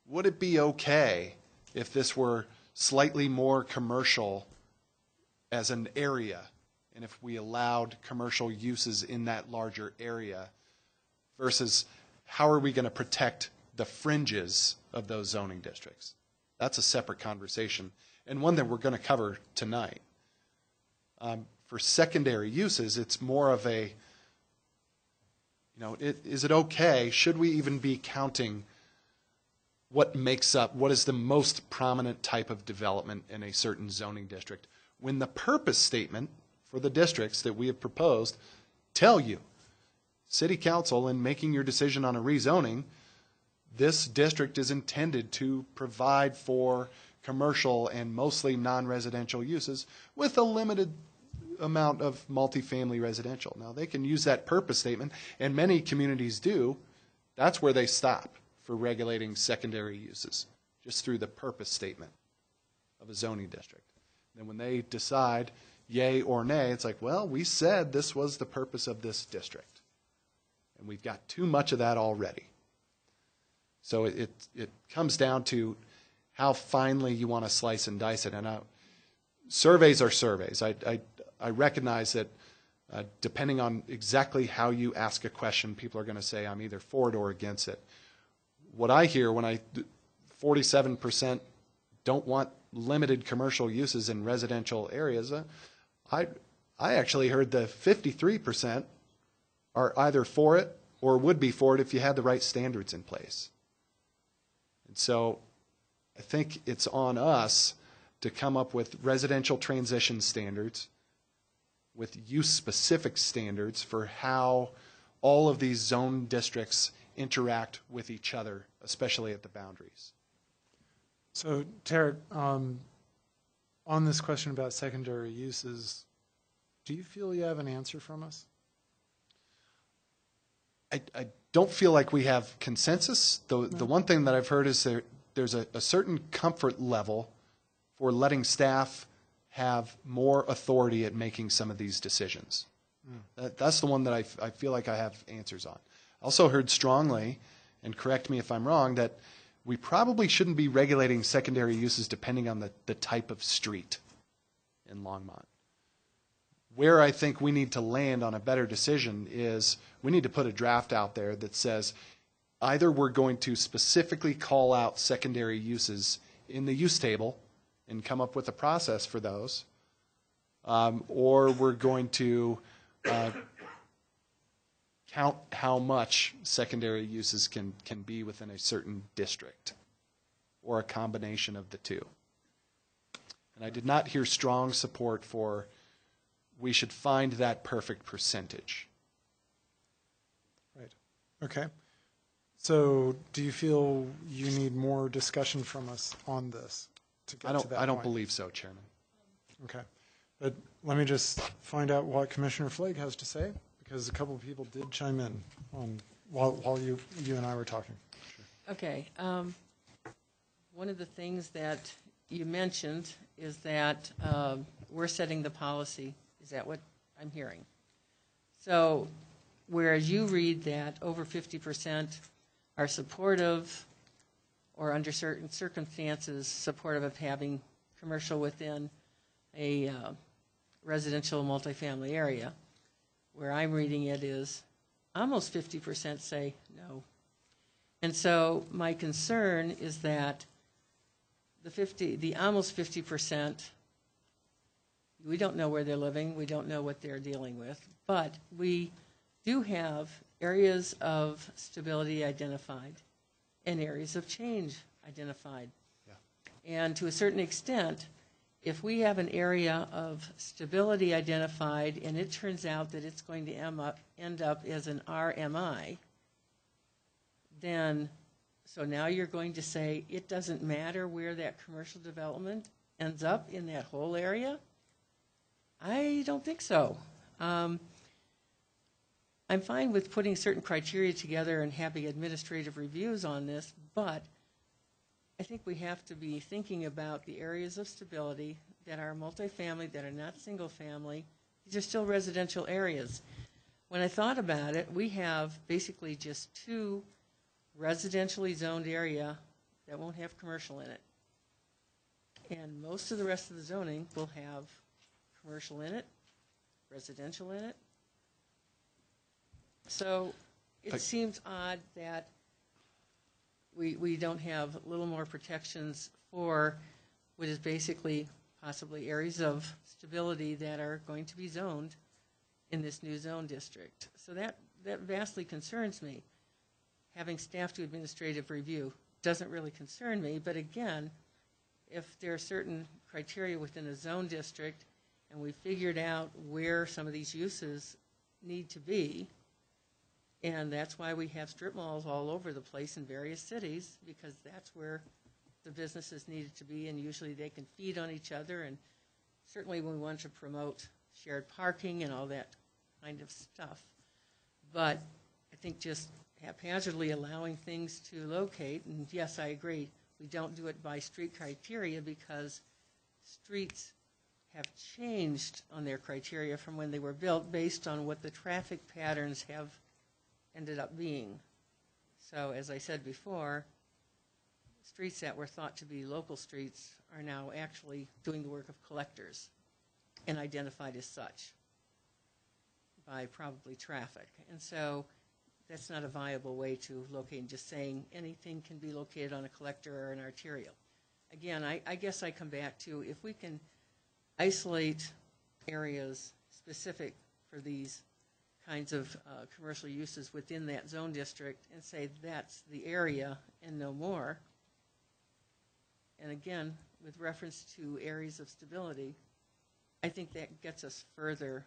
[SPEAKER 7] Would it be okay if this were slightly more commercial as an area, and if we allowed commercial uses in that larger area, versus how are we going to protect the fringes of those zoning districts? That's a separate conversation, and one that we're going to cover tonight. For secondary uses, it's more of a, you know, is it okay? Should we even be counting what makes up, what is the most prominent type of development in a certain zoning district, when the purpose statement for the districts that we have proposed tell you, City Council, in making your decision on a rezoning, this district is intended to provide for commercial and mostly non-residential uses with a limited amount of multifamily residential. Now, they can use that purpose statement, and many communities do. That's where they stop for regulating secondary uses, just through the purpose statement of a zoning district. Then when they decide yay or nay, it's like, well, we said this was the purpose of this district, and we've got too much of that already. So it comes down to how finely you want to slice and dice it. And surveys are surveys. I recognize that depending on exactly how you ask a question, people are going to say I'm either for it or against it. What I hear when 47% don't want limited commercial uses in residential areas, I actually heard the 53% are either for it or would be for it if you had the right standards in place. And so I think it's on us to come up with residential transition standards, with use-specific standards for how all of these zone districts interact with each other, especially at the boundaries.
[SPEAKER 1] So, Tarek, on this question about secondary uses, do you feel you have an answer from us?
[SPEAKER 7] I don't feel like we have consensus. The one thing that I've heard is there's a certain comfort level for letting staff have more authority at making some of these decisions. That's the one that I feel like I have answers on. I also heard strongly, and correct me if I'm wrong, that we probably shouldn't be regulating secondary uses depending on the type of street in Longmont. Where I think we need to land on a better decision is we need to put a draft out there that says either we're going to specifically call out secondary uses in the use table and come up with a process for those, or we're going to count how much secondary uses can be within a certain district, or a combination of the two. And I did not hear strong support for we should find that perfect percentage.
[SPEAKER 1] Right. Okay. So do you feel you need more discussion from us on this to get to that
[SPEAKER 7] I don't
[SPEAKER 1] point?
[SPEAKER 7] believe so, Chairman.
[SPEAKER 1] Okay. But let me just find out what Commissioner Flake has to say, because a couple of people did chime in on while you and I were talking.
[SPEAKER 4] Okay. One of the things that you mentioned is that we're setting the policy. Is that what I'm hearing? So whereas you read that over 50% are supportive or under certain circumstances supportive of having commercial within a residential multifamily area, where I'm reading it is almost 50% say no. And so my concern is that the almost 50%, we don't know where they're living, we don't know what they're dealing with, but we do have areas of stability identified and areas of change identified.
[SPEAKER 7] Yeah.
[SPEAKER 4] And to a certain extent, if we have an area of stability identified and it turns out that it's going to end up as an RMI, then, so now you're going to say it doesn't matter where that commercial development ends up in that whole area? I don't think so. I'm fine with putting certain criteria together and having administrative reviews on this, but I think we have to be thinking about the areas of stability that are multifamily, that are not single family. These are still residential areas. When I thought about it, we have basically just 2 residentially zoned area that won't have commercial in it. And most of the rest of the zoning will have commercial in it, residential in it. So it seems odd that we don't have a little more protections for what is basically possibly areas of stability that are going to be zoned in this new zone district. So that vastly concerns me. Having staff do administrative review doesn't really concern me, but again, if there are certain criteria within a zone district and we figured out where some of these uses need to be, and that's why we have strip malls all over the place in various cities, because that's where the businesses needed to be, and usually they can feed on each other, and certainly we want to promote shared parking and all that kind of stuff. But I think just haphazardly allowing things to locate, and yes, I agree, we don't do it by street criteria because streets have changed on their criteria from when they were built based on what the traffic patterns have ended up being. So as I said before, streets that were thought to be local streets are now actually doing the work of collectors and identified as such by probably traffic. And so that's not a viable way to locate, just saying anything can be located on a collector or an arterial. Again, I guess I come back to if we can isolate areas specific for these kinds of commercial uses within that zone district and say that's the area and no more. And again, with reference to areas of stability, I think that gets us further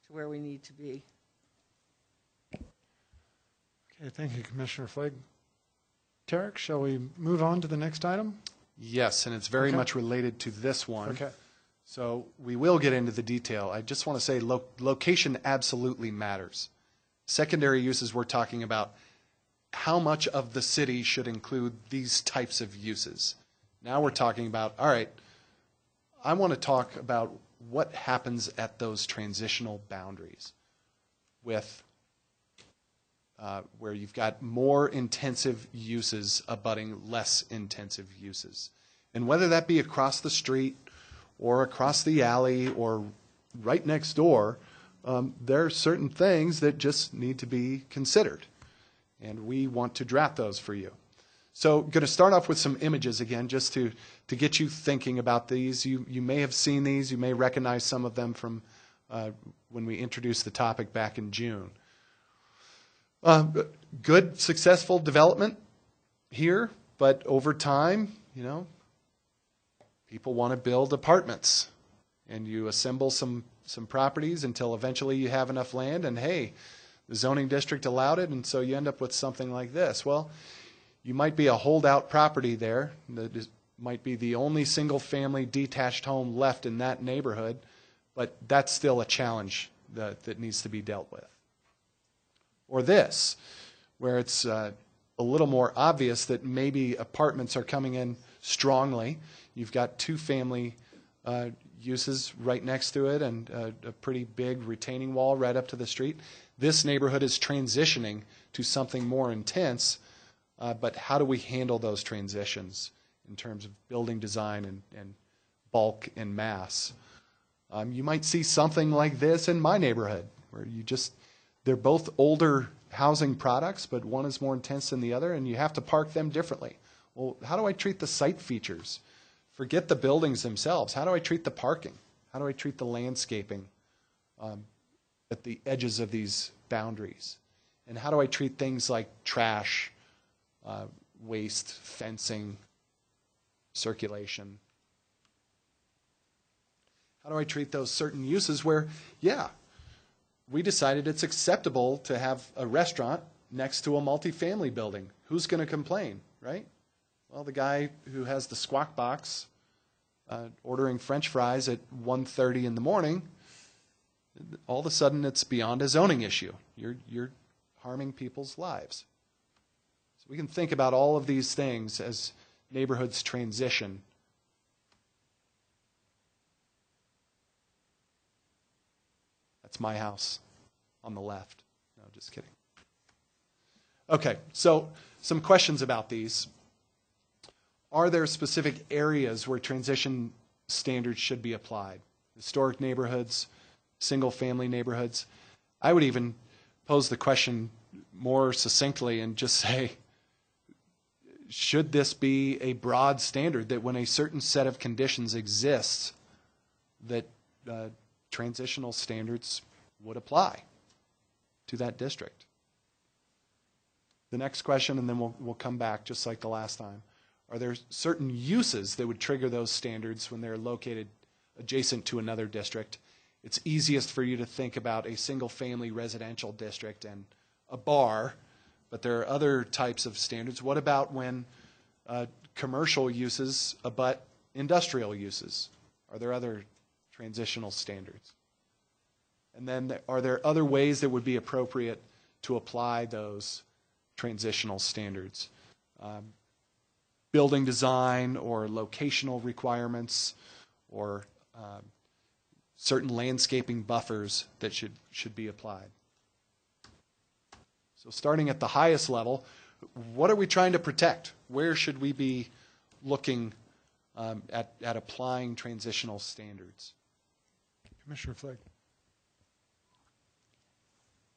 [SPEAKER 4] to where we need to be.
[SPEAKER 1] Okay, thank you, Commissioner Flake. Tarek, shall we move on to the next item?
[SPEAKER 7] Yes, and it's very
[SPEAKER 1] Okay.
[SPEAKER 7] much related to this one.
[SPEAKER 1] Okay.
[SPEAKER 7] So we will get into the detail. I just want to say location absolutely matters. Secondary uses, we're talking about how much of the city should include these types of uses. Now we're talking about, all right, I want to talk about what happens at those transitional boundaries with where you've got more intensive uses abutting less intensive uses. And whether that be across the street or across the alley or right next door, there are certain things that just need to be considered. And we want to draft those for you. So going to start off with some images again, just to get you thinking about these. You may have seen these. You may recognize some of them from when we introduced the topic back in June. Good, successful development here, but over time, people want to build apartments, and you assemble some properties until eventually you have enough land, and hey, the zoning district allowed it, and so you end up with something like this. Well, you might be a holdout property there that might be the only single-family detached home left in that neighborhood, but that's still a challenge that needs to be dealt with. Or this, where it's a little more obvious that maybe apartments are coming in strongly. You've got two-family uses right next to it and a pretty big retaining wall right up to the street. This neighborhood is transitioning to something more intense, but how do we handle those transitions in terms of building design and bulk and mass? You might see something like this in my neighborhood, where they're both older housing products, but one is more intense than the other, and you have to park them differently. Well, how do I treat the site features? Forget the buildings themselves. How do I treat the parking? How do I treat the landscaping at the edges of these boundaries? And how do I treat things like trash, waste, fencing, circulation? How do I treat those certain uses where, we decided it's acceptable to have a restaurant next to a multifamily building. Who's going to complain, right? Well, the guy who has the squawk box ordering French fries at 1:30 in the morning, all of a sudden it's beyond a zoning issue. You're harming people's lives. So we can think about all of these things as neighborhoods transition. That's my house on the left. No, just kidding. Okay, so some questions about these. Are there specific areas where transition standards should be applied? Historic neighborhoods, single-family neighborhoods? I would even pose the question more succinctly and just say, should this be a broad standard that when a certain set of conditions exists, that transitional standards would apply to that district? The next question, and then we'll come back just like the last time. Are there certain uses that would trigger those standards when they're located adjacent to another district? It's easiest for you to think about a single-family residential district and a bar, but there are other types of standards. What about when commercial uses abut industrial uses? Are there other transitional standards? And then are there other ways that would be appropriate to apply those transitional standards? Building design or locational requirements or certain landscaping buffers that should be applied. So starting at the highest level, what are we trying to protect? Where should we be looking at applying transitional standards?
[SPEAKER 1] Commissioner Flake.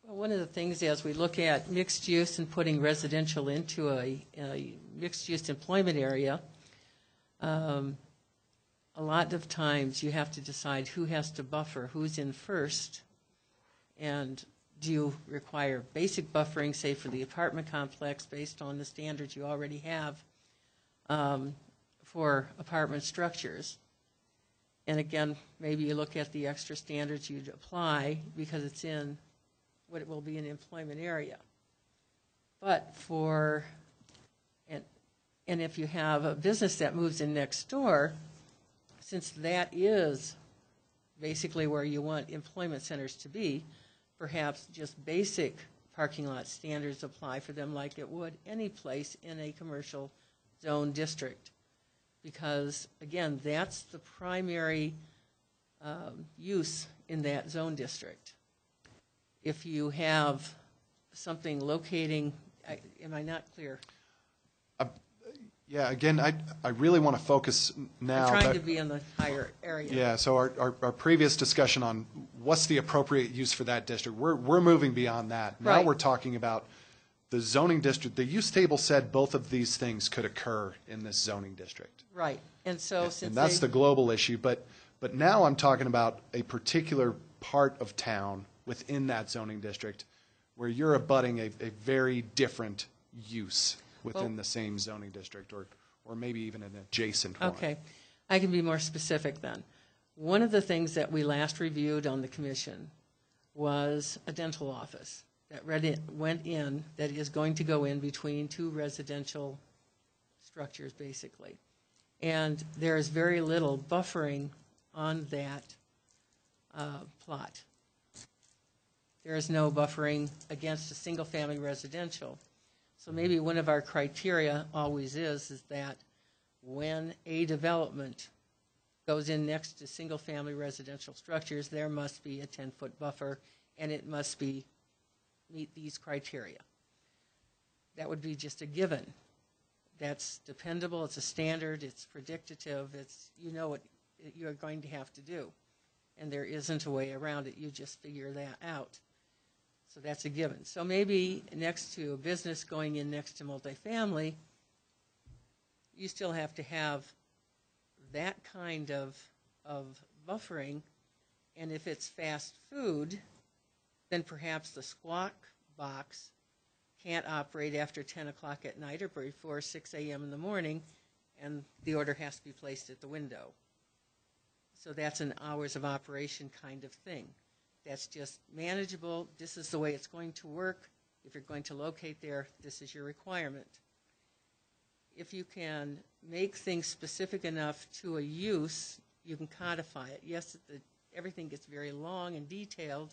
[SPEAKER 4] Well, one of the things as we look at mixed use and putting residential into a mixed use employment area, a lot of times you have to decide who has to buffer, who's in first, and do you require basic buffering, say for the apartment complex, based on the standards you already have for apartment structures. And again, maybe you look at the extra standards you'd apply because it's in what it will be an employment area. But and And if you have a business that moves in next door, since that is basically where you want employment centers to be, perhaps just basic parking lot standards apply for them like it would any place in a commercial zone district. Because, again, that's the primary use in that zone district. If you have something locating, am I not clear?
[SPEAKER 7] Yeah, again, I really want to focus now.
[SPEAKER 4] I'm trying to be in the higher area.
[SPEAKER 7] Yeah, so our previous discussion on what's the appropriate use for that district, we're moving beyond that. Now
[SPEAKER 4] Right.
[SPEAKER 7] we're talking about the zoning district. The use table said both of these things could occur in this zoning district.
[SPEAKER 4] Right. And so since
[SPEAKER 7] And that's the global issue. But now I'm talking about a particular part of town within that zoning district where you're abutting a very different use within the same zoning district, or maybe even an adjacent one.
[SPEAKER 4] Okay. I can be more specific then. One of the things that we last reviewed on the commission was a dental office that went in, that is going to go in between two residential structures, basically. And there is very little buffering on that plot. There is no buffering against a single-family residential. So maybe one of our criteria always is that when a development goes in next to single-family residential structures, there must be a 10-foot buffer, and it must meet these criteria. That would be just a given. That's dependable, it's a standard, it's predictive, it's, you know what you're going to have to do. And there isn't a way around it, you just figure that out. So that's a given. So maybe next to a business going in next to multifamily, you still have to have that kind of buffering. And if it's fast food, then perhaps the squawk box can't operate after 10 o'clock at night or before 6 a.m. in the morning, and the order has to be placed at the window. So that's an hours of operation kind of thing. That's just manageable. This is the way it's going to work. If you're going to locate there, this is your requirement. If you can make things specific enough to a use, you can codify it. Yes, everything gets very long and detailed.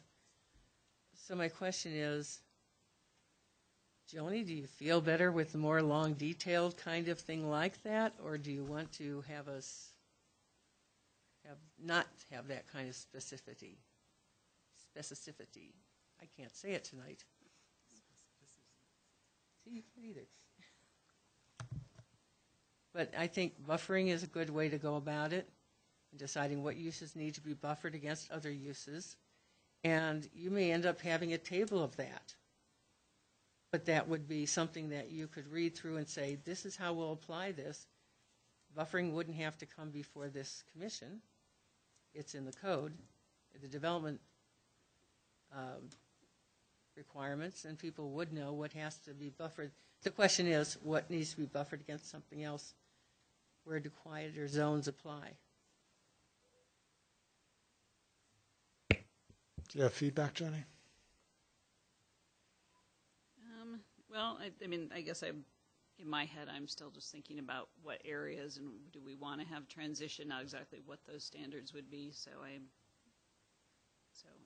[SPEAKER 4] So my question is, Joni, do you feel better with a more long, detailed kind of thing like that, or do you want to have us not have that kind of specificity? I can't say it tonight. See, you can't either. But I think buffering is a good way to go about it, and deciding what uses need to be buffered against other uses. And you may end up having a table of that. But that would be something that you could read through and say, this is how we'll apply this. Buffering wouldn't have to come before this commission. It's in the code, the development requirements, and people would know what has to be buffered. The question is, what needs to be buffered against something else? Where do quieter zones apply?
[SPEAKER 1] Do you have feedback, Jenny?
[SPEAKER 12] Well, I mean, I guess in my head, I'm still just thinking about what areas and do we want to have transition, not exactly what those standards would be. So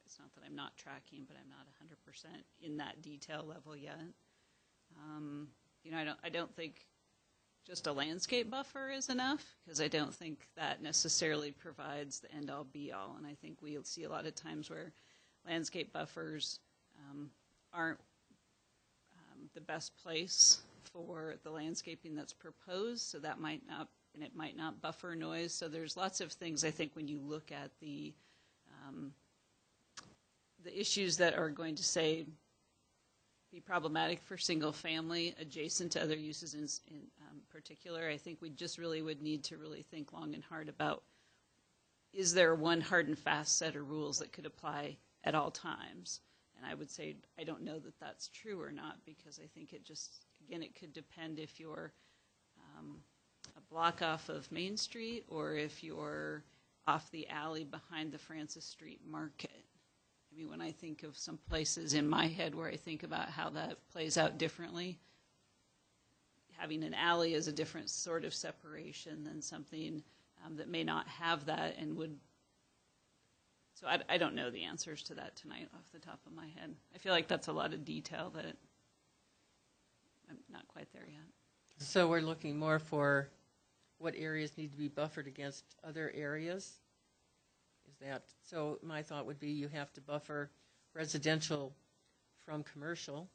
[SPEAKER 12] it's not that I'm not tracking, but I'm not 100% in that detail level yet. I don't think just a landscape buffer is enough, because I don't think that necessarily provides the end-all be-all. And I think we'll see a lot of times where landscape buffers aren't the best place for the landscaping that's proposed, so that might not, and it might not buffer noise. So there's lots of things, I think, when you look at the issues that are going to, say, be problematic for single family adjacent to other uses in particular. I think we just really would need to really think long and hard about, is there one hard and fast set of rules that could apply at all times? And I would say I don't know that that's true or not, because I think it just, again, it could depend if you're a block off of Main Street or if you're off the alley behind the Francis Street Market. I mean, when I think of some places in my head where I think about how that plays out differently, having an alley is a different sort of separation than something that may not have that and would. So I don't know the answers to that tonight off the top of my head. I feel like that's a lot of detail that I'm not quite there yet.
[SPEAKER 4] So we're looking more for what areas need to be buffered against other areas? Is that, so my thought would be you have to buffer residential from commercial,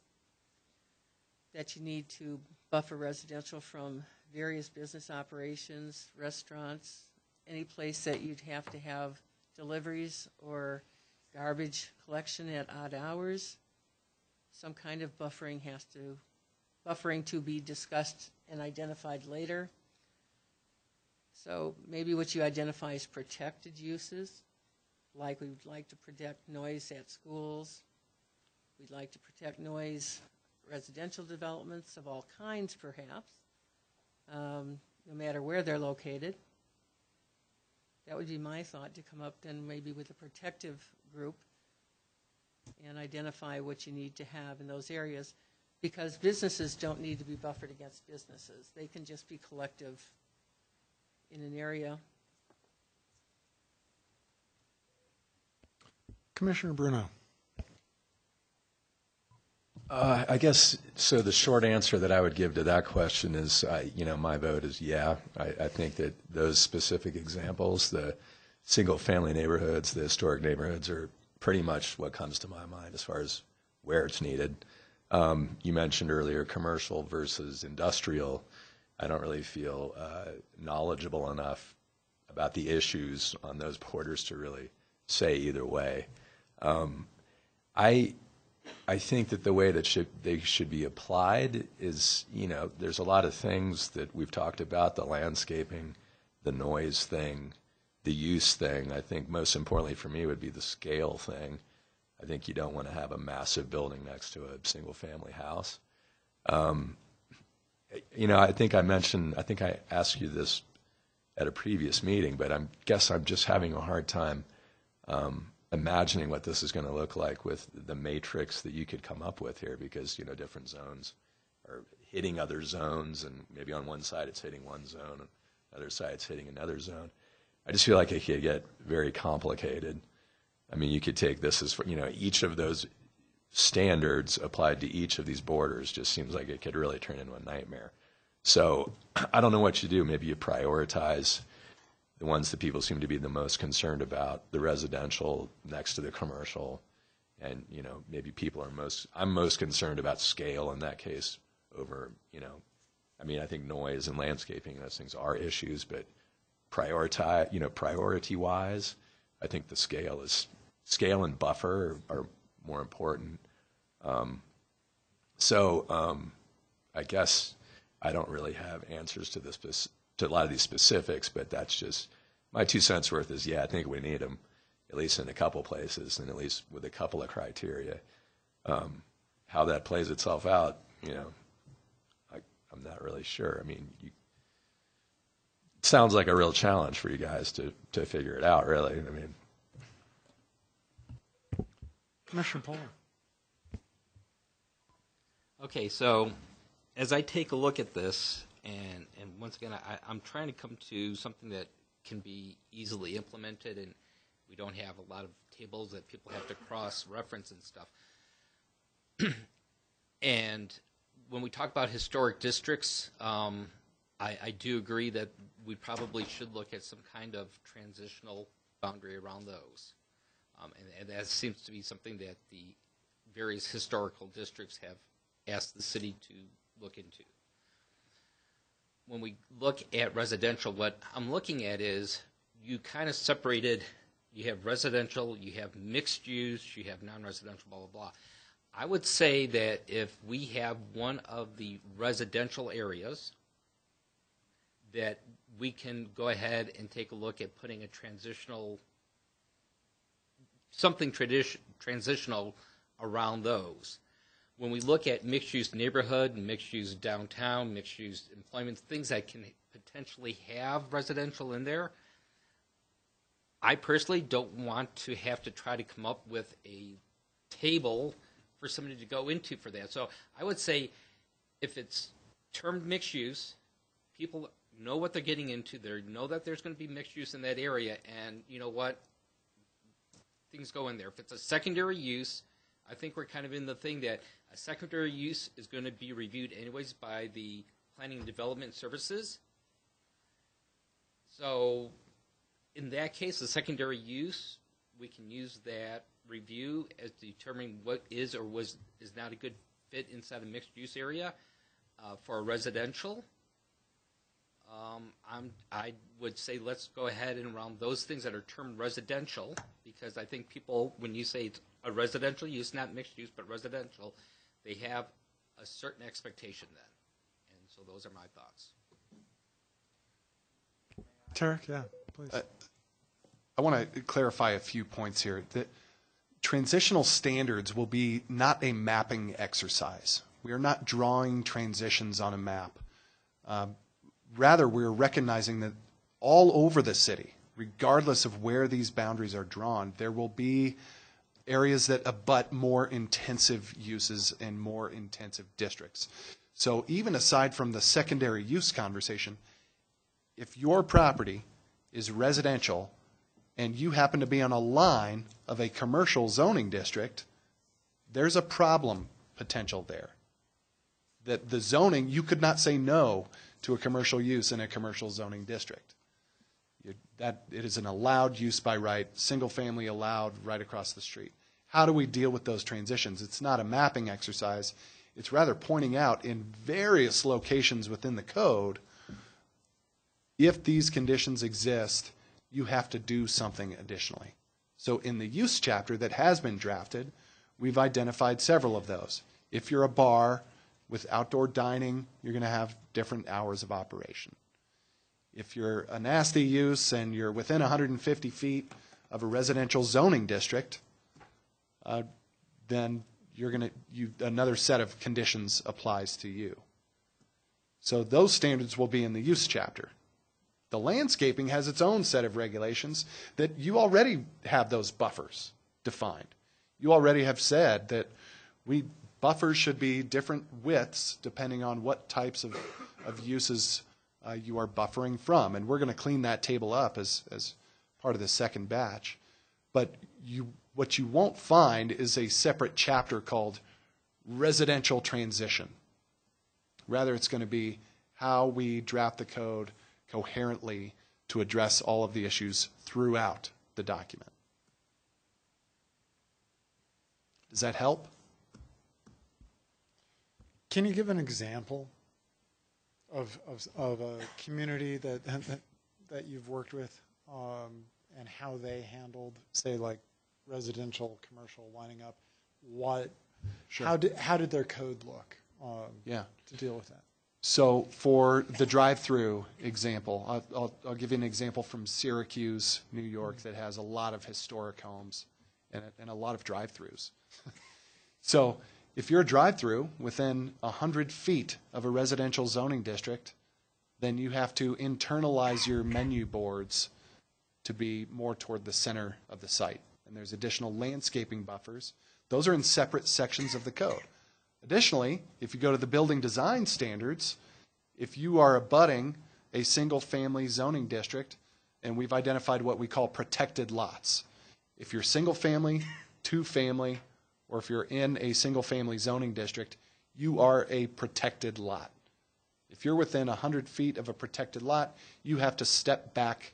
[SPEAKER 4] that you need to buffer residential from various business operations, restaurants, any place that you'd have to have deliveries or garbage collection at odd hours. Some kind of buffering to be discussed and identified later. So maybe what you identify as protected uses, like we would like to protect noise at schools. We'd like to protect noise residential developments of all kinds, perhaps, no matter where they're located. That would be my thought, to come up then maybe with a protective group and identify what you need to have in those areas, because businesses don't need to be buffered against businesses. They can just be collective in an area.
[SPEAKER 1] Commissioner Bruno.
[SPEAKER 9] I guess, so the short answer that I would give to that question is, my vote is yeah. I think that those specific examples, the single-family neighborhoods, the historic neighborhoods, are pretty much what comes to my mind as far as where it's needed. You mentioned earlier commercial versus industrial. I don't really feel knowledgeable enough about the issues on those borders to really say either way. I think that the way that they should be applied is, there's a lot of things that we've talked about, the landscaping, the noise thing, the use thing. I think most importantly for me would be the scale thing. I think you don't want to have a massive building next to a single-family house. I think I asked you this at a previous meeting, but I guess I'm just having a hard time imagining what this is going to look like with the matrix that you could come up with here, because different zones are hitting other zones, and maybe on one side it's hitting one zone, and the other side it's hitting another zone. I just feel like it could get very complicated. I mean, you could take this as, each of those standards applied to each of these borders just seems like it could really turn into a nightmare. So I don't know what you do. Maybe you prioritize the ones that people seem to be the most concerned about, the residential next to the commercial, and maybe I'm most concerned about scale in that case over, I think noise and landscaping, those things are issues, but priority wise, I think the scale and buffer are more important. I guess I don't really have answers to to a lot of these specifics, but that's just my 2 cents worth. Is I think we need them, at least in a couple places, and at least with a couple of criteria. How that plays itself out, I'm not really sure. I mean, it sounds like a real challenge for you guys to figure it out, really. I mean,
[SPEAKER 1] Commissioner Polar.
[SPEAKER 10] Okay, so as I take a look at this, and once again, I'm trying to come to something that can be easily implemented, and we don't have a lot of tables that people have to cross-reference and stuff. And when we talk about historic districts, I do agree that we probably should look at some kind of transitional boundary around those. And that seems to be something that the various historical districts have asked the city to look into. When we look at residential, what I'm looking at is you kind of separated, you have residential, you have mixed use, you have non-residential, blah, blah, blah. I would say that if we have one of the residential areas, that we can go ahead and take a look at putting a transitional around those. When we look at mixed-use neighborhood, mixed-use downtown, mixed-use employment, things that can potentially have residential in there, I personally don't want to have to try to come up with a table for somebody to go into for that. So I would say if it's termed mixed use. People know what they're getting into. They know that there's going to be mixed use in that area, and you know what? Things go in there. If it's a secondary use, I think we're kind of in the thing that a secondary use is going to be reviewed anyways by the Planning and Development Services. So in that case, the secondary use, we can use that review as determining what is or is not a good fit inside a mixed use area for a residential. I would say let's go ahead and around those things that are termed residential, because I think people, when you say it's a residential use, not mixed use, but residential, they have a certain expectation then. And so those are my thoughts.
[SPEAKER 1] Tarek, yeah, please.
[SPEAKER 7] I want to clarify a few points here. The transitional standards will be not a mapping exercise. We are not drawing transitions on a map. Rather, we're recognizing that all over the city, regardless of where these boundaries are drawn, there will be areas that abut more intensive uses and more intensive districts. So even aside from the secondary use conversation, if your property is residential and you happen to be on a line of a commercial zoning district, there's a problem potential there. That the zoning, you could not say no to a commercial use in a commercial zoning district. That it is an allowed use by right, single family allowed right across the street. How do we deal with those transitions? It's not a mapping exercise. It's rather pointing out in various locations within the code, if these conditions exist, you have to do something additionally. So in the use chapter that has been drafted, we've identified several of those. If you're a bar with outdoor dining, you're going to have different hours of operation. If you're a nasty use and you're within 150 feet of a residential zoning district, then you're going to another set of conditions applies to you. So those standards will be in the use chapter. The landscaping has its own set of regulations that you already have those buffers defined. You already have said that buffers should be different widths depending on what types of uses you are buffering from. And we're going to clean that table up as part of the second batch. But what you won't find is a separate chapter called residential transition. Rather, it's going to be how we draft the code coherently to address all of the issues throughout the document. Does that help?
[SPEAKER 1] Can you give an example of a community that you've worked with and how they handled, say, like residential, commercial lining up?
[SPEAKER 7] Sure.
[SPEAKER 1] How did their code look to deal with that?
[SPEAKER 7] So for the drive-through example, I'll give you an example from Syracuse, New York, that has a lot of historic homes and a lot of drive-throughs. So if you're a drive-through within 100 feet of a residential zoning district, then you have to internalize your menu boards to be more toward the center of the site. And there's additional landscaping buffers. Those are in separate sections of the code. Additionally, if you go to the building design standards, if you are abutting a single-family zoning district, and we've identified what we call protected lots. If you're single-family, two-family, or if you're in a single-family zoning district, you are a protected lot. If you're within 100 feet of a protected lot, you have to step back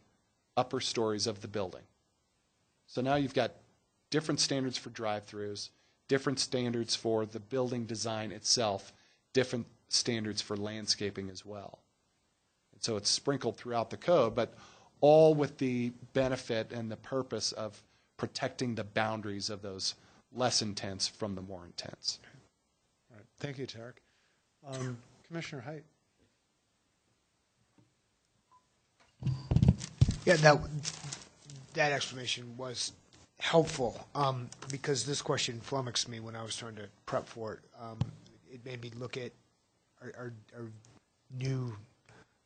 [SPEAKER 7] upper stories of the building. So now you've got different standards for drive-throughs, different standards for the building design itself, different standards for landscaping as well. And so it's sprinkled throughout the code, but all with the benefit and the purpose of protecting the boundaries of those less intense from the more intense.
[SPEAKER 1] All right. Thank you, Tarek. Commissioner Height.
[SPEAKER 8] Yeah, that explanation was helpful because this question flummoxed me when I was trying to prep for it. It made me look at our new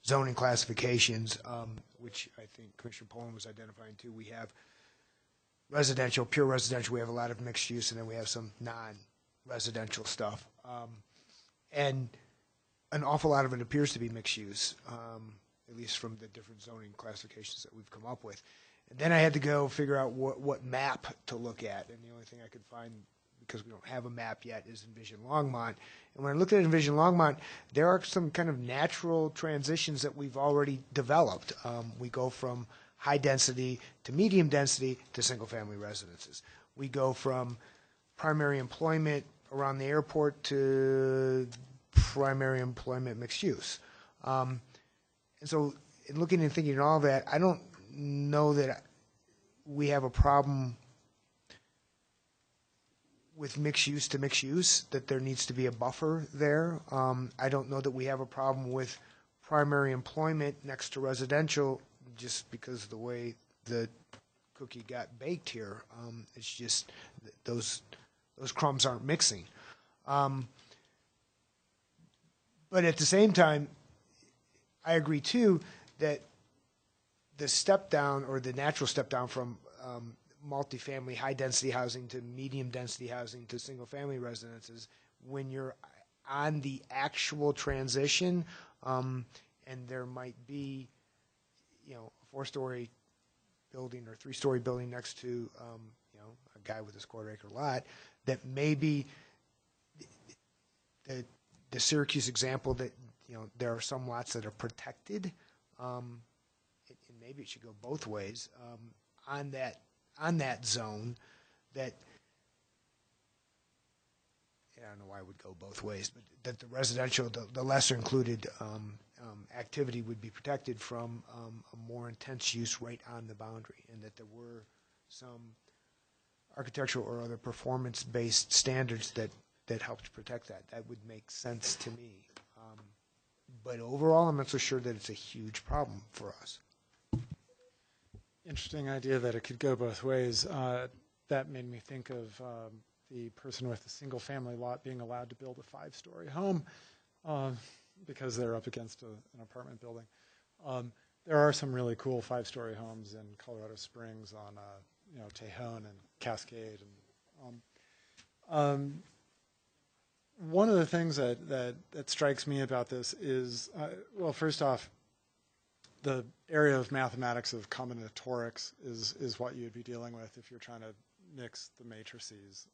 [SPEAKER 8] zoning classifications, which I think Commissioner Poland was identifying too. We have residential, pure residential. We have a lot of mixed use, and then we have some non-residential stuff. And an awful lot of it appears to be mixed use, at least from the different zoning classifications that we've come up with. And then I had to go figure out what map to look at, and the only thing I could find, because we don't have a map yet, is Envision Longmont. And when I looked at Envision Longmont, there are some kind of natural transitions that we've already developed. We go from high density to medium density to single family residences. We go from primary employment around the airport to primary employment mixed use. And so in looking and thinking and all that, I don't know that we have a problem with mixed use to mixed use, that there needs to be a buffer there. I don't know that we have a problem with primary employment next to residential, just because of the way the cookie got baked here. It's just those crumbs aren't mixing. But at the same time, I agree too that the step down, or the natural step down from multifamily high density housing to medium density housing to single family residences, when you're on the actual transition, and there might be, a 4-story building or 3-story building next to, a guy with his quarter-acre lot, that maybe the Syracuse example, that there are some lots that are protected, and maybe it should go both ways on that zone. That, I don't know why it would go both ways, but that the residential, the lesser included activity would be protected from a more intense use right on the boundary, and that there were some architectural or other performance-based standards that helped protect that. That would make sense to me. But overall, I'm not so sure that it's a huge problem for us.
[SPEAKER 1] Interesting idea that it could go both ways. That made me think of the person with the single-family lot being allowed to build a 5-story home because they're up against an apartment building. There are some really cool 5-story homes in Colorado Springs on Tejon and Cascade. And one of the things that strikes me about this is, well, first off, the area of mathematics of combinatorics is what you'd be dealing with if you're trying to mix the matrices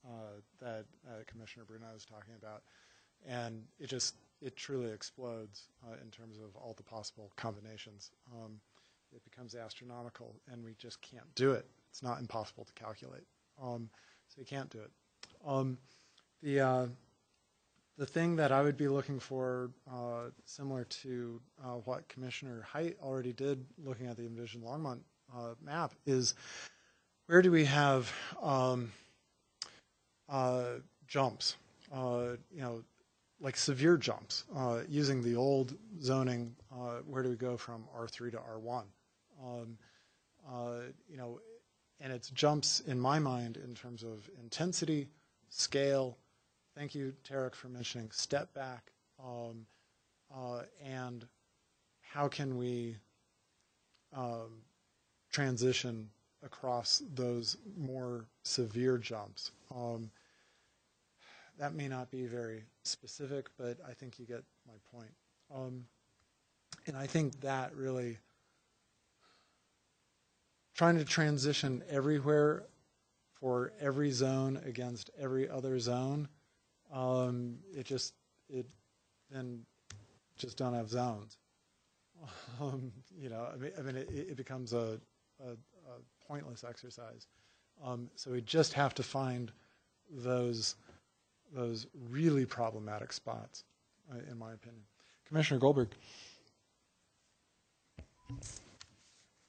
[SPEAKER 1] that Commissioner Bruno is talking about. And it truly explodes in terms of all the possible combinations. It becomes astronomical, and we just can't do it. It's not impossible to calculate. So you can't do it. The thing that I would be looking for, similar to what Commissioner Height already did looking at the Envision Longmont map, is where do we have jumps, like severe jumps, using the old zoning, where do we go from R3 to R1? And it's jumps, in my mind, in terms of intensity, scale. Thank you, Tarek, for mentioning step back, and how can we transition across those more severe jumps. That may not be very specific, but I think you get my point. And I think that really, trying to transition everywhere for every zone against every other zone, it then just don't have zones. It becomes a pointless exercise. So we just have to find those really problematic spots, in my opinion. Commissioner Goldberg.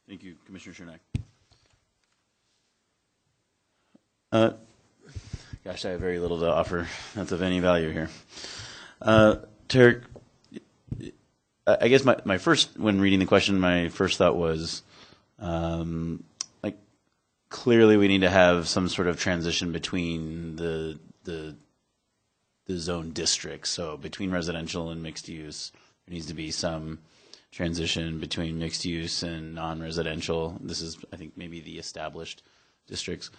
[SPEAKER 3] Thank you, Commissioner Chernak. Gosh, I have very little to offer that's of any value here. Tarek, I guess my first, when reading the question, my first thought was, clearly we need to have some sort of transition between the zone districts. So between residential and mixed use, there needs to be some transition between mixed use and non-residential. This is, I think, maybe the established districts.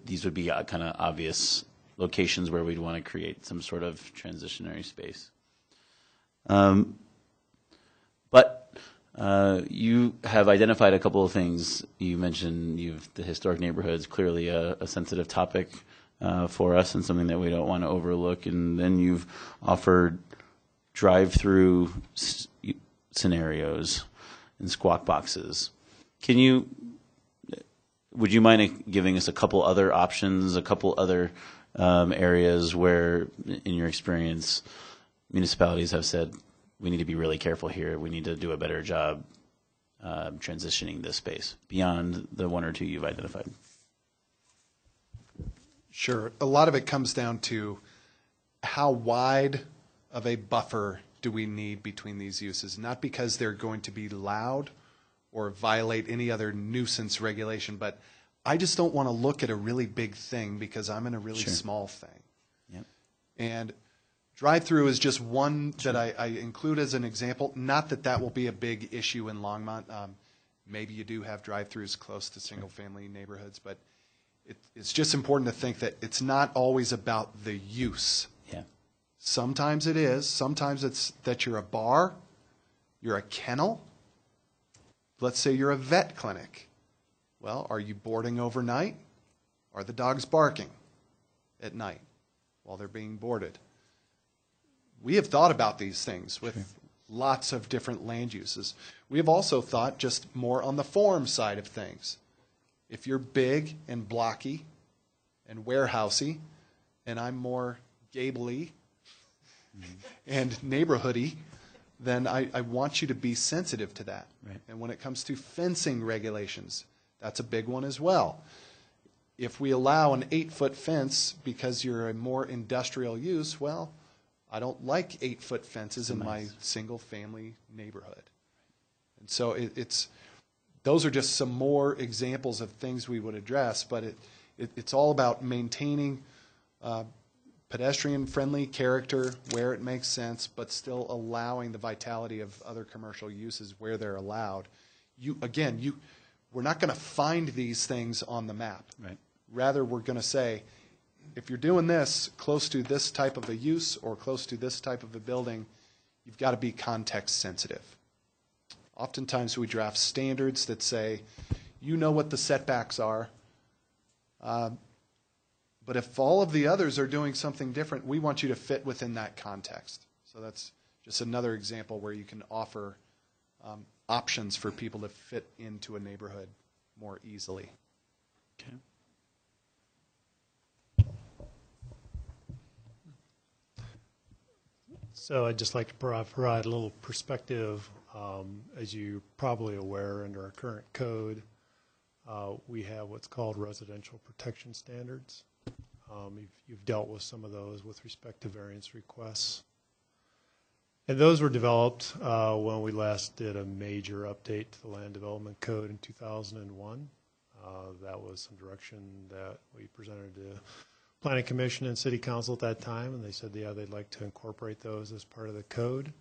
[SPEAKER 3] These would be kind of obvious locations where we'd want to create some sort of transitionary space. But you have identified a couple of things. You mentioned the historic neighborhoods, clearly a sensitive topic for us and something that we don't want to overlook. And then you've offered drive-through scenarios and squawk boxes. Would you mind giving us a couple other options, a couple other areas where, in your experience, municipalities have said, we need to be really careful here, we need to do a better job transitioning this space beyond the one or two you've identified?
[SPEAKER 7] Sure. A lot of it comes down to how wide of a buffer do we need between these uses, not because they're going to be loud or violate any other nuisance regulation, but I just don't want to look at a really big thing because I'm in a really small thing.
[SPEAKER 3] Yep.
[SPEAKER 7] And drive-through is just one that I include as an example. Not that that will be a big issue in Longmont. Maybe you do have drive-throughs close to single-family neighborhoods, but it's just important to think that it's not always about the use.
[SPEAKER 3] Yeah.
[SPEAKER 7] Sometimes it is. Sometimes it's that you're a bar, you're a kennel. Let's say you're a vet clinic. Well, are you boarding overnight? Are the dogs barking at night while they're being boarded? We have thought about these things with lots of different land uses. We have also thought just more on the form side of things. If you're big and blocky and warehousey, and I'm more gable-y and neighborhoody, then I want you to be sensitive to that.
[SPEAKER 3] Right.
[SPEAKER 7] And when it comes to fencing regulations, that's a big one as well. If we allow an 8-foot fence because you're a more industrial use, well, I don't like 8-foot fences in my single-family neighborhood. And so those are just some more examples of things we would address, but it's all about maintaining pedestrian-friendly character where it makes sense, but still allowing the vitality of other commercial uses where they're allowed. We're not going to find these things on the map.
[SPEAKER 3] Right.
[SPEAKER 7] Rather, we're going to say, if you're doing this close to this type of a use or close to this type of a building, you've got to be context sensitive. Oftentimes we draft standards that say, you know what the setbacks are, but if all of the others are doing something different, we want you to fit within that context. So that's just another example where you can offer options for people to fit into a neighborhood more easily.
[SPEAKER 3] Okay.
[SPEAKER 6] So I'd just like to provide a little perspective. As you're probably aware, under our current code, we have what's called residential protection standards. You've dealt with some of those with respect to variance requests. And those were developed when we last did a major update to the Land Development Code in 2001. That was some direction that we presented to Planning Commission and City Council at that time, and they said, yeah, they'd like to incorporate those as part of the code.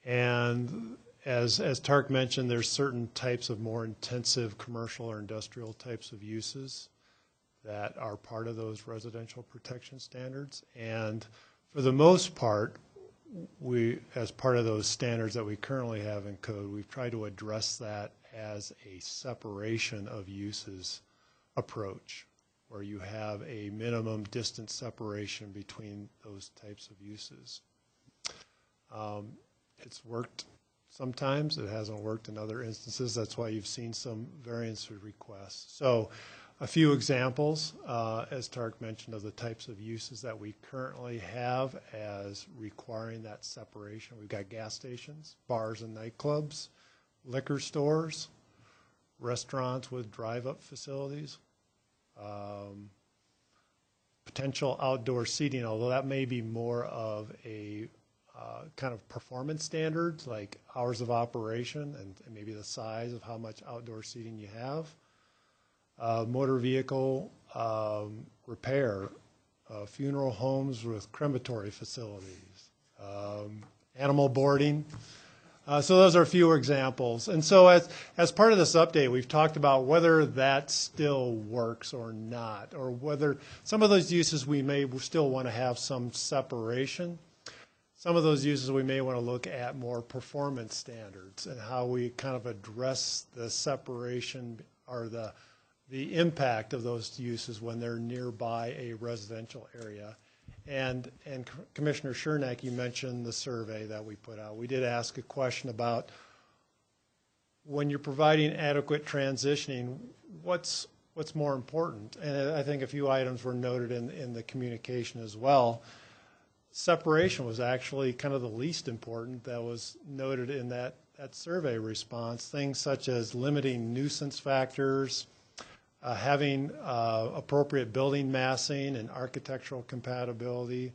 [SPEAKER 6] And as Tark mentioned, there's certain types of more intensive commercial or industrial types of uses that are part of those residential protection standards. And for the most part, as part of those standards that we currently have in code, we've tried to address that as a separation of uses approach, where you have a minimum distance separation between those types of uses. It's worked sometimes. It hasn't worked in other instances. That's why you've seen some variance requests. So a few examples, as Tark mentioned, of the types of uses that we currently have as requiring that separation. We've got gas stations, bars and nightclubs, liquor stores, restaurants with drive-up facilities, potential outdoor seating, although that may be more of a kind of performance standards like hours of operation and maybe the size of how much outdoor seating you have. Motor vehicle repair, funeral homes with crematory facilities, animal boarding. So those are a few examples. And so as part of this update, we've talked about whether that still works or not, or whether some of those uses we may still want to have some separation. some of those uses we may want to look at more performance standards and how we kind of address the separation or the impact of those uses when they're nearby a residential area. And Commissioner Schernak, you mentioned the survey that we put out. We did ask a question about when you're providing adequate transitioning, what's more important? And I think a few items were noted in the communication as well. Separation was actually kind of the least important that was noted in that survey response. Things such as limiting nuisance factors, having appropriate building massing and architectural compatibility,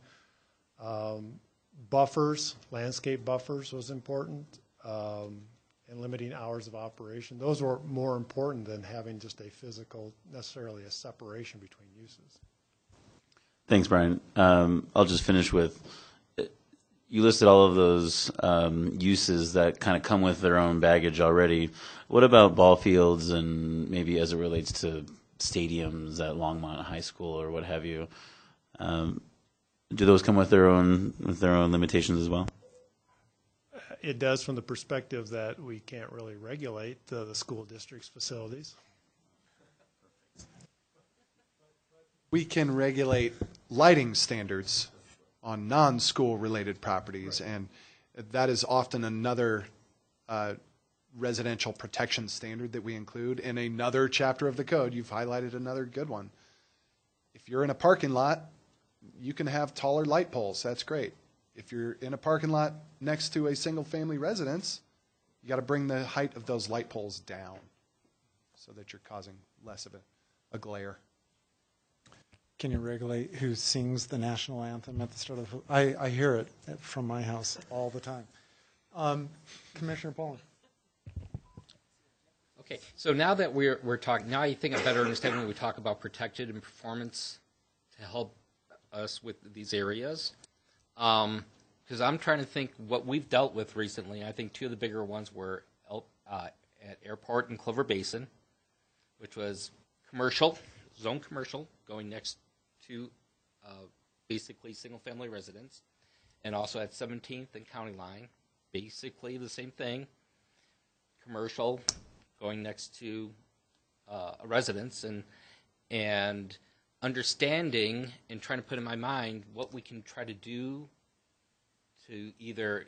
[SPEAKER 6] buffers, landscape buffers was important, and limiting hours of operation. Those were more important than having just a physical, necessarily a separation between uses.
[SPEAKER 3] Thanks, Brian. I'll just finish with, you listed all of those uses that kind of come with their own baggage already. What about ball fields and maybe as it relates to stadiums at Longmont High School or what have you? Do those come with their own limitations as well?
[SPEAKER 6] It does, from the perspective that we can't really regulate the school district's facilities.
[SPEAKER 7] We can regulate lighting standards on non-school related properties, and that is often another residential protection standard that we include in another chapter of the code. You've highlighted another good one. If you're in a parking lot, you can have taller light poles. That's great. If you're in a parking lot next to a single-family residence, you got to bring the height of those light poles down so that you're causing less of a glare.
[SPEAKER 1] Can you regulate who sings the national anthem at the start of? I hear it from my house all the time. Commissioner Poland.
[SPEAKER 10] Okay, so now that we're talking, now I think I better understand when we talk about protected and performance to help us with these areas. Because I'm trying to think what we've dealt with recently. I think two of the bigger ones were at Airport and Clover Basin, which was commercial, zone commercial, going next to basically single-family residence, and also at 17th and County Line, basically the same thing, commercial, going next to a residence, and understanding and trying to put in my mind what we can try to do to either,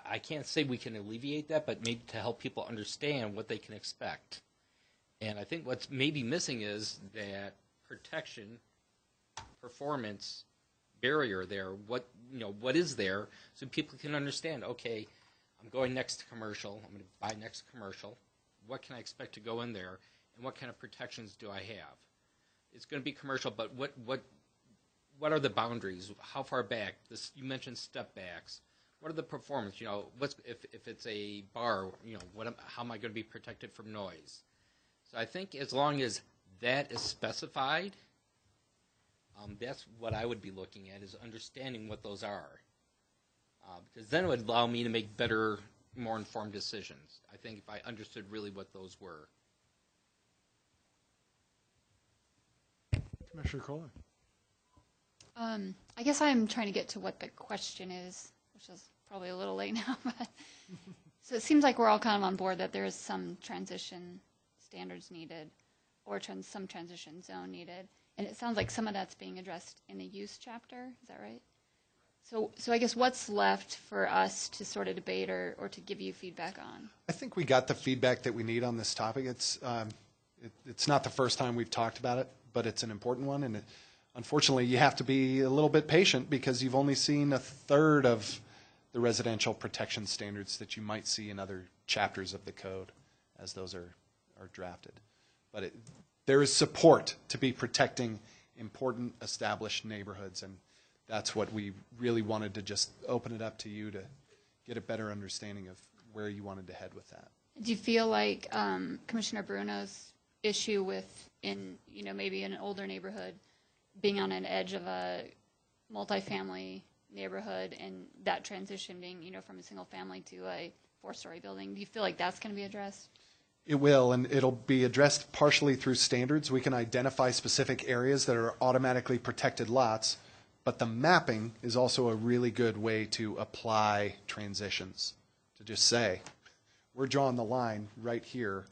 [SPEAKER 10] I can't say we can alleviate that, but maybe to help people understand what they can expect. And I think what's maybe missing is that protection, performance barrier there. What is there, so people can understand, okay, I'm going next to commercial, I'm going to buy next commercial. What can I expect to go in there, and what kind of protections do I have? It's going to be commercial, but what are the boundaries? How far back? You mentioned step backs. What are the performance? What's if it's a bar? How am I going to be protected from noise? So I think as long as that is specified, that's what I would be looking at, is understanding what those are, because then it would allow me to make better, more informed decisions. I think if I understood really what those were.
[SPEAKER 1] Commissioner Kohler.
[SPEAKER 11] I guess I'm trying to get to what the question is, which is probably a little late now. But so it seems like we're all kind of on board that there is some transition standards needed, or some transition zone needed, and it sounds like some of that's being addressed in the use chapter. Is that right? So I guess what's left for us to sort of debate or to give you feedback on?
[SPEAKER 7] I think we got the feedback that we need on this topic. It's not the first time we've talked about it, but it's an important one, and unfortunately you have to be a little bit patient because you've only seen a third of the residential protection standards that you might see in other chapters of the code as those are drafted. But there is support to be protecting important established neighborhoods, and that's what we really wanted to just open it up to you to get a better understanding of where you wanted to head with that.
[SPEAKER 11] Do you feel like Commissioner Bruno's issue with maybe an older neighborhood being on an edge of a multifamily neighborhood and that transition being from a single family to a 4-story building, do you feel like that's going to be addressed?
[SPEAKER 7] It will, and it'll be addressed partially through standards. We can identify specific areas that are automatically protected lots, But the mapping is also a really good way to apply transitions, to just say, we're drawing the line right here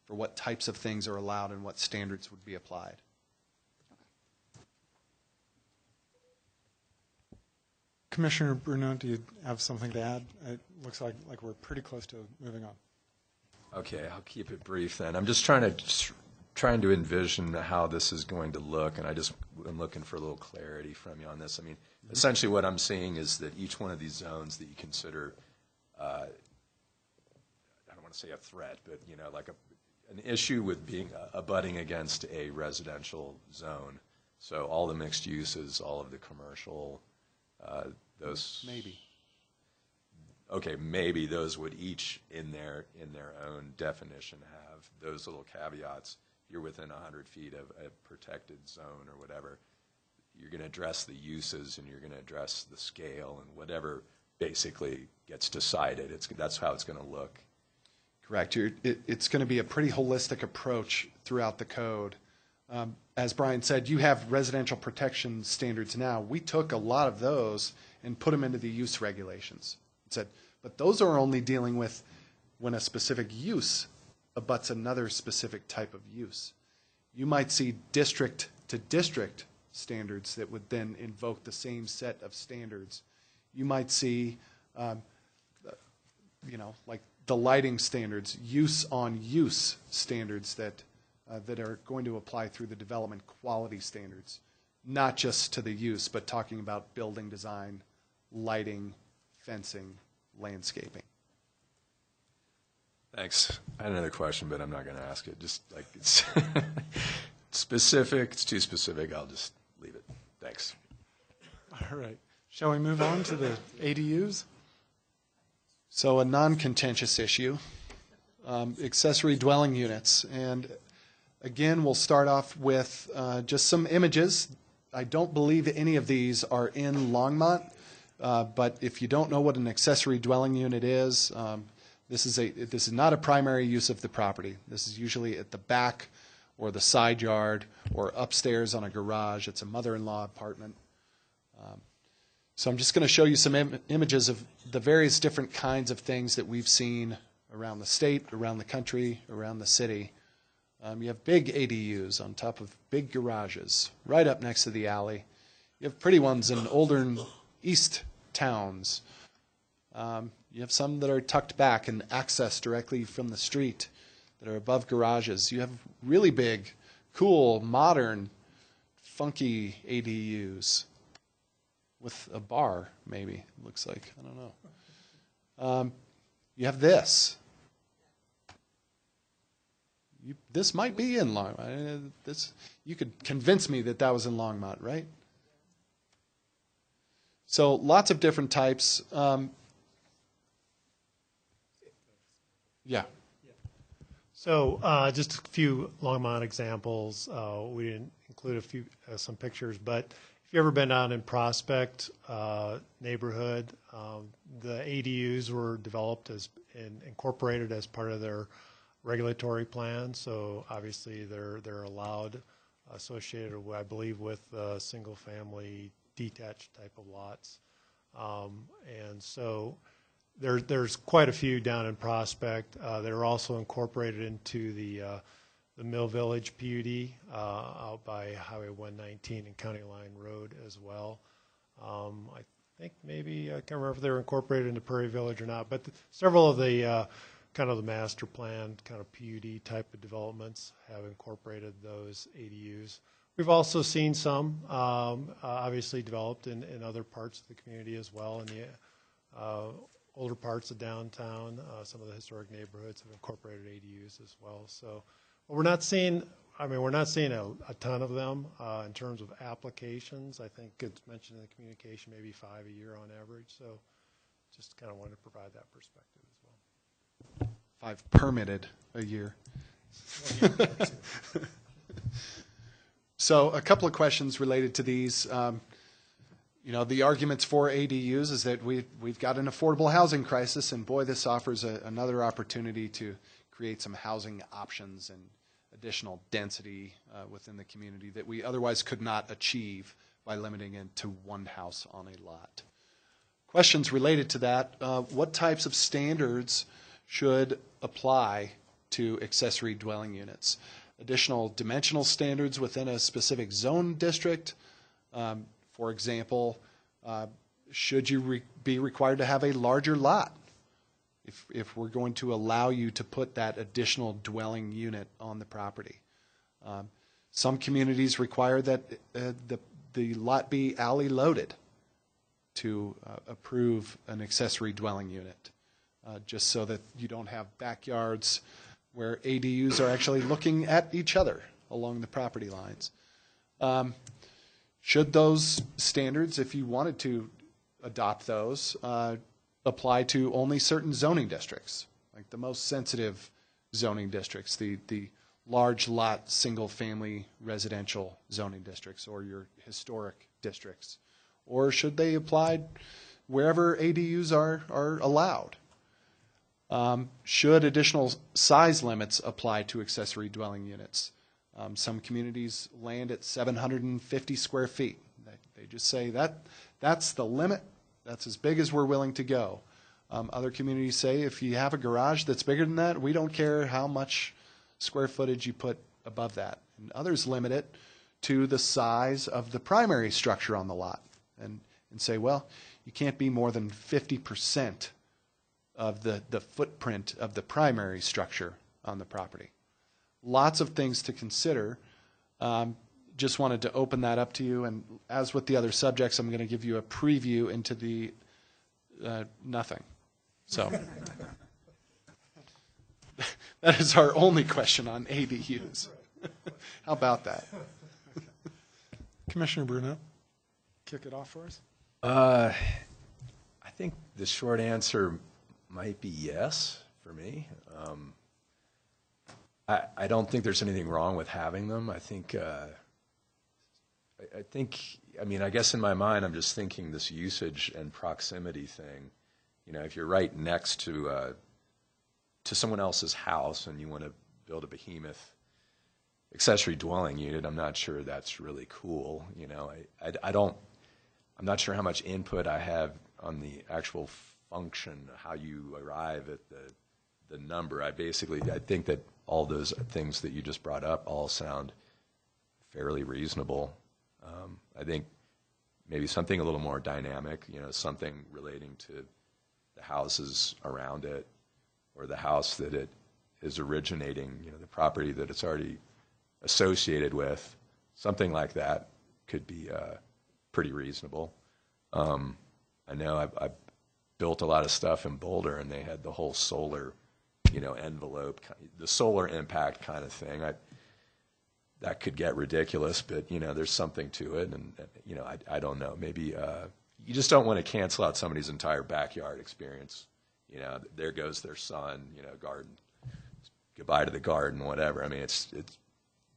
[SPEAKER 7] for what types of things are allowed and what standards would be applied.
[SPEAKER 1] Commissioner Bruno, do you have something to add? It looks like we're pretty close to moving on.
[SPEAKER 9] Okay, I'll keep it brief then. I'm just trying to envision how this is going to look, and I'm looking for a little clarity from you on this. I mean, essentially what I'm seeing is that each one of these zones that you consider, I don't want to say a threat, but like an issue with being abutting against a residential zone. So all the mixed uses, all of the commercial, those
[SPEAKER 7] maybe.
[SPEAKER 9] Okay, maybe those would each in their own definition have those little caveats. You're within 100 feet of a protected zone or whatever. You're going to address the uses and you're going to address the scale and whatever basically gets decided. That's how it's going to look.
[SPEAKER 7] Correct. It's going to be a pretty holistic approach throughout the code. As Brian said, you have residential protection standards now. We took a lot of those and put them into the use regulations. It said, but those are only dealing with when a specific use abuts another specific type of use. You might see district to district standards that would then invoke the same set of standards. You might see, like the lighting standards, use on use standards that are going to apply through the development quality standards, not just to the use, but talking about building design, lighting, fencing, landscaping.
[SPEAKER 9] Thanks. I had another question, but I'm not going to ask it. Just like it's specific. It's too specific. I'll just leave it. Thanks.
[SPEAKER 1] All right. Shall we move on to the ADUs?
[SPEAKER 7] So a non-contentious issue, accessory dwelling units. And again, we'll start off with just some images. I don't believe any of these are in Longmont, but if you don't know what an accessory dwelling unit is, this is not a primary use of the property. This is usually at the back or the side yard or upstairs on a garage. It's a mother-in-law apartment. So I'm just going to show you some images of the various different kinds of things that we've seen around the state, around the country, around the city. You have big ADUs on top of big garages right up next to the alley. You have pretty ones in older and east towns. You have some that are tucked back and accessed directly from the street that are above garages. You have really big, cool, modern, funky ADUs with a bar, maybe, it looks like. I don't know. You have this. This might be in Longmont. You could convince me that was in Longmont, right? So lots of different types. Yeah.
[SPEAKER 6] So just a few Longmont examples. We didn't include some pictures, but if you've ever been out in Prospect neighborhood, the ADUs were developed and incorporated as part of their regulatory plan. So obviously they're allowed, associated, I believe, with single-family detached type of lots, and so there's quite a few down in Prospect. They're also incorporated into the Mill Village PUD out by Highway 119 and County Line Road as well. I think maybe, I can't remember if they were incorporated into Prairie Village or not, but several of the kind of the master plan kind of PUD type of developments have incorporated those ADUs. We've also seen some obviously developed in other parts of the community as well. In the older parts of downtown, some of the historic neighborhoods have incorporated ADUs as well. So we're not seeing a ton of them in terms of applications. I think it's mentioned in the communication, maybe 5 a year on average. So just kind of wanted to provide that perspective as well.
[SPEAKER 7] 5 permitted a year. So a couple of questions related to these. The arguments for ADUs is that we've got an affordable housing crisis, and boy, this offers another opportunity to create some housing options and additional density within the community that we otherwise could not achieve by limiting it to one house on a lot. Questions related to that, what types of standards should apply to accessory dwelling units? Additional dimensional standards within a specific zone district? For example, should you be required to have a larger lot if we're going to allow you to put that additional dwelling unit on the property? Some communities require that the lot be alley loaded to approve an accessory dwelling unit, just so that you don't have backyards where ADUs are actually looking at each other along the property lines. Should those standards, if you wanted to adopt those, apply to only certain zoning districts, like the most sensitive zoning districts, the large lot single family residential zoning districts or your historic districts? Or should they apply wherever ADUs are allowed? Should additional size limits apply to accessory dwelling units? Some communities land at 750 square feet. They just say that's the limit. That's as big as we're willing to go. Other communities say if you have a garage that's bigger than that, we don't care how much square footage you put above that. And others limit it to the size of the primary structure on the lot and say, well, you can't be more than 50% of the footprint of the primary structure on the property. Lots of things to consider. Just wanted to open that up to you, and as with the other subjects, I'm going to give you a preview into the nothing. So that is our only question on ADUs. How about that?
[SPEAKER 1] Commissioner Bruno, kick it off for us.
[SPEAKER 9] I think the short answer might be yes for me. I don't think there's anything wrong with having them. I guess in my mind, I'm just thinking this usage and proximity thing. You know, if you're right next to someone else's house and you want to build a behemoth accessory dwelling unit, I'm not sure that's really cool. You know, I'm not sure how much input I have on the actual function, how you arrive at the number. I think that all those things that you just brought up all sound fairly reasonable. I think maybe something a little more dynamic, you know, something relating to the houses around it or the house that it is originating, you know, the property that it's already associated with. Something like that could be pretty reasonable. I know I've built a lot of stuff in Boulder, and they had the whole solar, you know, envelope, the solar impact kind of thing. That could get ridiculous, but, you know, there's something to it. And, you know, I don't know. Maybe you just don't want to cancel out somebody's entire backyard experience. You know, there goes their son, you know, garden, goodbye to the garden, whatever. I mean, it's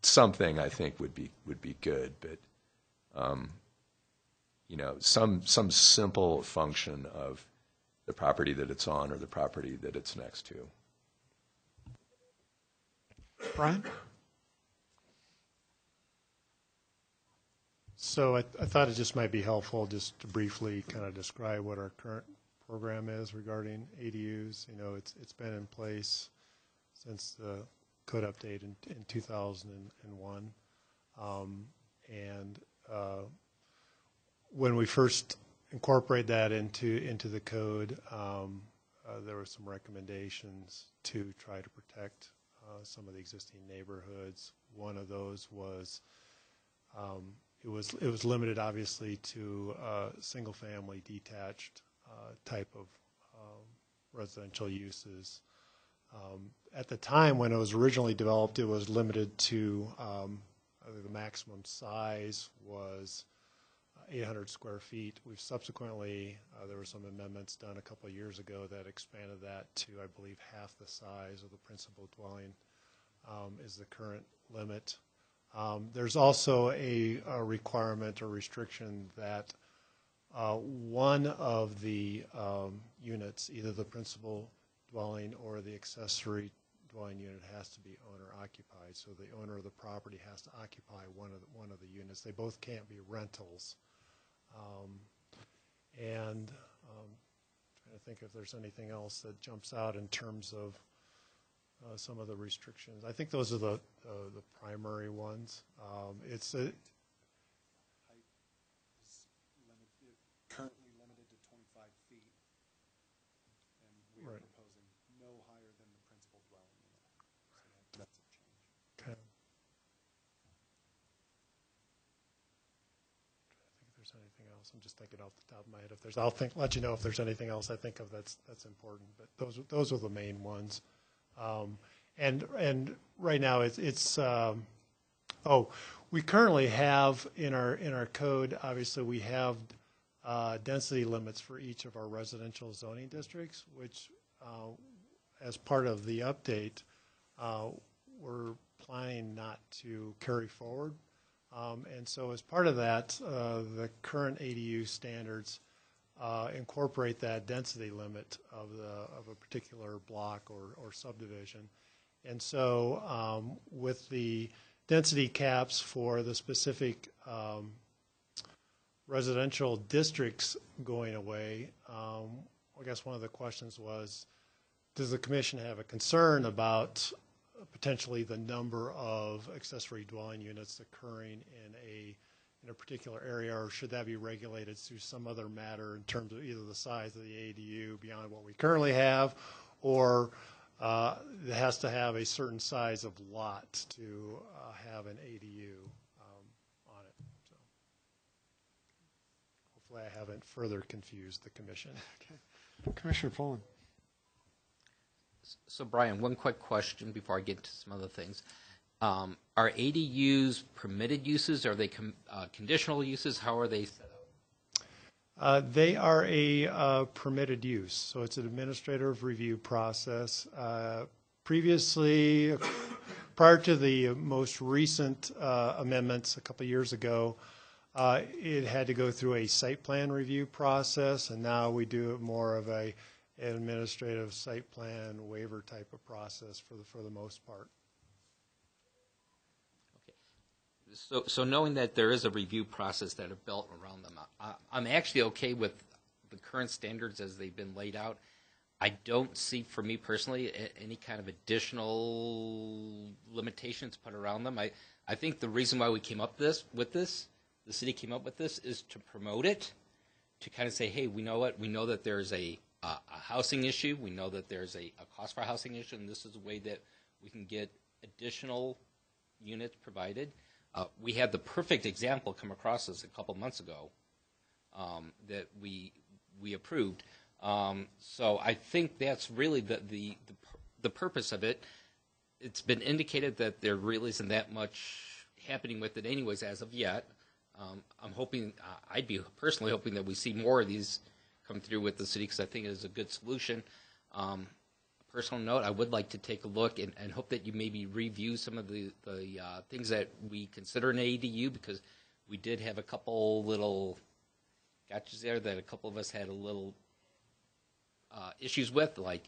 [SPEAKER 9] something I think would be good, but, you know, some simple function of the property that it's on or the property that it's next to.
[SPEAKER 1] Brian?
[SPEAKER 6] So I thought it just might be helpful just to briefly kind of describe what our current program is regarding ADUs. You know, it's been in place since the code update in 2001. When we first incorporated that into the code, there were some recommendations to try to protect some of the existing neighborhoods. One of those was it was limited, obviously, to single-family detached type of residential uses. At the time when it was originally developed, it was limited to the maximum size was 800 square feet. We've subsequently, there were some amendments done a couple of years ago that expanded that to, I believe, half the size of the principal dwelling is the current limit. There's also a requirement or restriction that one of the units, either the principal dwelling or the accessory dwelling unit has to be owner occupied. So the owner of the property has to occupy one of the units. They both can't be rentals. Trying to think if there's anything else that jumps out in terms of some of the restrictions. I think those are the primary ones. It's a
[SPEAKER 7] Currently limited to 25 feet, and we are
[SPEAKER 6] Right.
[SPEAKER 7] proposing no higher than the principal dwelling unit. So that's a change.
[SPEAKER 6] Okay. I think if there's anything else, I'm just thinking off the top of my head. If there's, let you know if there's anything else I think of that's important. But those are the main ones. And right now we currently have in our code. Obviously, we have density limits for each of our residential zoning districts, which, as part of the update, we're planning not to carry forward. And so as part of that, the current ADU standards incorporate that density limit of a particular block or subdivision. And so with the density caps for the specific residential districts going away, I guess one of the questions was, does the commission have a concern about potentially the number of accessory dwelling units occurring in a particular area, or should that be regulated through some other matter in terms of either the size of the ADU beyond what we currently have, or it has to have a certain size of lot to have an ADU on it. So hopefully I haven't further confused the commission.
[SPEAKER 1] Okay. Commissioner Poland.
[SPEAKER 10] So, Brian, one quick question before I get to some other things. Are ADUs permitted uses? Are they conditional uses? How are they set up?
[SPEAKER 6] They are a permitted use, so it's an administrative review process. Previously, prior to the most recent amendments a couple of years ago, it had to go through a site plan review process, and now we do it more of an administrative site plan waiver type of process for the most part.
[SPEAKER 10] So knowing that there is a review process that are built around them, I'm actually okay with the current standards as they've been laid out. I don't see, for me personally, any kind of additional limitations put around them. I think the reason why we came up with this, the city came up with this, is to promote it, to kind of say, hey, we know what, we know that there's a housing issue, we know that there's a cost for housing issue, and this is a way that we can get additional units provided. We had the perfect example come across us a couple months ago that we approved. So I think that's really the purpose of it. It's been indicated that there really isn't that much happening with it anyways as of yet. I'm hoping, I'd be personally hoping that we see more of these come through with the city, because I think it is a good solution. Personal note, I would like to take a look and hope that you maybe review some of the things that we consider an ADU, because we did have a couple little gotchas there that a couple of us had a little issues with, like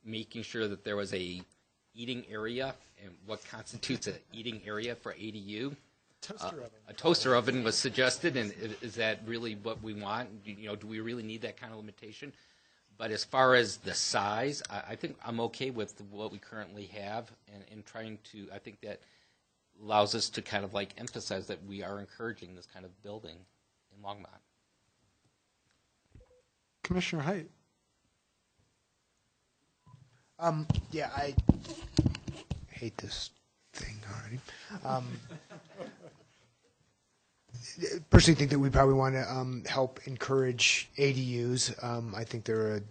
[SPEAKER 10] making sure that there was a eating area and what constitutes an eating area for ADU. A toaster oven was suggested, and is that really what we want? Do we really need that kind of limitation? But as far as the size, I think I'm okay with what we currently have, and trying to, I think that allows us to kind of like emphasize that we are encouraging this kind of building in Longmont.
[SPEAKER 1] Commissioner Height.
[SPEAKER 8] Yeah, I hate this thing already. Personally think that we probably want to help encourage ADUs. I think they're a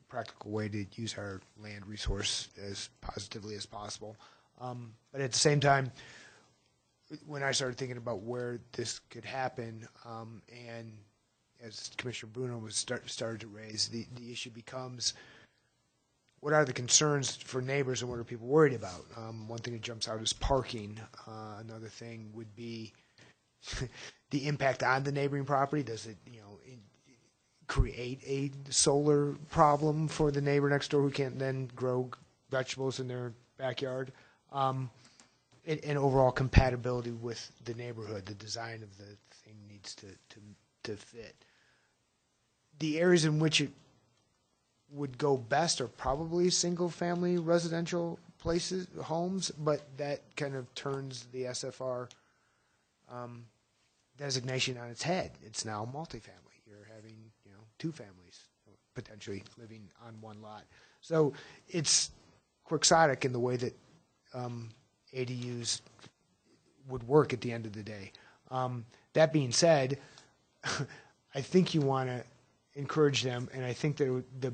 [SPEAKER 8] practical way to use our land resource as positively as possible. But at the same time, when I started thinking about where this could happen, and as Commissioner Bruno was started to raise, the issue becomes, what are the concerns for neighbors and what are people worried about? One thing that jumps out is parking. Another thing would be the impact on the neighboring property. Does it, create a solar problem for the neighbor next door who can't then grow vegetables in their backyard. And overall compatibility with the neighborhood, the design of the thing needs to fit. The areas in which it would go best are probably single-family residential places, homes, but that kind of turns the SFR designation on its head. It's now multifamily. You're having, two families potentially living on one lot. So it's quixotic in the way that ADUs would work at the end of the day. That being said, I think you want to encourage them, and I think that the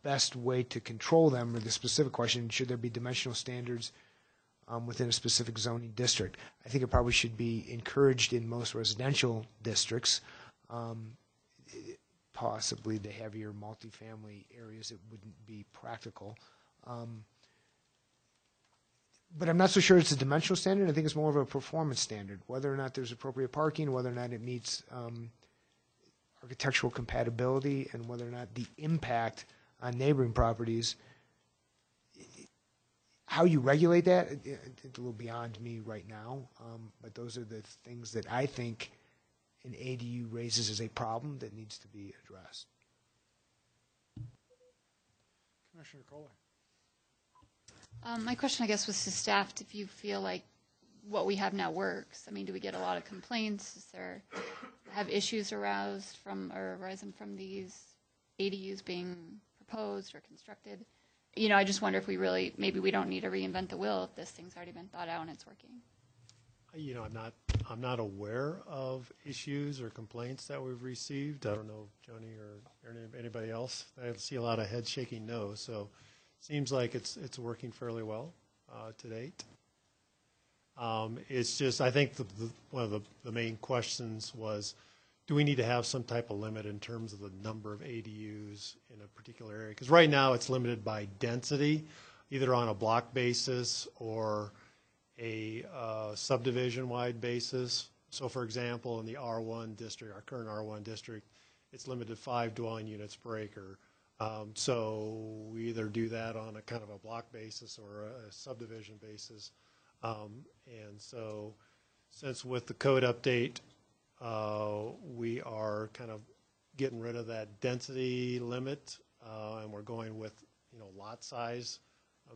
[SPEAKER 8] best way to control them, or the specific question, should there be dimensional standards within a specific zoning district? I think it probably should be encouraged in most residential districts. Possibly the heavier multifamily areas, it wouldn't be practical. But I'm not so sure it's a dimensional standard. I think it's more of a performance standard, whether or not there's appropriate parking, whether or not it meets architectural compatibility, and whether or not the impact on neighboring properties. How you regulate that, it's a little beyond me right now, but those are the things that I think an ADU raises as a problem that needs to be addressed.
[SPEAKER 1] Commissioner Kohler.
[SPEAKER 11] My question, I guess, was to staff, if you feel like what we have now works. I mean, do we get a lot of complaints? Have issues arisen from these ADUs being proposed or constructed? I just wonder if maybe we don't need to reinvent the wheel if this thing's already been thought out and it's working.
[SPEAKER 6] I'm not aware of issues or complaints that we've received. I don't know if Joni or anybody else. I see a lot of head shaking no, so it seems like it's working fairly well to date. It's just, I think one of the main questions was, do we need to have some type of limit in terms of the number of ADUs in a particular area? Because right now it's limited by density, either on a block basis or a subdivision-wide basis. So, for example, in the R1 district, our current R1 district, it's limited to 5 dwelling units per acre. So we either do that on a kind of a block basis or a subdivision basis. And so since with the code update, we are kind of getting rid of that density limit, and we're going with, lot size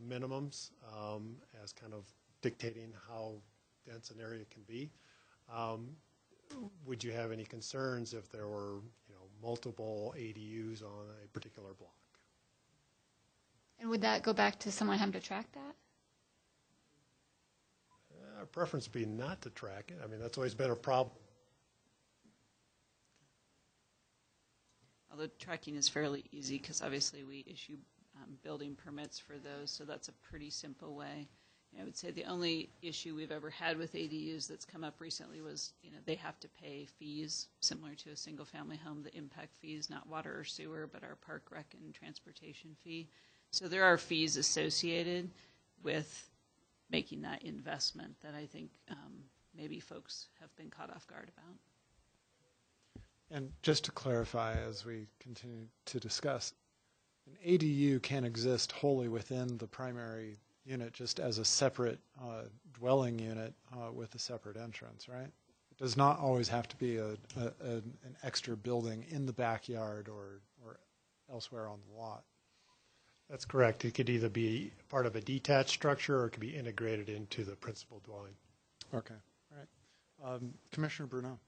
[SPEAKER 6] minimums as kind of dictating how dense an area can be. Would you have any concerns if there were, multiple ADUs on a particular block?
[SPEAKER 11] And would that go back to someone having to track that?
[SPEAKER 6] Our preference would be not to track it. I mean, that's always been a problem.
[SPEAKER 12] Although tracking is fairly easy because obviously we issue building permits for those, so that's a pretty simple way. I would say the only issue we've ever had with ADUs that's come up recently was, they have to pay fees similar to a single-family home, the impact fees, not water or sewer, but our park, rec, and transportation fee. So there are fees associated with making that investment that I think maybe folks have been caught off guard about.
[SPEAKER 1] And just to clarify, as we continue to discuss, an ADU can exist wholly within the primary unit, just as a separate dwelling unit with a separate entrance, right? It does not always have to be an extra building in the backyard or elsewhere on the lot.
[SPEAKER 6] That's correct. It could either be part of a detached structure or it could be integrated into the principal dwelling.
[SPEAKER 1] Okay, all right. Commissioner Bruneau.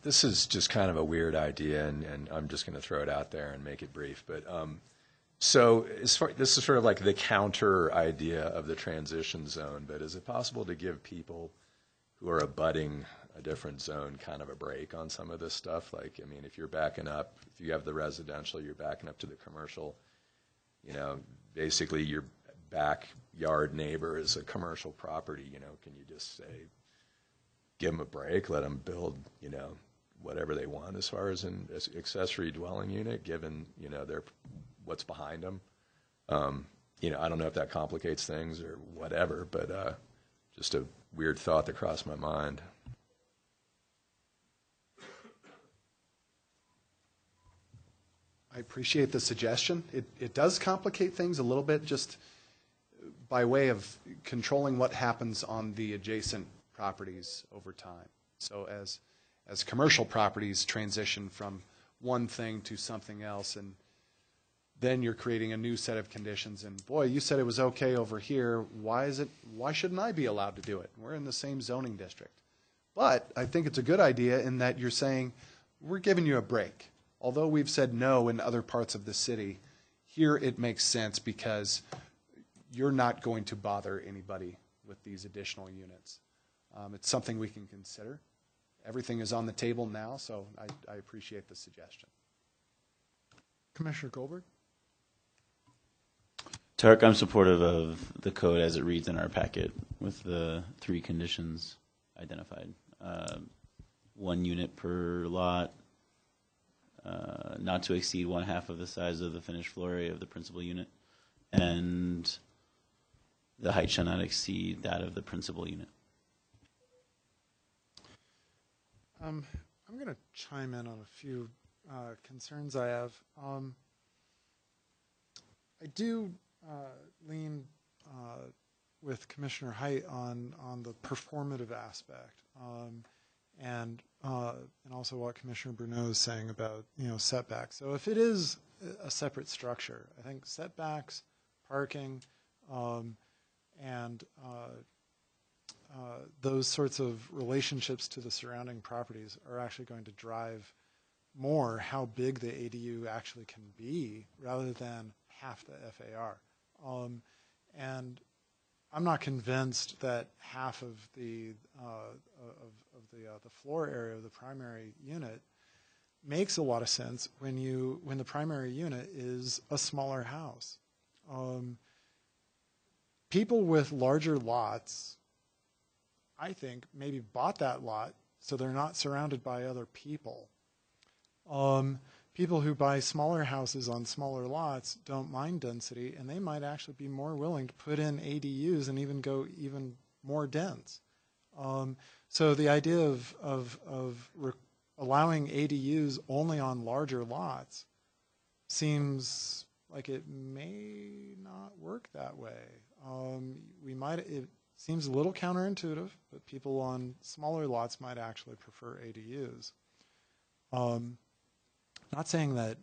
[SPEAKER 9] This is just kind of a weird idea, and I'm just going to throw it out there and make it brief. But so this is sort of like the counter idea of the transition zone, but is it possible to give people who are abutting a different zone kind of a break on some of this stuff? Like, I mean, if you're backing up, if you have the residential, you're backing up to the commercial, basically your backyard neighbor is a commercial property, can you just say, give them a break, let them build, whatever they want as far as an accessory dwelling unit, given, their what's behind them. I don't know if that complicates things or whatever, but just a weird thought that crossed my mind.
[SPEAKER 7] I appreciate the suggestion. It does complicate things a little bit just by way of controlling what happens on the adjacent properties over time. So as commercial properties transition from one thing to something else, and then you're creating a new set of conditions, and boy, you said it was okay over here, why shouldn't I be allowed to do it? We're in the same zoning district. But I think it's a good idea in that you're saying, we're giving you a break. Although we've said no in other parts of the city, here it makes sense because you're not going to bother anybody with these additional units. It's something we can consider. Everything is on the table now, so I appreciate the suggestion.
[SPEAKER 1] Commissioner Goldberg?
[SPEAKER 3] Tarek, I'm supportive of the code as it reads in our packet with the 3 conditions identified. 1 unit per lot, not to exceed 1/2 of the size of the finished floor area of the principal unit, and the height shall not exceed that of the principal unit.
[SPEAKER 1] I'm going to chime in on a few concerns I have. I do lean with Commissioner Height on the performative aspect, and also what Commissioner Bruneau is saying about setbacks. So if it is a separate structure, I think setbacks, parking, and those sorts of relationships to the surrounding properties are actually going to drive more how big the ADU actually can be rather than half the FAR. And I'm not convinced that half of the floor area of the primary unit makes a lot of sense when the primary unit is a smaller house. People with larger lots, I think, maybe bought that lot so they're not surrounded by other people. People who buy smaller houses on smaller lots don't mind density, and they might actually be more willing to put in ADUs and even go even more dense. So the idea of allowing ADUs only on larger lots seems like it may not work that way. It seems a little counterintuitive, but people on smaller lots might actually prefer ADUs. Not saying that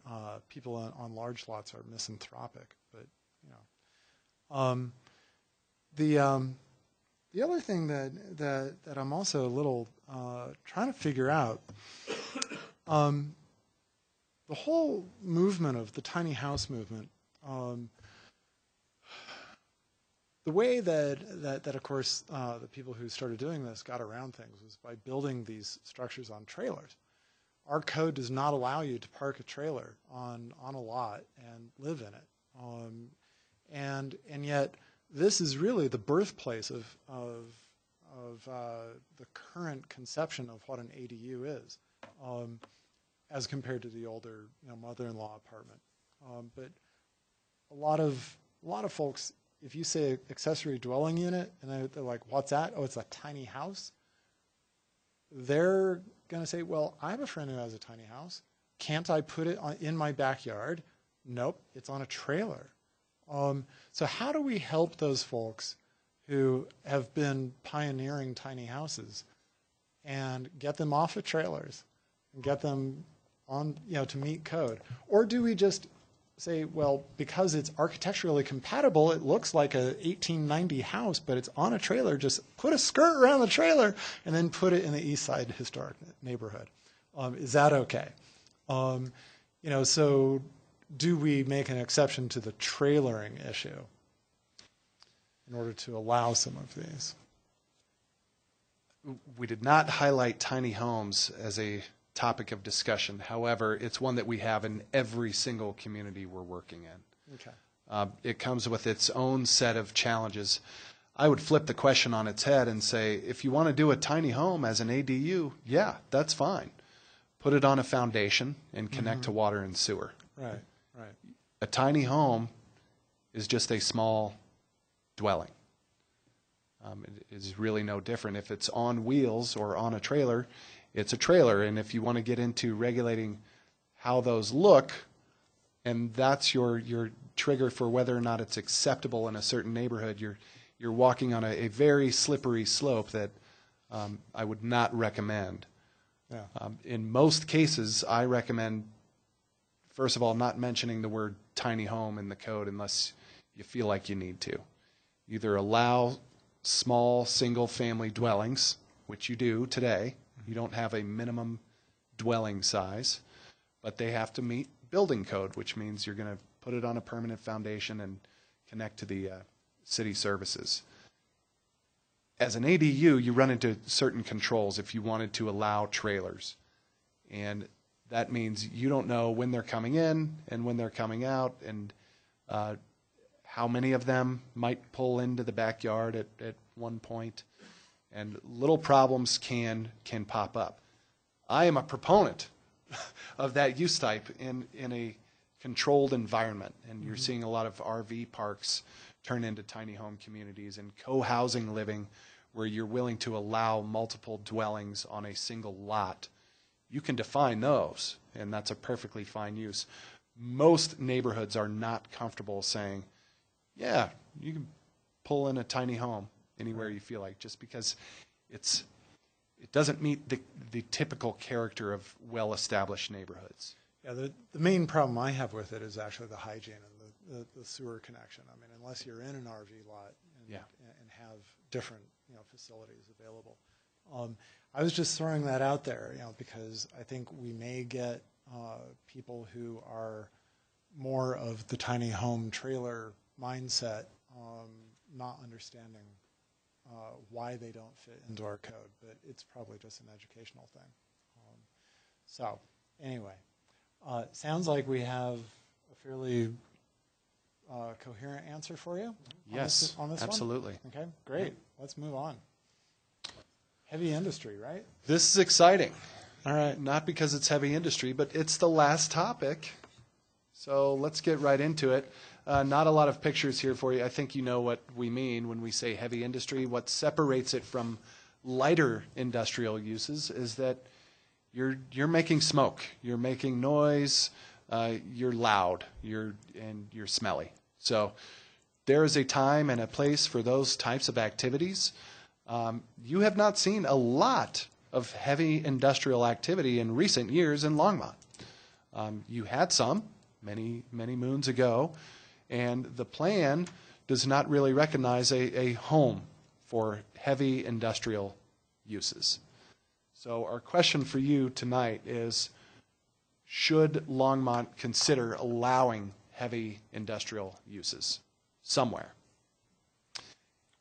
[SPEAKER 1] people on large lots are misanthropic, but the other thing that I'm also a little trying to figure out, the whole movement of the tiny house movement, the way that of course the people who started doing this got around things was by building these structures on trailers. Our code does not allow you to park a trailer on a lot and live in it, and yet this is really the birthplace of the current conception of what an ADU is, as compared to the older mother-in-law apartment. But a lot of folks, if you say accessory dwelling unit, and they're like, "What's that?" "Oh, it's a tiny house." They're going to say, "Well, I have a friend who has a tiny house. Can't I put it in my backyard?" "Nope, it's on a trailer." So how do we help those folks who have been pioneering tiny houses and get them off of trailers and get them on, to meet code? Or do we just say, well, because it's architecturally compatible, it looks like a 1890 house, but it's on a trailer, just put a skirt around the trailer and then put it in the East Side historic neighborhood? Is that okay? So do we make an exception to the trailering issue in order to allow some of these?
[SPEAKER 7] We did not highlight tiny homes as a topic of discussion. However, it's one that we have in every single community we're working in.
[SPEAKER 1] Okay.
[SPEAKER 7] It comes with its own set of challenges. I would flip the question on its head and say, if you want to do a tiny home as an ADU, yeah, that's fine. Put it on a foundation and connect to water and sewer.
[SPEAKER 1] Right.
[SPEAKER 7] A tiny home is just a small dwelling. It is really no different. If it's on wheels or on a trailer, it's a trailer. And if you want to get into regulating how those look, and that's your trigger for whether or not it's acceptable in a certain neighborhood, you're walking on a very slippery slope that I would not recommend.
[SPEAKER 1] Yeah.
[SPEAKER 7] In most cases, I recommend, first of all, not mentioning the word tiny home in the code unless you feel like you need to. Either allow small single-family dwellings, which you do today. You don't have a minimum dwelling size, but they have to meet building code, which means you're going to put it on a permanent foundation and connect to the city services. As an ADU, you run into certain controls if you wanted to allow trailers. And that means you don't know when they're coming in and when they're coming out, and how many of them might pull into the backyard at one point. And little problems can pop up. I am a proponent of that use type in a controlled environment. And you're seeing a lot of RV parks turn into tiny home communities and co-housing living where you're willing to allow multiple dwellings on a single lot. You can define those, and that's a perfectly fine use. Most neighborhoods are not comfortable saying, yeah, you can pull in a tiny home anywhere you feel like, just because it doesn't meet the typical character of well-established neighborhoods.
[SPEAKER 1] Yeah, the main problem I have with it is actually the hygiene and the sewer connection. I mean, unless you're in an RV lot and have different facilities available. I was just throwing that out there, because I think we may get people who are more of the tiny home trailer mindset, not understanding why they don't fit into our code, but it's probably just an educational thing. So anyway, sounds like we have a fairly coherent answer for you.
[SPEAKER 7] Yes,
[SPEAKER 1] on this
[SPEAKER 7] absolutely.
[SPEAKER 1] One? Okay, great. Let's move on. Heavy industry, right?
[SPEAKER 7] This is exciting.
[SPEAKER 1] All right.
[SPEAKER 7] Not because it's heavy industry, but it's the last topic. So let's get right into it. Not a lot of pictures here for you. I think you know what we mean when we say heavy industry. What separates it from lighter industrial uses is that you're making smoke, you're making noise, you're loud, you're smelly. So there is a time and a place for those types of activities. You have not seen a lot of heavy industrial activity in recent years in Longmont. You had some many moons ago, and the plan does not really recognize a home for heavy industrial uses. So our question for you tonight is, should Longmont consider allowing heavy industrial uses somewhere?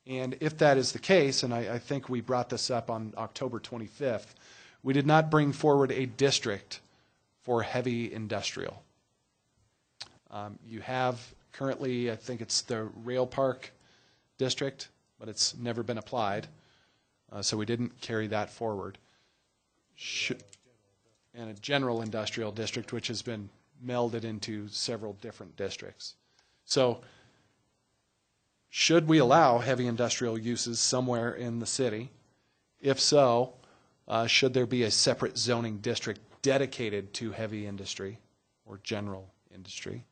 [SPEAKER 7] And if that is the case, and I think we brought this up on October 25th, we did not bring forward a district for heavy industrial. You have currently, I think it's the Rail Park District, but it's never been applied, so we didn't carry that forward. And a general industrial district, which has been melded into several different districts. So should we allow heavy industrial uses somewhere in the city? If so, should there be a separate zoning district dedicated to heavy industry or general industry?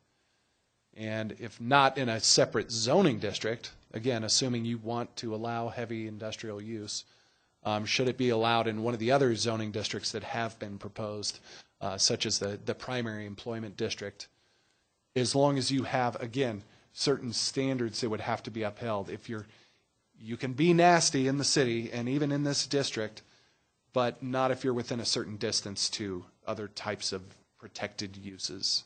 [SPEAKER 7] And if not in a separate zoning district, again, assuming you want to allow heavy industrial use, should it be allowed in one of the other zoning districts that have been proposed, such as the primary employment district, as long as you have, again, certain standards that would have to be upheld. If you can be nasty in the city and even in this district, but not if you're within a certain distance to other types of protected uses.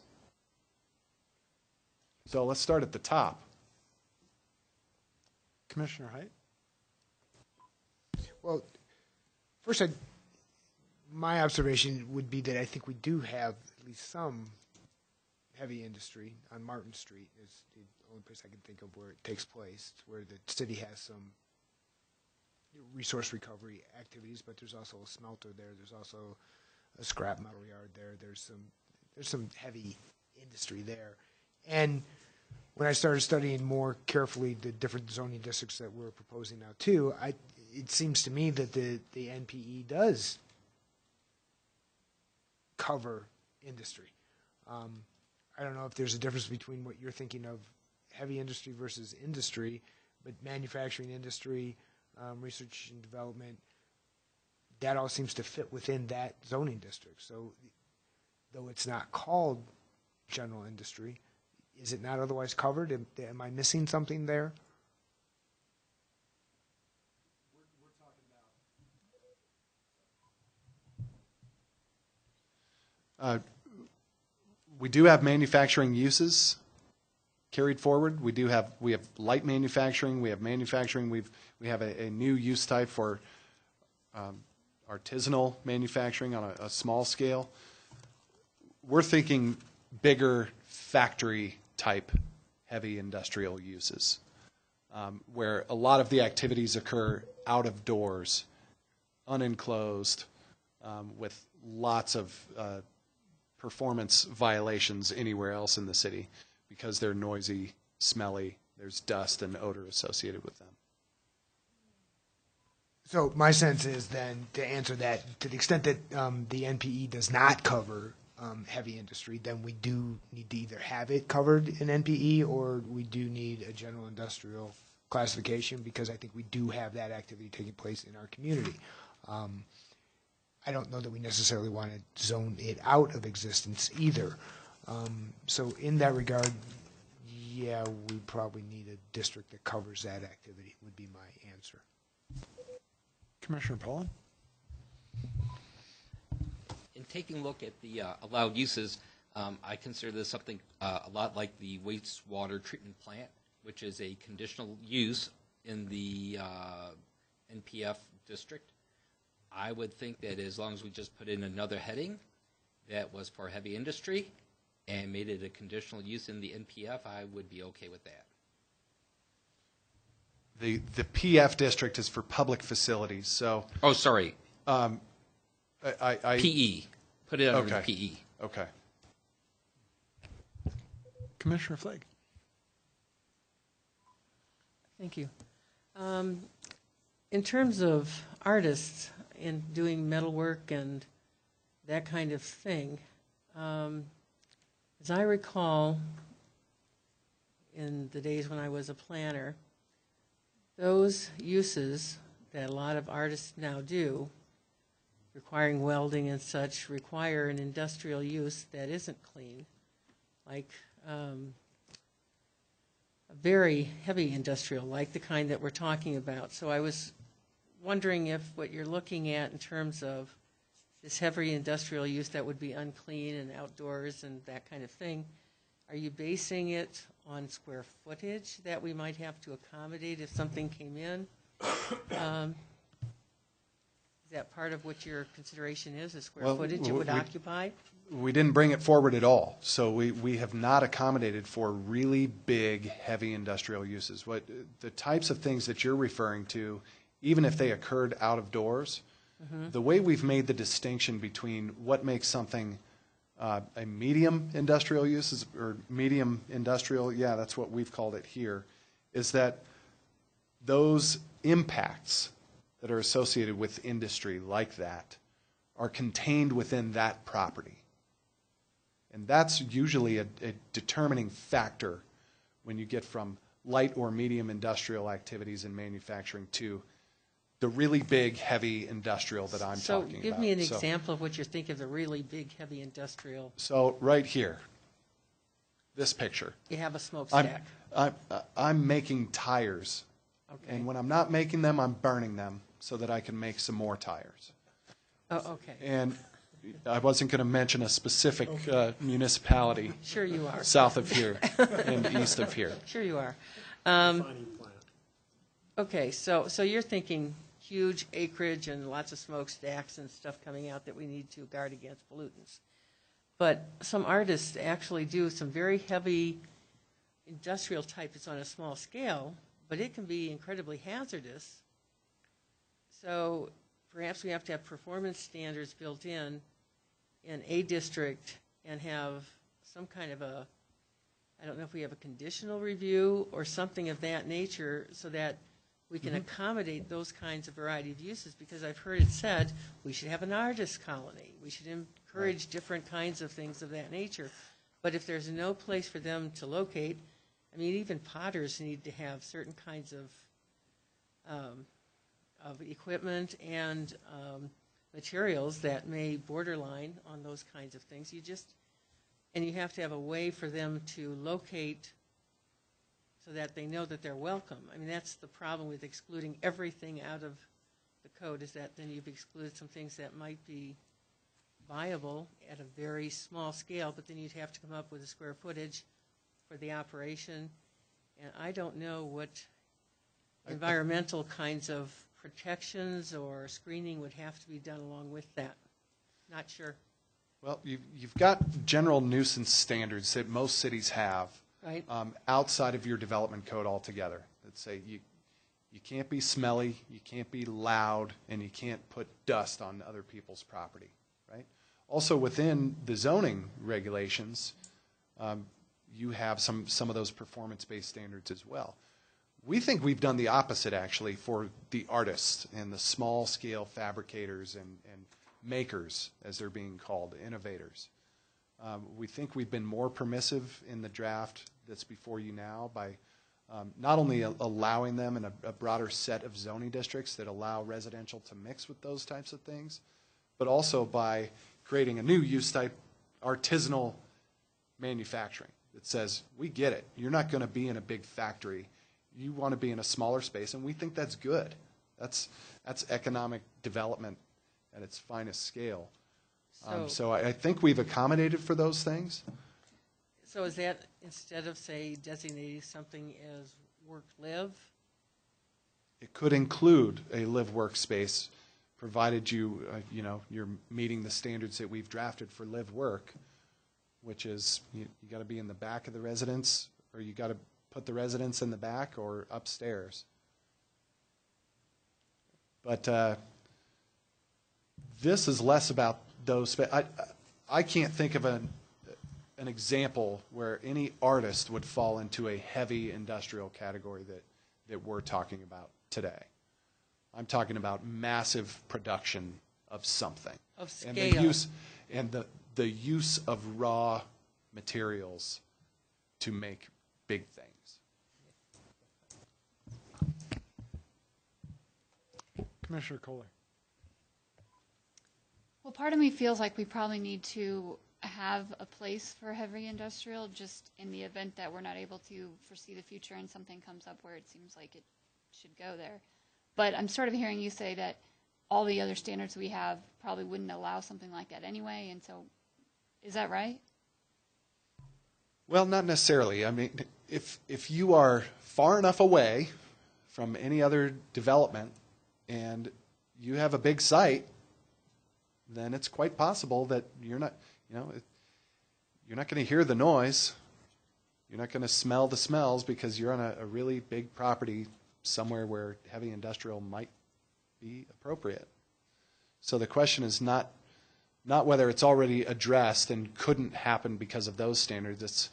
[SPEAKER 7] So let's start at the top.
[SPEAKER 1] Commissioner Height?
[SPEAKER 8] Well, first, my observation would be that I think we do have at least some heavy industry on Martin Street. Is the only place I can think of where it takes place, where the city has some resource recovery activities, but there's also a smelter there. There's also a scrap metal yard there. There's some heavy industry there. And when I started studying more carefully the different zoning districts that we're proposing now too, it seems to me that the NPE does cover industry. I don't know if there's a difference between what you're thinking of heavy industry versus industry, but manufacturing industry, research and development, that all seems to fit within that zoning district. So though it's not called general industry, is it not otherwise covered? Am I missing something there?
[SPEAKER 7] We do have manufacturing uses carried forward. We have light manufacturing. We have manufacturing. We have a new use type for artisanal manufacturing on a small scale. We're thinking bigger factory type heavy industrial uses, where a lot of the activities occur out of doors, unenclosed, with lots of performance violations anywhere else in the city because they're noisy, smelly, there's dust and odor associated with them.
[SPEAKER 8] So my sense is then, to answer that, to the extent that the NPE does not cover heavy industry, then we do need to either have it covered in NPE or we do need a general industrial classification, because I think we do have that activity taking place in our community. I don't know that we necessarily want to zone it out of existence either. So in that regard, yeah, we probably need a district that covers that activity, would be my answer.
[SPEAKER 1] Commissioner Pollan?
[SPEAKER 10] In taking a look at the allowed uses, I consider this something a lot like the wastewater treatment plant, which is a conditional use in the NPF district. I would think that as long as we just put in another heading that was for heavy industry and made it a conditional use in the NPF, I would be okay with that.
[SPEAKER 7] The PF district is for public facilities, so.
[SPEAKER 10] Oh, sorry.
[SPEAKER 7] I
[SPEAKER 10] PE. Put it under
[SPEAKER 7] okay.
[SPEAKER 10] the PE.
[SPEAKER 7] Okay.
[SPEAKER 1] Commissioner Flake?
[SPEAKER 4] Thank you. In terms of artists in doing metalwork and that kind of thing, as I recall, in the days when I was a planner, those uses that a lot of artists now do, requiring welding and such, require an industrial use that isn't clean, like a very heavy industrial, like the kind that we're talking about. So I was wondering if what you're looking at in terms of this heavy industrial use that would be unclean and outdoors and that kind of thing, are you basing it on square footage that we might have to accommodate if something came in? Is that part of what your consideration is, the square footage it would occupy?
[SPEAKER 7] We didn't bring it forward at all. So we have not accommodated for really big, heavy industrial uses. What the types of things that you're referring to, even if they occurred out of doors, the way we've made the distinction between what makes something a medium industrial use, or medium industrial, yeah, that's what we've called it here, is that those impacts that are associated with industry like that are contained within that property. And that's usually a determining factor when you get from light or medium industrial activities in manufacturing to the really big, heavy industrial that I'm talking about.
[SPEAKER 4] So give me an example of what you're thinking of the really big, heavy industrial.
[SPEAKER 7] So right here, this picture.
[SPEAKER 4] You have a smokestack.
[SPEAKER 7] I'm making tires.
[SPEAKER 4] Okay.
[SPEAKER 7] And when I'm not making them, I'm burning them so that I can make some more tires.
[SPEAKER 4] Oh, okay.
[SPEAKER 7] And I wasn't going to mention a specific municipality.
[SPEAKER 4] Sure you are.
[SPEAKER 7] South of here and east of here.
[SPEAKER 4] Sure you are. Okay, so you're thinking huge acreage and lots of smokestacks and stuff coming out that we need to guard against pollutants. But some artists actually do some very heavy industrial type. It's on a small scale, but it can be incredibly hazardous. So perhaps we have to have performance standards built in a district and have some kind of a, I don't know if we have a conditional review or something of that nature so that we can accommodate those kinds of variety of uses, because I've heard it said we should have an artist colony. We should encourage different kinds of things of that nature. But if there's no place for them to locate, I mean, even potters need to have certain kinds of equipment and materials that may borderline on those kinds of things. And you have to have a way for them to locate so that they know that they're welcome. I mean, that's the problem with excluding everything out of the code, is that then you've excluded some things that might be viable at a very small scale, but then you'd have to come up with a square footage for the operation. And I don't know what environmental kinds of protections or screening would have to be done along with that. Not sure.
[SPEAKER 7] Well, you've got general nuisance standards that most cities have,
[SPEAKER 4] Right.
[SPEAKER 7] Outside of your development code altogether, that say you can't be smelly, you can't be loud, and you can't put dust on other people's property, right? Also within the zoning regulations, you have some of those performance-based standards as well. We think we've done the opposite, actually, for the artists and the small-scale fabricators and makers, as they're being called, innovators. We think we've been more permissive in the draft that's before you now by not only allowing them in a broader set of zoning districts that allow residential to mix with those types of things, but also by creating a new use type, artisanal manufacturing, that says, we get it. You're not going to be in a big factory. You want to be in a smaller space, and we think that's good. That's economic development at its finest scale. So I think we've accommodated for those things.
[SPEAKER 4] So is that, instead of, say, designating something as work-live?
[SPEAKER 7] It could include a live-work space, provided you're meeting the standards that we've drafted for live-work, which is you got to be in the back of the residence, or you got to put the residence in the back or upstairs. But this is less about those. I can't think of an example where any artist would fall into a heavy industrial category that we're talking about today. I'm talking about massive production of something.
[SPEAKER 4] Of scale.
[SPEAKER 7] And the use of raw materials to make big things.
[SPEAKER 1] Commissioner Kohler.
[SPEAKER 11] Well, part of me feels like we probably need to have a place for heavy industrial, just in the event that we're not able to foresee the future and something comes up where it seems like it should go there. But I'm sort of hearing you say that all the other standards we have probably wouldn't allow something like that anyway, and so is that right?
[SPEAKER 7] Well, not necessarily. I mean, if you are far enough away from any other development and you have a big site, then it's quite possible that you're not going to hear the noise. You're not going to smell the smells because you're on a really big property somewhere where heavy industrial might be appropriate. So the question is not whether it's already addressed and couldn't happen because of those standards.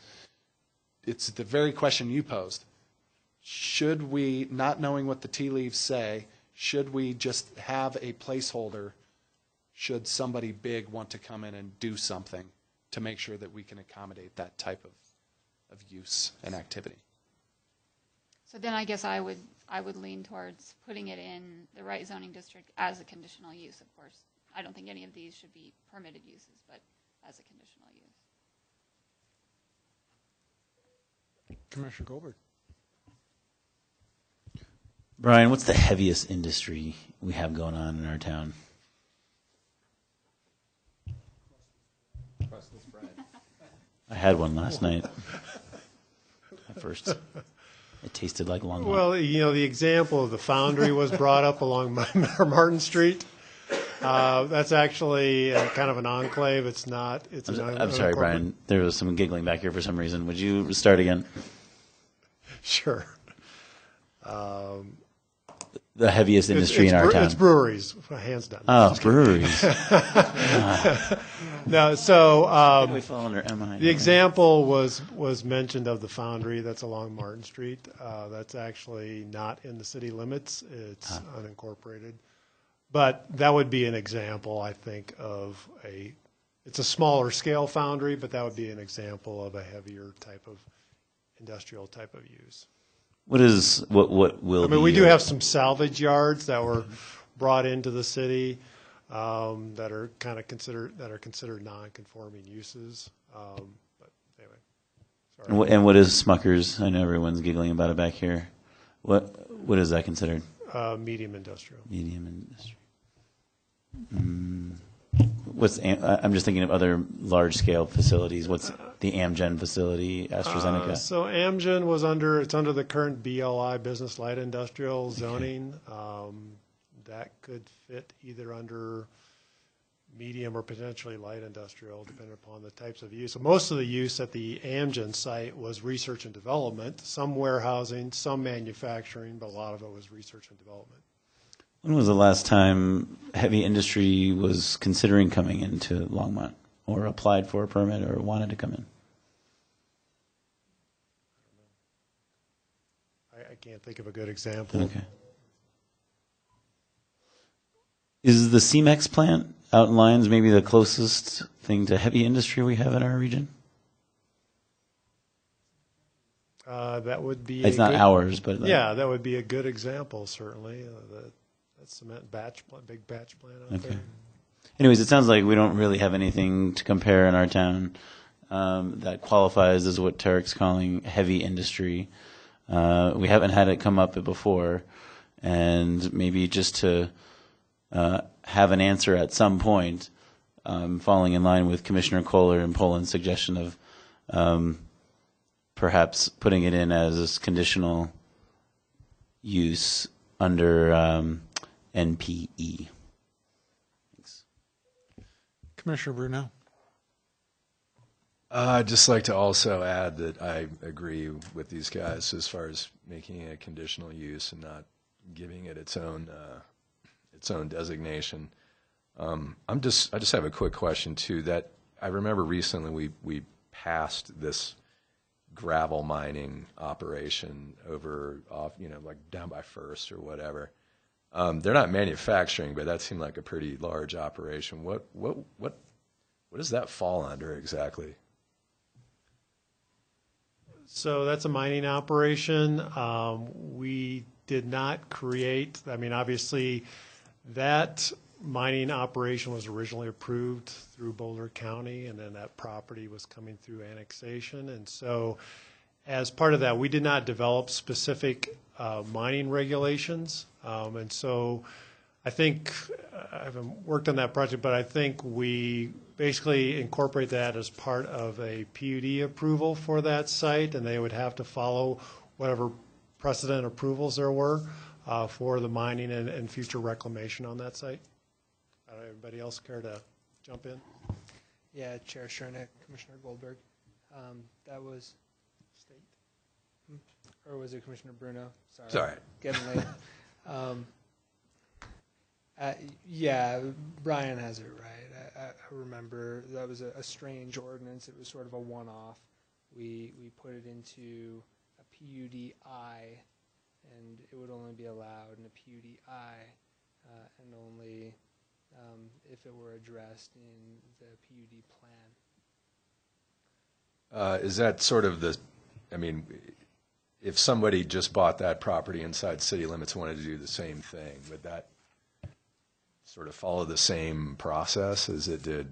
[SPEAKER 7] It's the very question you posed. Should we, not knowing what the tea leaves say, should we just have a placeholder should somebody big want to come in and do something to make sure that we can accommodate that type of use and activity?
[SPEAKER 11] So then I guess I would lean towards putting it in the right zoning district as a conditional use, of course. I don't think any of these should be permitted uses, but as a conditional use.
[SPEAKER 1] Commissioner Goldberg.
[SPEAKER 3] Brian, what's the heaviest industry we have going on in our town? I had one last night. At first, it tasted like Longmont.
[SPEAKER 6] Well, the example of the foundry was brought up along Martin Street. That's actually kind of an enclave. It's not.
[SPEAKER 3] I'm sorry, Brian. There was some giggling back here for some reason. Would you start again?
[SPEAKER 6] Sure.
[SPEAKER 3] The heaviest industry in our town.
[SPEAKER 6] It's breweries, hands down.
[SPEAKER 3] Oh, breweries.
[SPEAKER 6] No, so
[SPEAKER 3] we fall under MI.
[SPEAKER 6] the example was mentioned of the foundry that's along Martin Street. That's actually not in the city limits. It's unincorporated. But that would be an example, I think, of a it's a smaller scale foundry, but that would be an example of a heavier type of industrial type of use.
[SPEAKER 3] What will?
[SPEAKER 6] I mean, we do have some salvage yards that were brought into the city that are considered non-conforming uses. But anyway, sorry.
[SPEAKER 3] And what is Smucker's? I know everyone's giggling about it back here. What is that considered?
[SPEAKER 6] Medium industrial.
[SPEAKER 3] Medium industry. I'm just thinking of other large scale facilities. What's the Amgen facility, AstraZeneca?
[SPEAKER 6] So Amgen it's under the current BLI, business light industrial zoning. That could fit either under medium or potentially light industrial, depending upon the types of use. So most of the use at the Amgen site was research and development, some warehousing, some manufacturing, but a lot of it was research and development.
[SPEAKER 3] When was the last time heavy industry was considering coming into Longmont or applied for a permit or wanted to come in?
[SPEAKER 6] I can't think of a good example.
[SPEAKER 3] Okay. Is the CEMEX plant out in Lyons maybe the closest thing to heavy industry we have in our region?
[SPEAKER 6] That would be.
[SPEAKER 3] It's not ours, but
[SPEAKER 6] yeah, that would be a good example. Certainly, that cement big batch plant out there.
[SPEAKER 3] Anyways, it sounds like we don't really have anything to compare in our town that qualifies as what Tarek's calling heavy industry. We haven't had it come up before, and maybe just to have an answer at some point, falling in line with Commissioner Kohler and Poland's suggestion of perhaps putting it in as conditional use under NPE. Thanks.
[SPEAKER 1] Commissioner Bruno.
[SPEAKER 9] I'd just like to also add that I agree with these guys as far as making it a conditional use and not giving it its own designation. I just have a quick question too. That I remember recently we passed this gravel mining operation over off like down by First or whatever. They're not manufacturing, but that seemed like a pretty large operation. What does that fall under exactly?
[SPEAKER 6] So that's a mining operation. We did not create. I mean, obviously, that mining operation was originally approved through Boulder County, and then that property was coming through annexation. And so, as part of that, we did not develop specific mining regulations. And so I think I haven't worked on that project, but I think we basically incorporate that as part of a PUD approval for that site, and they would have to follow whatever precedent approvals there were for the mining and future reclamation on that site. Anybody else care to jump in?
[SPEAKER 5] Yeah, Chair Shernick, Commissioner Goldberg. That was State. Or was it Commissioner Bruno? Sorry. Getting late. Yeah, Brian has it right. I remember that was a strange ordinance. It was sort of a one-off. We put it into a PUDI, and it would only be allowed in a PUDI, and only if it were addressed in the PUD plan.
[SPEAKER 9] Is that sort of if somebody just bought that property inside city limits and wanted to do the same thing, would that sort of follow the same process as it did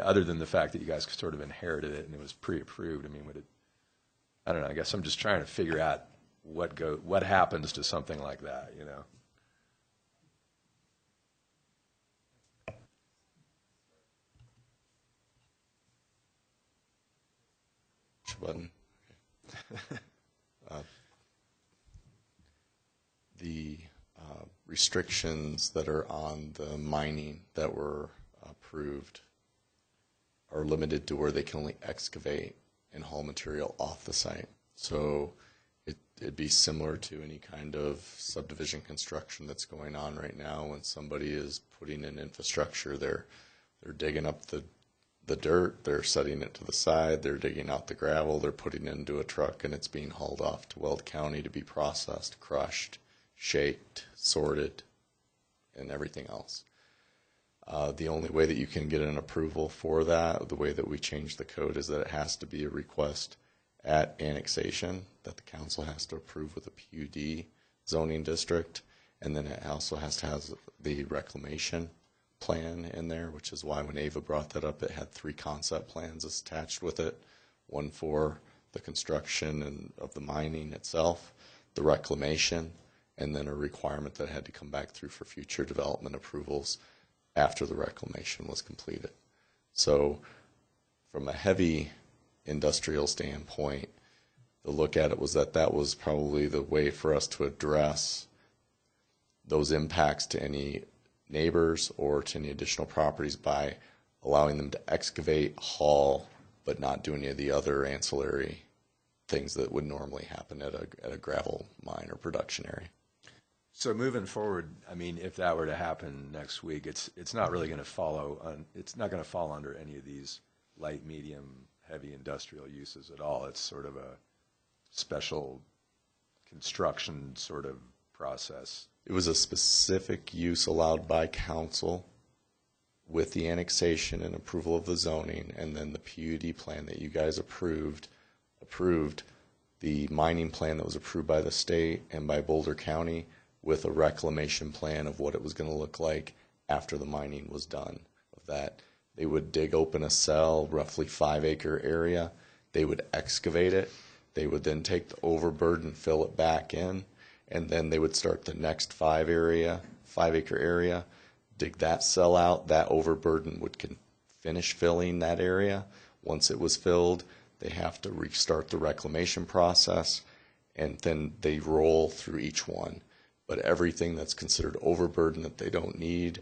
[SPEAKER 9] other than the fact that you guys sort of inherited it and it was pre-approved? Would it, I don't know, I guess I'm just trying to figure out what happens to something like that,
[SPEAKER 13] Button. The restrictions that are on the mining that were approved are limited to where they can only excavate and haul material off the site. So it'd be similar to any kind of subdivision construction that's going on right now. When somebody is putting in infrastructure, they're digging up the dirt, they're setting it to the side, they're digging out the gravel, they're putting it into a truck, and it's being hauled off to Weld County to be processed, crushed, shaked, sorted, and everything else. The only way that you can get an approval for that, the way that we change the code, is that it has to be a request at annexation that the council has to approve with a PUD zoning district, and then it also has to have the reclamation plan in there, which is why when Ava brought that up, it had 3 concept plans attached with it, one for the construction and of the mining itself, the reclamation, and then a requirement that had to come back through for future development approvals after the reclamation was completed. So from a heavy industrial standpoint, the look at it was that that was probably the way for us to address those impacts to any neighbors or to any additional properties by allowing them to excavate, haul, but not do any of the other ancillary things that would normally happen at a gravel mine or production area.
[SPEAKER 9] So moving forward, I mean, if that were to happen next week, it's not really going to follow on. It's not going to fall under any of these light, medium, heavy industrial uses at all. It's sort of a special construction sort of process.
[SPEAKER 13] It was a specific use allowed by council with the annexation and approval of the zoning, and then the PUD plan that you guys approved the mining plan that was approved by the state and by Boulder County, with a reclamation plan of what it was going to look like after the mining was done. Of that, they would dig open a cell, roughly 5-acre area. They would excavate it. They would then take the overburden, fill it back in, and then they would start the next 5-acre area, dig that cell out. That overburden would finish filling that area. Once it was filled, they have to restart the reclamation process, and then they roll through each one. But everything that's considered overburden that they don't need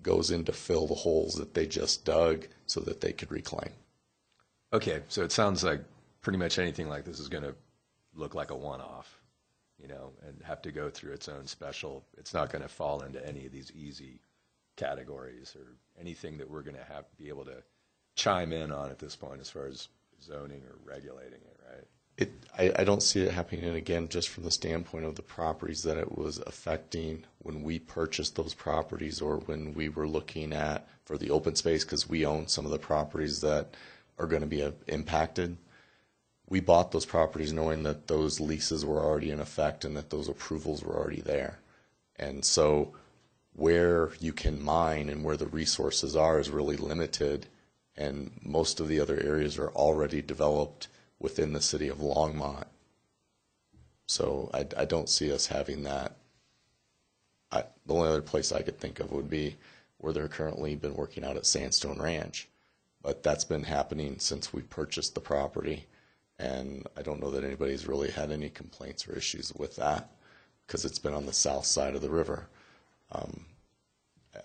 [SPEAKER 13] goes in to fill the holes that they just dug so that they could reclaim.
[SPEAKER 9] Okay, so it sounds like pretty much anything like this is going to look like a one-off, you know, and have to go through its own special. It's not going to fall into any of these easy categories or anything that we're going to have to be able to chime in on at this point as far as zoning or regulating it, right?
[SPEAKER 13] I don't see it happening, and again, just from the standpoint of the properties that it was affecting when we purchased those properties, or when we were looking at for the open space, because we own some of the properties that are going to be impacted. We bought those properties knowing that those leases were already in effect and that those approvals were already there. And so where you can mine and where the resources are is really limited, and most of the other areas are already developed within the city of Longmont. So I don't see us having that. The only other place I could think of would be where they're currently been working out at Sandstone Ranch. But that's been happening since we purchased the property, and I don't know that anybody's really had any complaints or issues with that because it's been on the south side of the river.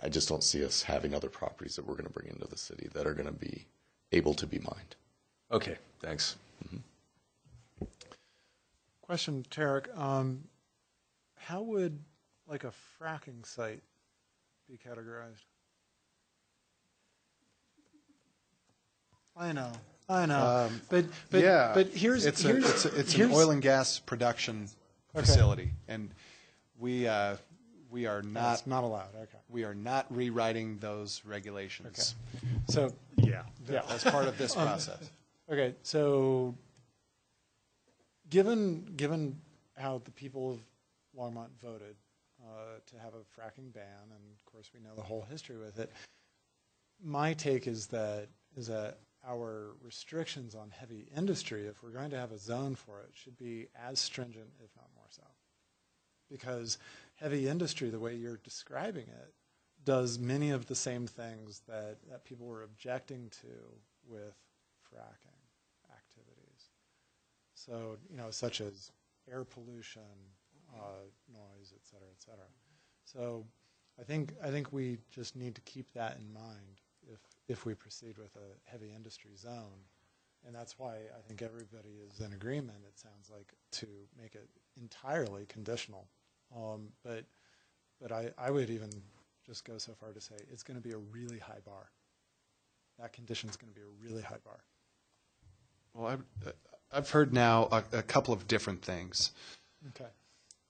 [SPEAKER 13] I just don't see us having other properties that we're going to bring into the city that are going to be able to be mined.
[SPEAKER 9] Okay, thanks.
[SPEAKER 13] Mm-hmm.
[SPEAKER 1] Question, Tarek. How would like a fracking site be categorized? I know. But
[SPEAKER 7] yeah,
[SPEAKER 1] but here's
[SPEAKER 7] it's
[SPEAKER 1] here's
[SPEAKER 7] an oil and gas production facility, and we are not
[SPEAKER 1] That's not allowed. Okay.
[SPEAKER 7] We are not rewriting those regulations.
[SPEAKER 1] Okay. So yeah,
[SPEAKER 7] as part of this process.
[SPEAKER 1] Okay, so given how the people of Longmont voted to have a fracking ban, and of course we know the whole history with it, my take is that our restrictions on heavy industry, if we're going to have a zone for it, should be as stringent, if not more so. Because heavy industry, the way you're describing it, does many of the same things that people were objecting to with fracking activities. So, such as air pollution, noise, et cetera, et cetera. So I think we just need to keep that in mind if we proceed with a heavy industry zone. And that's why I think everybody is in agreement, it sounds like, to make it entirely conditional. But I would even just go so far to say it's going to be a really high bar. That condition is going to be a really high bar.
[SPEAKER 7] Well, I've heard now a couple of different things.
[SPEAKER 1] Okay.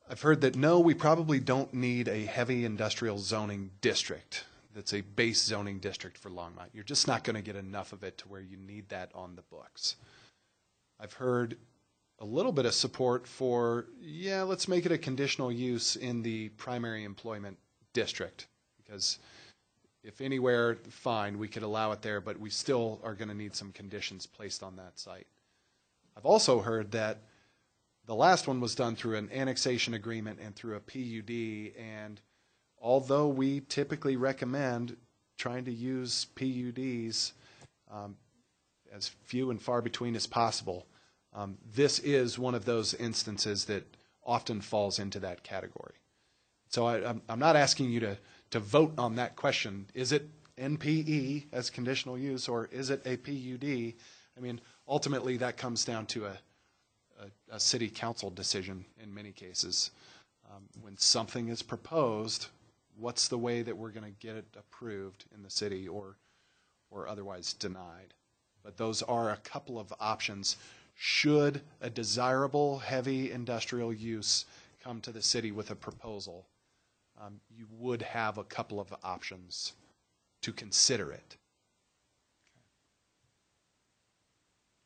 [SPEAKER 7] I've heard that, no, we probably don't need a heavy industrial zoning district, that's a base zoning district for Longmont. You're just not going to get enough of it to where you need that on the books. I've heard a little bit of support for, yeah, let's make it a conditional use in the primary employment district, because if anywhere, fine, we could allow it there, but we still are going to need some conditions placed on that site. I've also heard that the last one was done through an annexation agreement and through a PUD, and although we typically recommend trying to use PUDs as few and far between as possible, this is one of those instances that often falls into that category. So I'm not asking you to vote on that question. Is it NPE as conditional use, or is it a PUD? I mean, ultimately that comes down to a city council decision in many cases. When something is proposed, what's the way that we're going to get it approved in the city or otherwise denied? But those are a couple of options. Should a desirable heavy industrial use come to the city with a proposal, you would have a couple of options to consider it.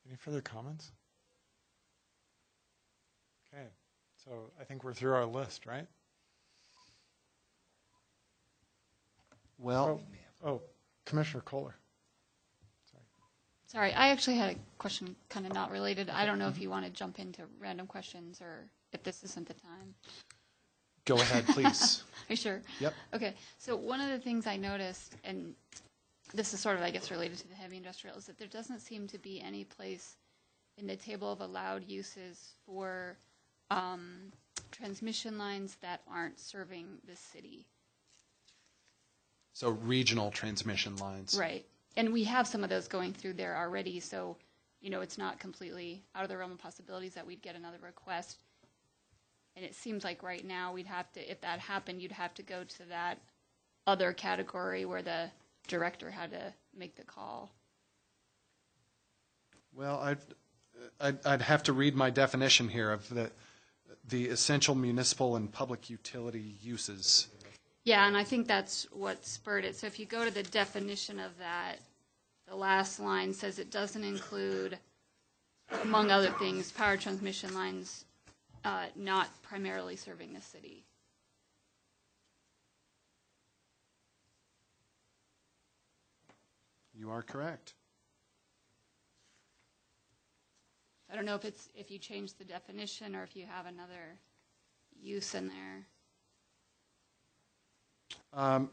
[SPEAKER 1] Any further comments? Okay, so I think we're through our list, right?
[SPEAKER 7] Well,
[SPEAKER 1] Commissioner Kohler.
[SPEAKER 11] Sorry, I actually had a question kind of not related. I don't know if you want to jump into random questions or if this isn't the time.
[SPEAKER 7] Go ahead, please.
[SPEAKER 11] Are you sure?
[SPEAKER 7] Yep.
[SPEAKER 11] Okay, so one of the things I noticed, and this is sort of, I guess, related to the heavy industrial, is that there doesn't seem to be any place in the table of allowed uses for transmission lines that aren't serving the city.
[SPEAKER 7] So regional transmission lines.
[SPEAKER 11] Right. And we have some of those going through there already, so, you know, it's not completely out of the realm of possibilities that we'd get another request. And it seems like right now we'd have to, if that happened, you'd have to go to that other category where the director had to make the call.
[SPEAKER 7] Well, I'd have to read my definition here of the essential municipal and public utility uses.
[SPEAKER 11] Yeah, and I think that's what spurred it. So if you go to the definition of that, the last line says it doesn't include, among other things, power transmission lines not primarily serving the city.
[SPEAKER 7] You are correct.
[SPEAKER 11] I don't know if you change the definition or if you have another use in there.
[SPEAKER 7] I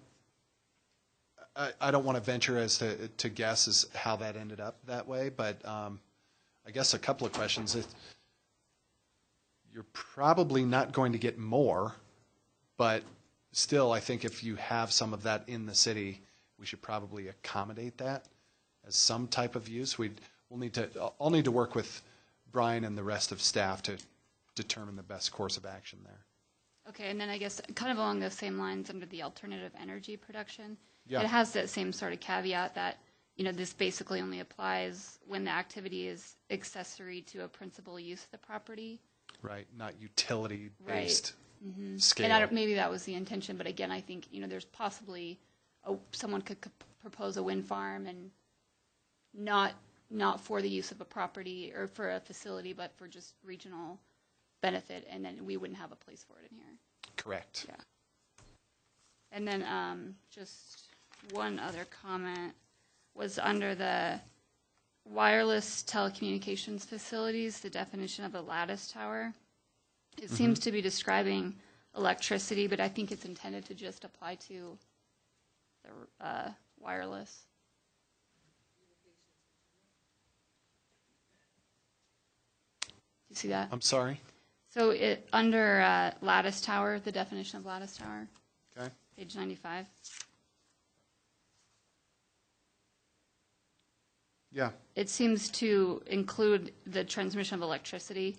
[SPEAKER 7] don't want to venture as to guess as how that ended up that way, but I guess a couple of questions. You're probably not going to get more, but still, I think if you have some of that in the city, we should probably accommodate that as some type of use. I'll need to work with Brian and the rest of staff to determine the best course of action there.
[SPEAKER 11] Okay, and then I guess kind of along those same lines under the alternative energy production,
[SPEAKER 7] Yeah.
[SPEAKER 11] it has that same sort of caveat that, you know, this basically only applies when the activity is accessory to a principal use of the property.
[SPEAKER 7] Right, not utility-based
[SPEAKER 11] Mm-hmm.
[SPEAKER 7] scale.
[SPEAKER 11] And maybe that was the intention, but again, I think, you know, there's possibly someone could propose a wind farm and not for the use of a property or for a facility, but for just regional benefit, and then we wouldn't have a place for it in here.
[SPEAKER 7] Correct.
[SPEAKER 11] Yeah. And then just one other comment was under the wireless telecommunications facilities, the definition of a lattice tower. It seems to be describing electricity, but I think it's intended to just apply to the wireless. Do you see that?
[SPEAKER 7] I'm sorry?
[SPEAKER 11] So under lattice tower, the definition of lattice tower,
[SPEAKER 7] Okay.
[SPEAKER 11] page 95.
[SPEAKER 7] Yeah.
[SPEAKER 11] It seems to include the transmission of electricity,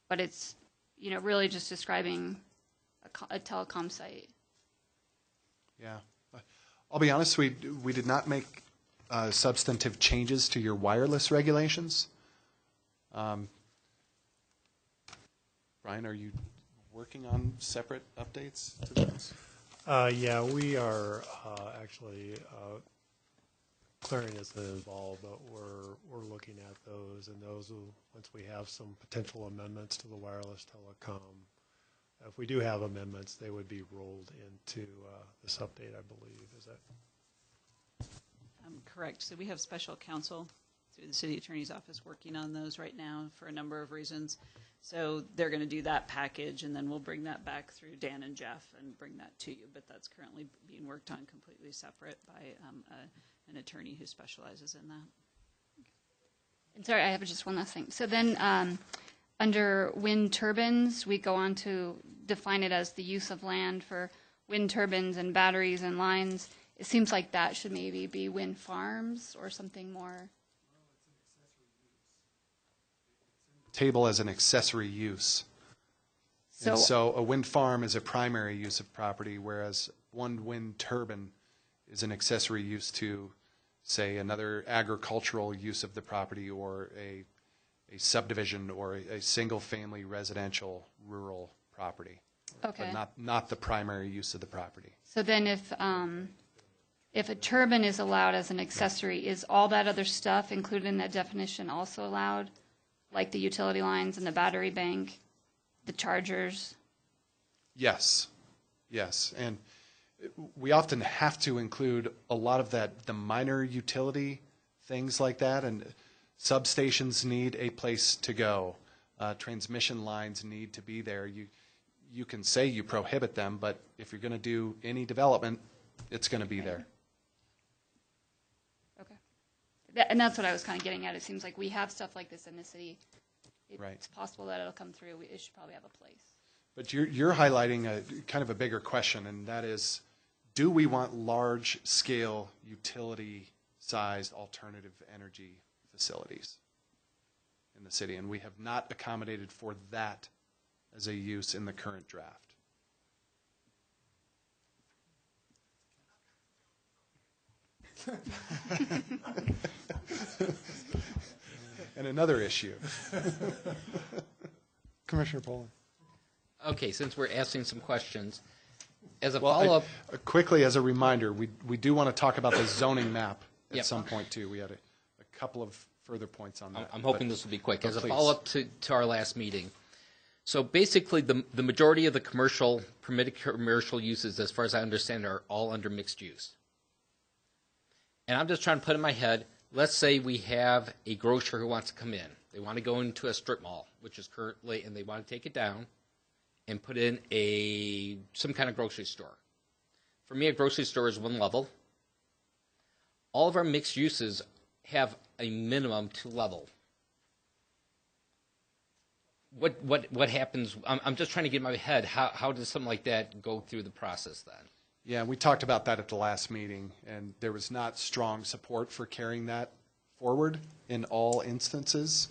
[SPEAKER 11] but it's, you know, really just describing a telecom site.
[SPEAKER 7] Yeah. I'll be honest, we did not make substantive changes to your wireless regulations. Brian, are you working on separate updates to those?
[SPEAKER 6] Yeah, we are actually clearing is involved, but we're looking at those, and those will, once we have some potential amendments to the wireless telecom, if we do have amendments, they would be rolled into this update, I believe. Is that
[SPEAKER 12] correct? So we have special counsel through the city attorney's office working on those right now for a number of reasons. So they're going to do that package, and then we'll bring that back through Dan and Jeff and bring that to you. But that's currently being worked on completely separate by an attorney who specializes in that.
[SPEAKER 11] And sorry, I have just one last thing. So then under wind turbines, we go on to define it as the use of land for wind turbines and batteries and lines. It seems like that should maybe be wind farms or something more.
[SPEAKER 7] Table as an accessory use.
[SPEAKER 11] So,
[SPEAKER 7] And so a wind farm is a primary use of property, whereas one wind turbine is an accessory use to, say, another agricultural use of the property or a subdivision or a single-family residential rural property.
[SPEAKER 11] okay.
[SPEAKER 7] But not the primary use of the property.
[SPEAKER 11] So then if a turbine is allowed as an accessory, is all that other stuff included in that definition also allowed? Like the utility lines and the battery bank, the chargers?
[SPEAKER 7] Yes, yes. And we often have to include a lot of that, the minor utility things like that, and substations need a place to go. Transmission lines need to be there. You can say you prohibit them, but if you're going to do any development, it's going to be there.
[SPEAKER 11] Okay. And that's what I was kind of getting at. It seems like we have stuff like this in the city. It's
[SPEAKER 7] Right.
[SPEAKER 11] possible that it'll come through. It should probably have a place.
[SPEAKER 7] But you're highlighting a kind of a bigger question, and that is, do we want large-scale utility-sized alternative energy facilities in the city? And we have not accommodated for that as a use in the current draft. And another issue.
[SPEAKER 1] Commissioner Poland.
[SPEAKER 10] Okay, since we're asking some questions, as a
[SPEAKER 7] Well,
[SPEAKER 10] follow-up,
[SPEAKER 7] quickly, as a reminder, we do want to talk about the zoning map at
[SPEAKER 10] Yep.
[SPEAKER 7] some point, too. We had a couple of further points on that.
[SPEAKER 10] I'm hoping
[SPEAKER 7] but-
[SPEAKER 10] this will be quick.
[SPEAKER 7] but
[SPEAKER 10] As a
[SPEAKER 7] please.
[SPEAKER 10] follow-up to our last meeting, so basically the majority of the permitted commercial uses, as far as I understand, are all under mixed use. And I'm just trying to put in my head, let's say we have a grocer who wants to come in. They want to go into a strip mall, which is currently, and they want to take it down and put in some kind of grocery store. For me, a grocery store is one level. All of our mixed uses have a minimum 2 level. What happens? I'm just trying to get in my head. How does something like that go through the process then?
[SPEAKER 7] Yeah, we talked about that at the last meeting, and there was not strong support for carrying that forward in all instances.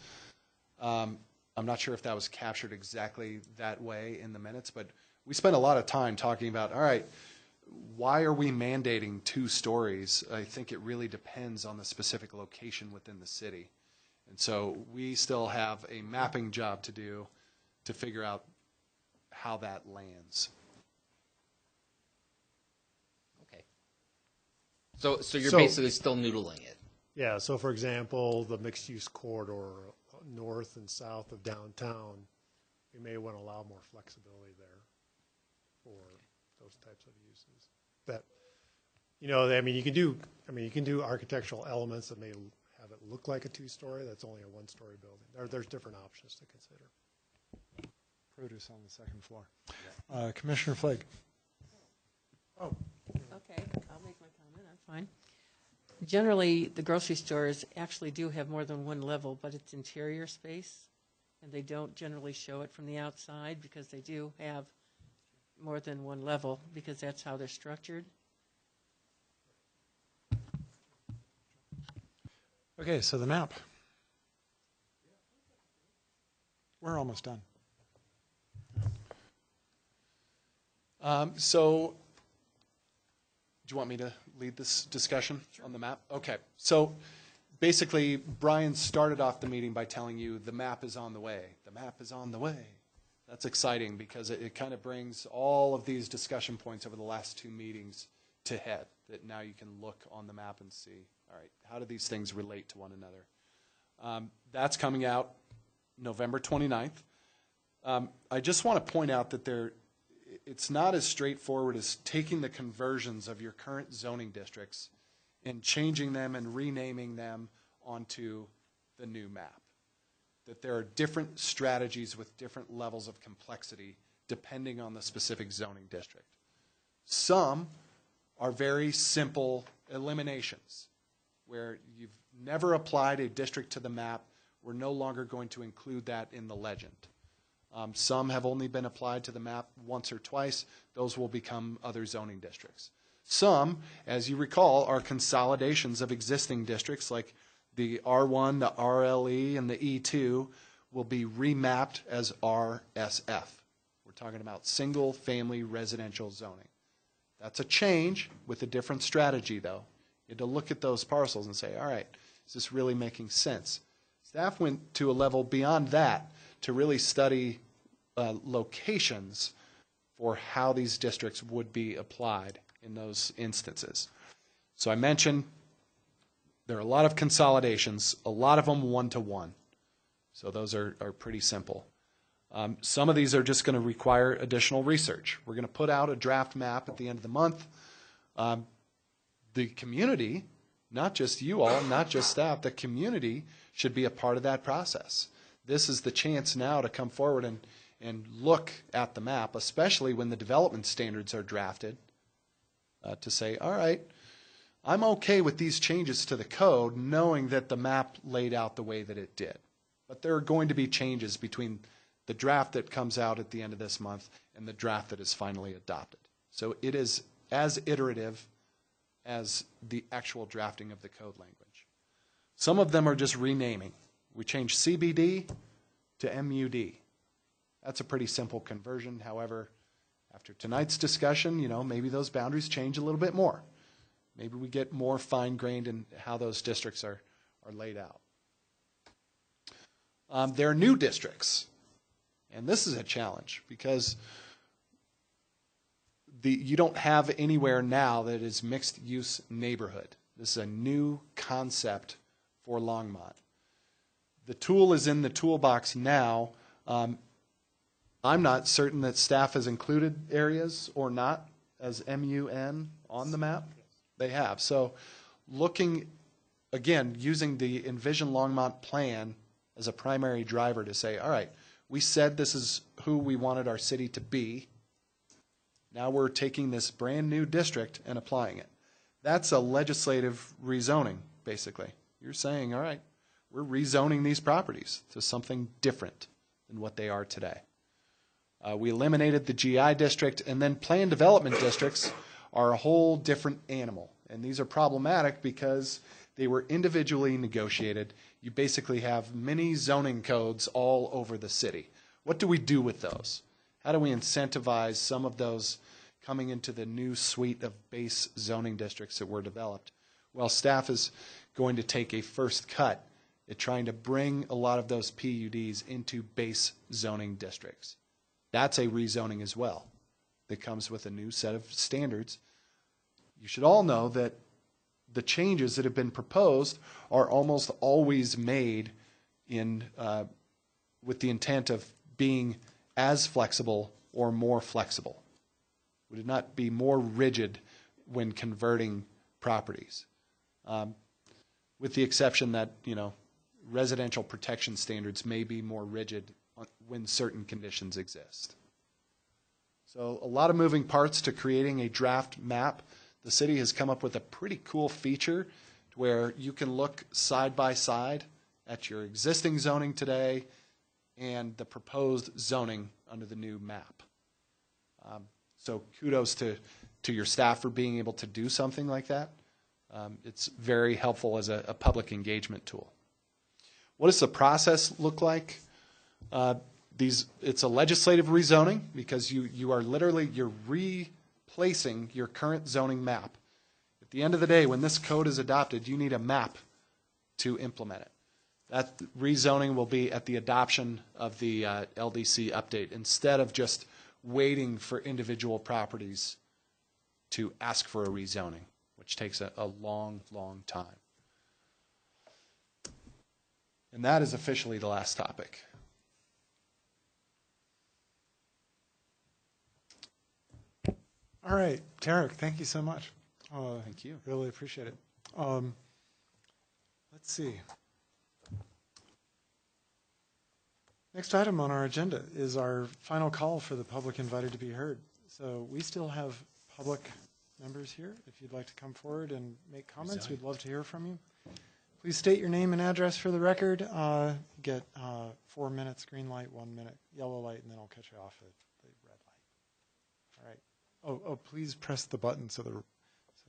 [SPEAKER 7] I'm not sure if that was captured exactly that way in the minutes, but we spent a lot of time talking about, all right, why are we mandating 2 stories? I think it really depends on the specific location within the city. And so we still have a mapping job to do to figure out how that lands.
[SPEAKER 10] Okay. So you're
[SPEAKER 6] So-
[SPEAKER 10] basically still noodling it.
[SPEAKER 6] Yeah, so for example, the mixed-use corridor north and south of downtown, we may want to allow more flexibility there for those types of uses. That, you can do architectural elements that may have it look like a 2-story. That's only a 1-story building. There's different options to consider.
[SPEAKER 1] Produce on the second floor. Commissioner Flake.
[SPEAKER 4] Oh. Okay, I'll make my comment. I'm fine. Generally, the grocery stores actually do have more than one level, but it's interior space, and they don't generally show it from the outside because they do have more than one level because that's how they're structured.
[SPEAKER 1] Okay, so the map. We're almost done.
[SPEAKER 7] So, do you want me to lead this discussion on the map? Okay. So, basically, Brian started off the meeting by telling you the map is on the way. The map is on the way. That's exciting because it kind of brings all of these discussion points over the last 2 meetings to head, that now you can look on the map and see, all right, how do these things relate to one another? That's coming out November 29th. I just want to point out that it's not as straightforward as taking the conversions of your current zoning districts and changing them and renaming them onto the new map. That there are different strategies with different levels of complexity depending on the specific zoning district. Some are very simple eliminations, where you've never applied a district to the map. We're no longer going to include that in the legend. Some have only been applied to the map once or twice. Those will become other zoning districts. Some, as you recall, are consolidations of existing districts, like the R1, the RLE, and the E2 will be remapped as RSF. We're talking about single-family residential zoning. That's a change with a different strategy, though. You had to look at those parcels and say, all right, is this really making sense? Staff went to a level beyond that to really study locations for how these districts would be applied in those instances. So I mentioned there are a lot of consolidations, a lot of them one-to-one. So those are pretty simple. Some of these are just going to require additional research. We're going to put out a draft map at the end of the month. The community, not just you all, not just staff, the community should be a part of that process. This is the chance now to come forward and look at the map, especially when the development standards are drafted, to say, all right, I'm okay with these changes to the code, knowing that the map laid out the way that it did. But there are going to be changes between the draft that comes out at the end of this month and the draft that is finally adopted. So it is as iterative as the actual drafting of the code language. Some of them are just renaming. We changed CBD to MUD. That's a pretty simple conversion. However, after tonight's discussion, maybe those boundaries change a little bit more. Maybe we get more fine-grained in how those districts are laid out. There are new districts, and this is a challenge because you don't have anywhere now that is mixed-use neighborhood. This is a new concept for Longmont. The tool is in the toolbox now. I'm not certain that staff has included areas or not as MUN on the map. They have. So looking, again, using the Envision Longmont plan as a primary driver to say, all right, we said this is who we wanted our city to be. Now we're taking this brand new district and applying it. That's a legislative rezoning, basically. You're saying, all right, we're rezoning these properties to something different than what they are today. We eliminated the GI district, and then planned development districts are a whole different animal. And these are problematic because they were individually negotiated. You basically have many zoning codes all over the city. What do we do with those? How do we incentivize some of those coming into the new suite of base zoning districts that were developed? Well, staff is going to take a first cut at trying to bring a lot of those PUDs into base zoning districts. That's a rezoning as well that comes with a new set of standards. You should all know that the changes that have been proposed are almost always made with the intent of being as flexible or more flexible. Would it not be more rigid when converting properties? With the exception that, residential protection standards may be more rigid when certain conditions exist. So a lot of moving parts to creating a draft map. The city has come up with a pretty cool feature where you can look side by side at your existing zoning today and the proposed zoning under the new map. So kudos to your staff for being able to do something like that. It's very helpful as a public engagement tool. What does the process look like? It's a legislative rezoning because you are literally replacing your current zoning map. At the end of the day, when this code is adopted, you need a map to implement it. That rezoning will be at the adoption of the LDC update instead of just waiting for individual properties to ask for a rezoning, which takes a long, long time. And that is officially the last topic.
[SPEAKER 1] All right, Tarek, thank you so much.
[SPEAKER 7] Thank you.
[SPEAKER 1] Really appreciate it. Let's see. Next item on our agenda is our final call for the public invited to be heard. So we still have public members here. If you'd like to come forward and make comments, we'd love to hear from you. Please state your name and address for the record. Get 4 minutes, green light, 1 minute, yellow light, and then I'll cut you off at the red light. All right. Oh, please press the button so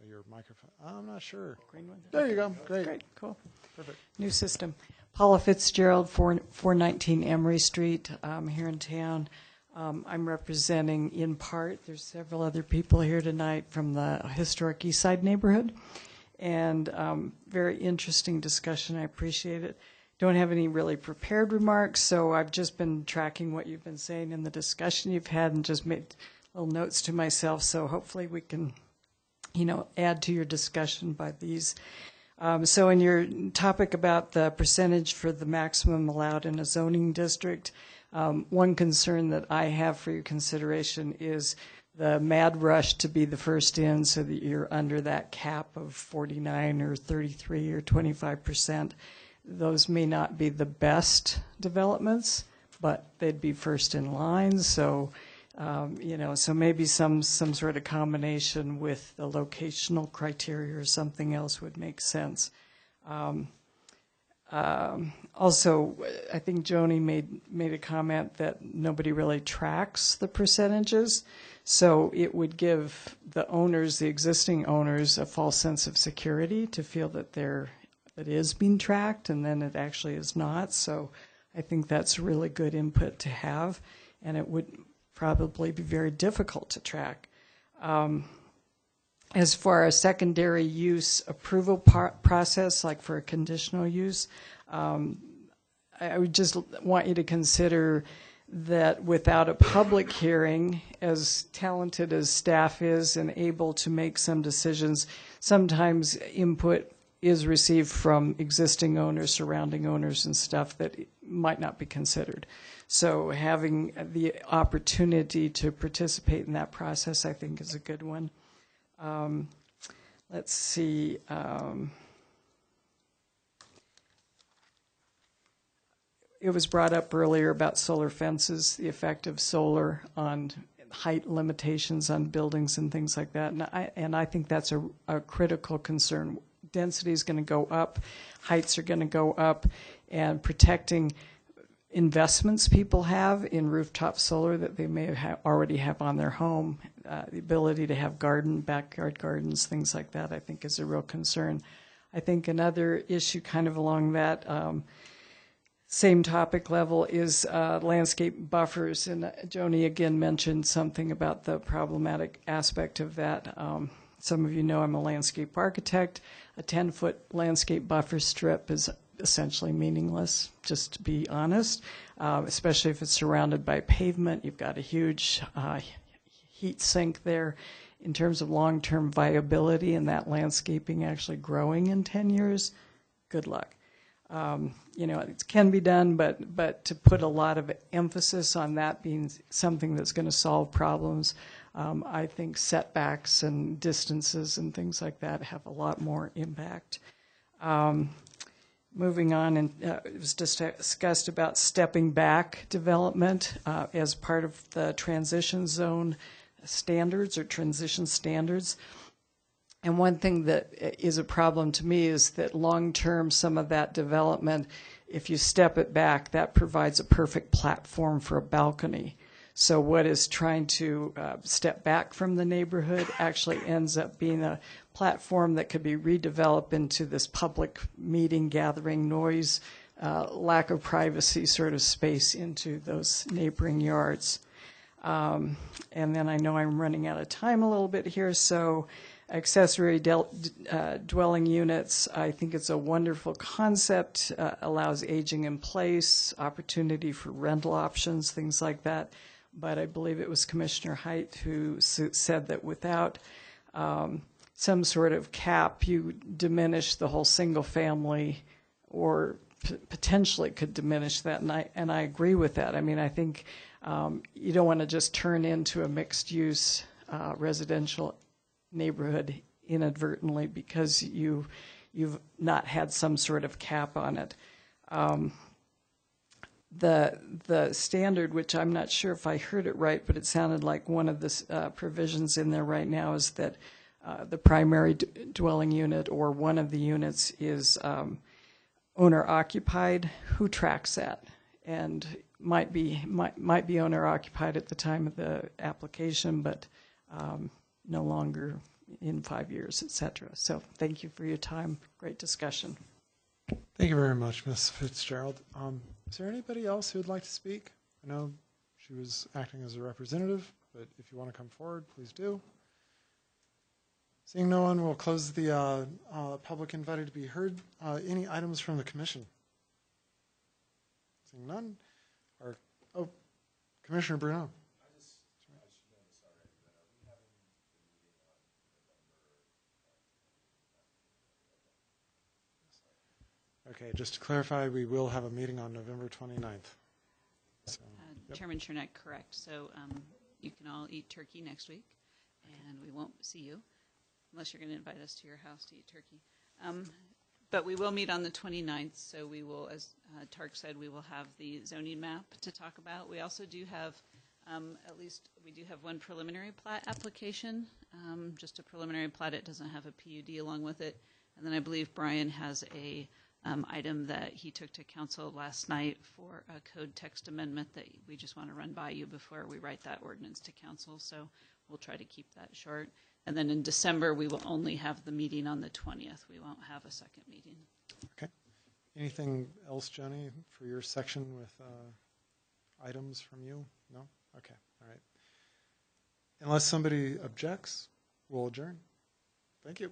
[SPEAKER 1] your microphone. I'm not sure.
[SPEAKER 14] Green one.
[SPEAKER 1] There you go. Great.
[SPEAKER 14] Great. Cool.
[SPEAKER 1] Perfect.
[SPEAKER 14] New system. Paula Fitzgerald, 419 Emery Street, here in town. I'm representing in part, there's several other people here tonight from the historic East Side neighborhood. And very interesting discussion. I appreciate it. Don't have any really prepared remarks, so I've just been tracking what you've been saying in the discussion you've had and just made little notes to myself. So hopefully we can, add to your discussion by these. So in your topic about the percentage for the maximum allowed in a zoning district, one concern that I have for your consideration is the mad rush to be the first in so that you're under that cap of 49 or 33 or 25%. Those may not be the best developments, but they'd be first in line. So, so maybe some sort of combination with the locational criteria or something else would make sense. Also, I think Joni made a comment that nobody really tracks the percentages. So it would give the owners, the existing owners, a false sense of security to feel that it is being tracked, and then it actually is not. So I think that's really good input to have, and it would probably be very difficult to track. As far as secondary use approval process, like for a conditional use, I would just want you to consider that without a public hearing, as talented as staff is and able to make some decisions, sometimes input is received from existing owners, surrounding owners and stuff that might not be considered. So having the opportunity to participate in that process, I think, is a good one. Let's see. It was brought up earlier about solar fences, the effect of solar on height limitations on buildings and things like that. And I think that's a critical concern. Density is going to go up, heights are going to go up, and protecting investments people have in rooftop solar that they may already have on their home, the ability to have backyard gardens, things like that, I think is a real concern. I think another issue kind of along that same topic level is landscape buffers. And Joni again mentioned something about the problematic aspect of that. Some of you know I'm a landscape architect. A 10-foot landscape buffer strip is essentially meaningless, just to be honest, especially if it's surrounded by pavement. You've got a huge heat sink there. In terms of long-term viability and that landscaping actually growing in 10 years, good luck. It can be done, but to put a lot of emphasis on that being something that's going to solve problems, I think setbacks and distances and things like that have a lot more impact. Moving on, and it was discussed about stepping back development as part of the transition zone standards or transition standards. And one thing that is a problem to me is that long-term, some of that development, if you step it back, that provides a perfect platform for a balcony. So what is trying to step back from the neighborhood actually ends up being a platform that could be redeveloped into this public meeting, gathering, noise, lack of privacy sort of space into those neighboring yards. And then I know I'm running out of time a little bit here, so accessory dwelling units, I think it's a wonderful concept, allows aging in place, opportunity for rental options, things like that. But I believe it was Commissioner Height who said that without some sort of cap, you diminish the whole single family, or potentially could diminish that. And I agree with that. I mean, I think you don't want to just turn into a mixed use residential neighborhood inadvertently because you've not had some sort of cap on it. The standard, which I'm not sure if I heard it right, but it sounded like one of the provisions in there right now is that the primary dwelling unit or one of the units is owner occupied. Who tracks that? And might be owner occupied at the time of the application, but no longer in 5 years, et cetera. So thank you for your time. Great discussion.
[SPEAKER 1] Thank you very much, Ms. Fitzgerald. Is there anybody else who would like to speak? I know she was acting as a representative, but if you want to come forward, please do. Seeing no one, we'll close the public invited to be heard. Any items from the commission? Seeing none. Commissioner Bruno. Okay, just to clarify, we will have a meeting on November 29th. So, yep.
[SPEAKER 12] Chairman Chernak, correct. So you can all eat turkey next week, and we won't see you unless you're going to invite us to your house to eat turkey. But we will meet on the 29th, so we will, as Tark said, we will have the zoning map to talk about. We also do have, we do have one preliminary plat application, just a preliminary plat. It doesn't have a PUD along with it. And then I believe Brian has a item that he took to council last night for a code text amendment that we just want to run by you before we write that ordinance to council. So we'll try to keep that short. And then in December, we will only have the meeting on the 20th. We won't have a second meeting.
[SPEAKER 1] Okay. Anything else, Joni, for your section with items from you? No? Okay. All right. Unless somebody objects, we'll adjourn. Thank you.